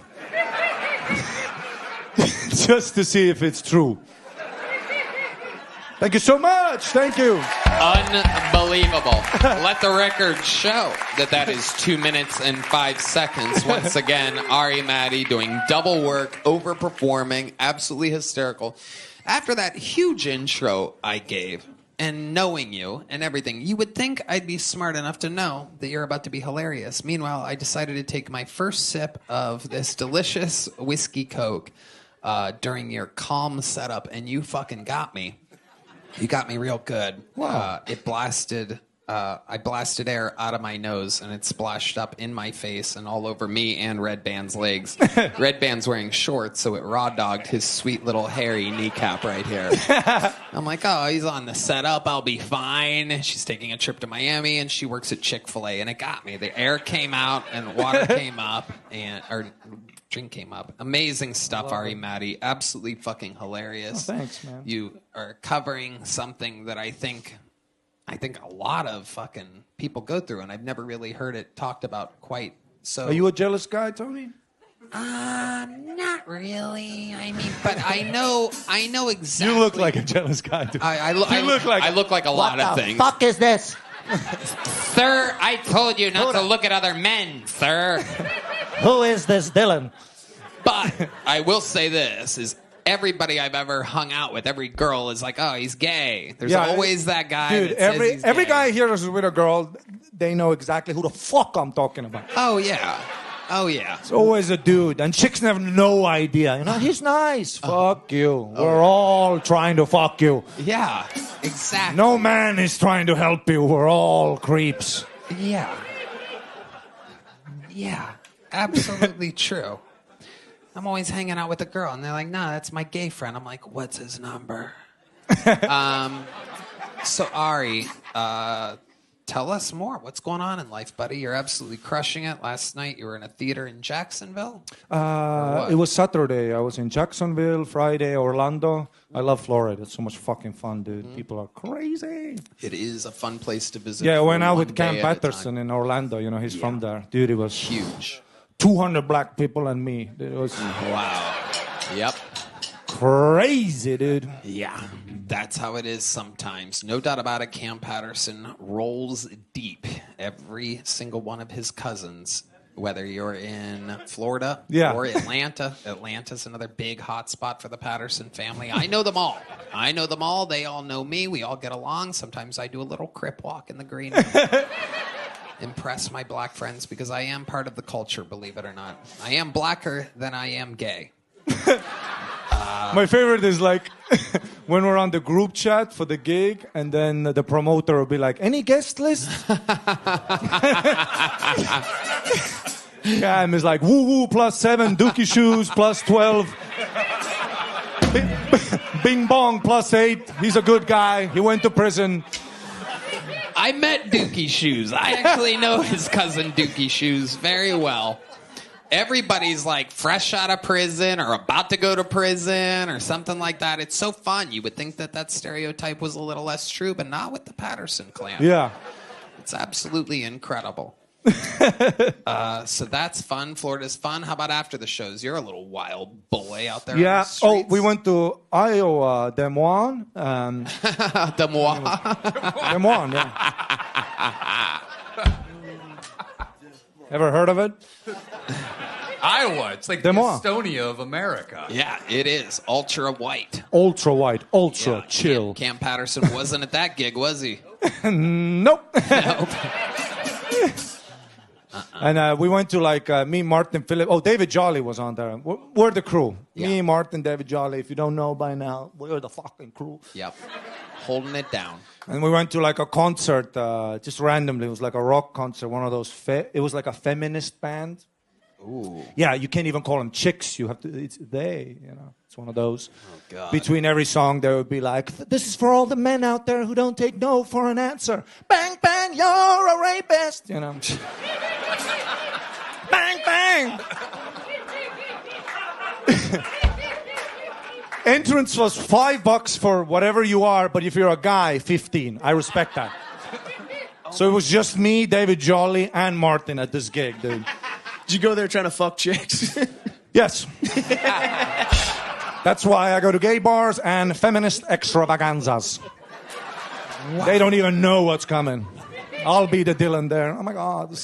Just to see if it's true. Thank you so much. much. Thank you. Unbelievable. Let the record show that is 2 minutes and 5 seconds. Once again, Ari Matti doing double work, overperforming, absolutely hysterical. After that huge intro I gave, and knowing you and everything, you would think I'd be smart enough to know that you're about to be hilarious. Meanwhile, I decided to take my first sip of this delicious whiskey Coke during your calm setup, and you fucking got me. You got me real good. Wow. It blasted. I blasted air out of my nose, and it splashed up in my face and all over me and Redban's legs. Redban's wearing shorts, so it raw dogged his sweet little hairy kneecap right here. I'm like, oh, he's on the setup. I'll be fine. She's taking a trip to Miami, and she works at Chick-fil-A, and it got me. The air came out, and water came up, or drink came up. Amazing stuff, Ari Matti. Absolutely fucking hilarious. Oh, thanks, man. You are covering something that I think a lot of fucking people go through, and I've never really heard it talked about quite so. Are you a jealous guy, Tony? Not really. I mean, but I know exactly. You look like a jealous guy, dude. I look like a lot of things. What the fuck is this? Sir, I told you not to look at other men, sir. Who is this Dylan? But I will say this is everybody I've ever hung out with, every girl is like, oh, he's gay. There's always that guy. Dude, that says he's every gay. guy here is with a girl, they know exactly who the fuck I'm talking about. Oh, yeah. Oh, yeah. It's always a dude, and chicks have no idea. You know, he's nice. Fuck you. We're all trying to fuck you. Yeah, exactly. No man is trying to help you. We're all creeps. Yeah. Yeah, absolutely true. I'm always hanging out with a girl, and they're like, nah, that's my gay friend. I'm like, what's his number? So, Ari, tell us more. What's going on in life, buddy? You're absolutely crushing it. Last night, you were in a theater in Jacksonville? It was Saturday. I was in Jacksonville, Friday, Orlando. I love Florida. It's so much fucking fun, dude. People are crazy. It is a fun place to visit. Yeah, I went out one with Cam day at a Patterson in Orlando. You know, he's from there. Dude, it was huge. 200 black people and me. It was Wow. Yep. crazy, dude. Yeah, that's how it is sometimes. No doubt about it, Cam Patterson rolls deep. Every single one of his cousins, whether you're in Florida or Atlanta. Atlanta's another big hot spot for the Patterson family. I know them all. They all know me. We all get along. Sometimes I do a little crip walk in the green. Impress my black friends because I am part of the culture, believe it or not. I am blacker than I am gay. My favorite is like when we're on the group chat for the gig, and then the promoter will be like, "Any guest list?" Cam is like, "Woo woo +7, Dookie shoes +12, Bing Bong +8. He's a good guy. He went to prison." I met Dookie Shoes. I actually know his cousin Dookie Shoes very well. Everybody's like fresh out of prison or about to go to prison or something like that. It's so fun. You would think that stereotype was a little less true, but not with the Patterson clan. Yeah. It's absolutely incredible. So that's fun. Florida's fun. How about after the shows? You're a little wild boy out there. Yeah. On the We went to Iowa, Des Moines. Des Moines. Des Moines, yeah. Ever heard of it? Iowa. It's like Des the Moines. Estonia of America. Yeah, it is. Ultra white. Ultra white, ultra chill. Cam Patterson wasn't at that gig, was he? Nope. And we went to me, Martin, Phillip. Oh, David Jolly was on there. We're the crew. Yeah. Me, Martin, David Jolly. If you don't know by now, we're the fucking crew. Yep. Holding it down. And we went to a concert just randomly. It was like a rock concert, one of those. It was like a feminist band. Ooh. Yeah, you can't even call them chicks. You have to. It's they. You know, it's one of those. Oh God. Between every song, there would be like, "This is for all the men out there who don't take no for an answer. Bang bang, you're a rapist." You know. Bang bang. Entrance was $5 for whatever you are, but if you're a guy, 15. I respect that. So it was just me, David Jolly, and Martin at this gig, dude. Did you go there trying to fuck chicks? Yes. That's why I go to gay bars and feminist extravaganzas. They don't even know what's coming. I'll be the Dylan there. Oh my God.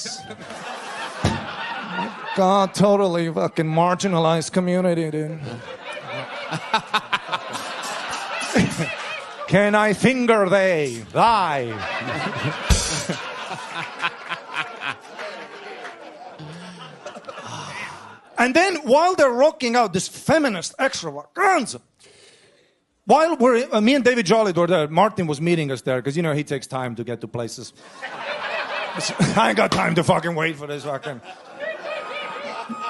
God, totally fucking marginalized community, dude. Can I finger thy? And then while they're rocking out this feminist extravaganza, while me and David Jolly were there, Martin was meeting us there because, you know, he takes time to get to places. I ain't got time to fucking wait for this fucking...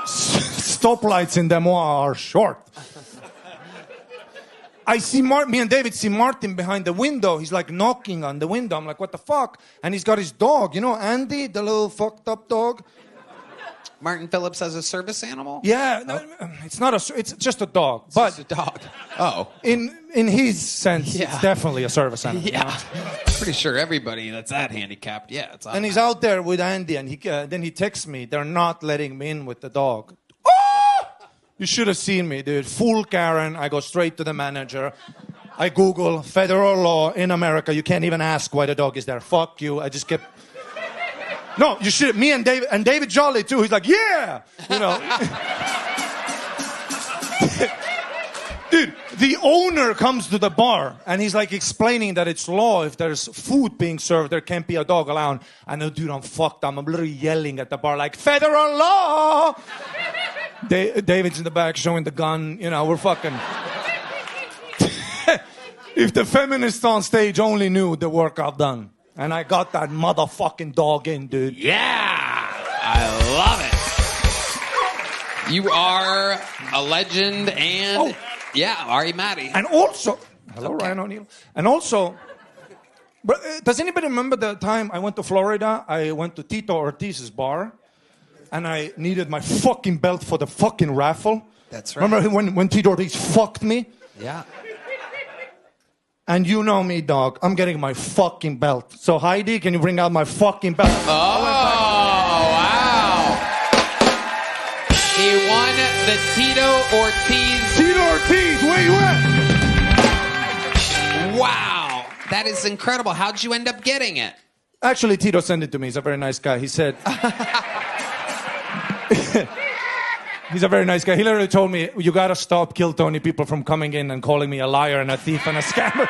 Stoplights in Des Moines are short. I see me and David see Martin behind the window. He's like knocking on the window. I'm like, what the fuck? And he's got his dog, you know, Andy, the little fucked up dog. Martin Phillips as a service animal? Yeah, no, it's not it's just a dog. It's just a dog. Oh. In his sense, it's definitely a service animal. Yeah. You know? Pretty sure everybody that's that handicapped, it's and he's out there with Andy, and then he texts me, they're not letting me in with the dog. You should have seen me, dude. Full Karen. I go straight to the manager. I Google federal law in America. You can't even ask why the dog is there. Fuck you. I just kept... No, you should. Me and David Jolly too. He's like, yeah, you know. Dude, the owner comes to the bar and he's like explaining that it's law. If there's food being served, there can't be a dog allowed. And the dude, I'm fucked. I'm literally yelling at the bar like, federal law. David's in the back showing the gun. You know, we're fucking. If the feminists on stage only knew the work I've done. And I got that motherfucking dog in, dude. Yeah! I love it. You are a legend and... Ari Matti. And also... Hello, Ryan O'Neal. And also... But, does anybody remember the time I went to Florida? I went to Tito Ortiz's bar. And I needed my fucking belt for the fucking raffle. That's right. Remember when Tito Ortiz fucked me? Yeah. And you know me, dog. I'm getting my fucking belt. So, Heidi, can you bring out my fucking belt? Oh, wow. He won the Tito Ortiz. Tito Ortiz, where you at? Wow. That is incredible. How'd you end up getting it? Actually, Tito sent it to me. He's a very nice guy. He said... He's a very nice guy. He literally told me, you gotta stop Kill Tony people from coming in and calling me a liar and a thief and a scammer.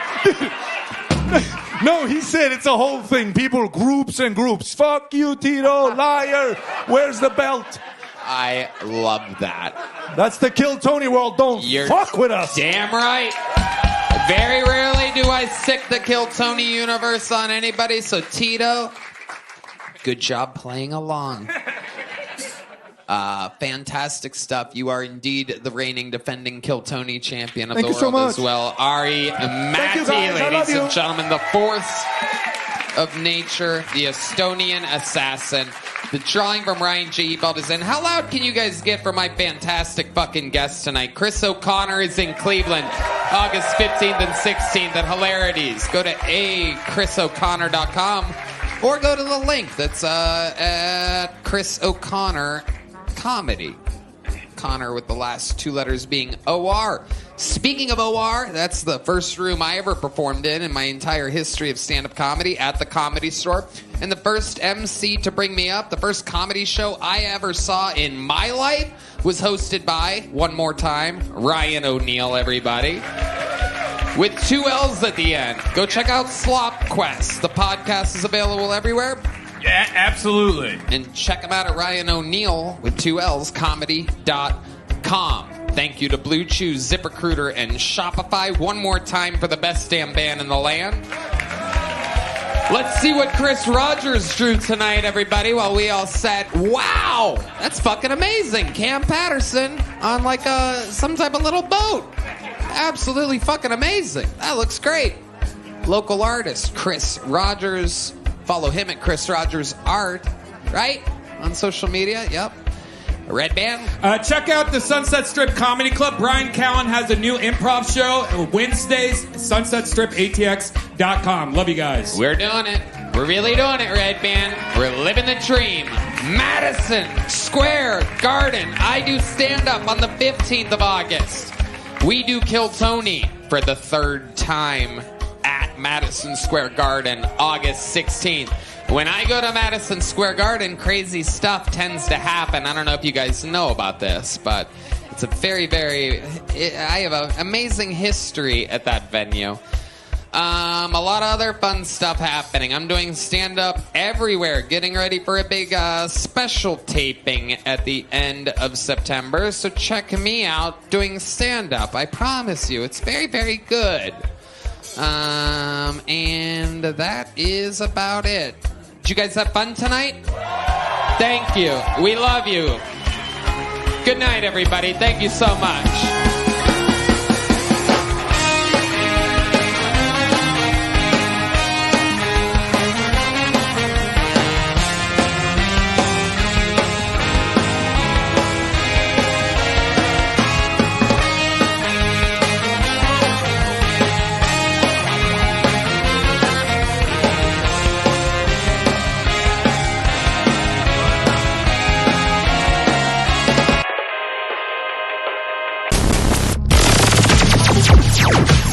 No, he said it's a whole thing. People, groups and groups. Fuck you, Tito, liar. Where's the belt? I love that. That's the Kill Tony world. Don't fuck with us. Damn right. Very rarely do I sick the Kill Tony universe on anybody. So, Tito, good job playing along. Fantastic stuff. You are indeed the reigning defending Kill Tony champion of the world as well. Ari Matti, ladies and gentlemen, the force of nature, the Estonian assassin. The drawing from Ryan J. Ebelt is in. How loud can you guys get for my fantastic fucking guest tonight? Chris O'Connor is in Cleveland, August 15th and 16th at Hilarities. Go to chrisoconnor.com or go to the link that's at Chris O'Connor Comedy. Connor with the last two letters being O-R. Speaking of O-R, that's the first room I ever performed in my entire history of stand-up comedy, at the Comedy Store. And the first MC to bring me up, the first comedy show I ever saw in my life was hosted by, one more time, Ryan O'Neal, everybody. With 2 L's at the end. Go check out Slop Quest. The podcast is available everywhere. Yeah, absolutely. And check them out at Ryan O'Neal with 2 L's comedy.com. Thank you to Blue Chew, ZipRecruiter, and Shopify. One more time for the best damn band in the land. Let's see what Chris Rogers drew tonight, everybody, while we all said, wow, that's fucking amazing. Cam Patterson on like some type of little boat. Absolutely fucking amazing. That looks great. Local artist, Chris Rogers. Follow him at Chris Rogers Art, right? On social media, yep. Redban. Check out the Sunset Strip Comedy Club. Brian Callen has a new improv show Wednesdays, sunsetstripatx.com. Love you guys. We're doing it. We're really doing it, Redban. We're living the dream. Madison Square Garden. I do stand-up on the 15th of August. We do Kill Tony for the 3rd time at Madison Square Garden, August 16th. When I go to Madison Square Garden, crazy stuff tends to happen. I don't know if you guys know about this, but it's a very, I have an amazing history at that venue. A lot of other fun stuff happening. I'm doing stand-up everywhere, getting ready for a big special taping at the end of September. So check me out doing stand-up. I promise you, it's very, very good. And that is about it. Did you guys have fun tonight? Thank you. We love you. Good night, everybody. Thank you so much.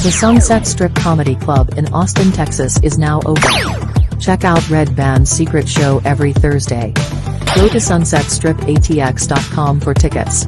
The Sunset Strip Comedy Club in Austin, Texas is now open. Check out Redban's secret show every Thursday. Go to sunsetstripatx.com for tickets.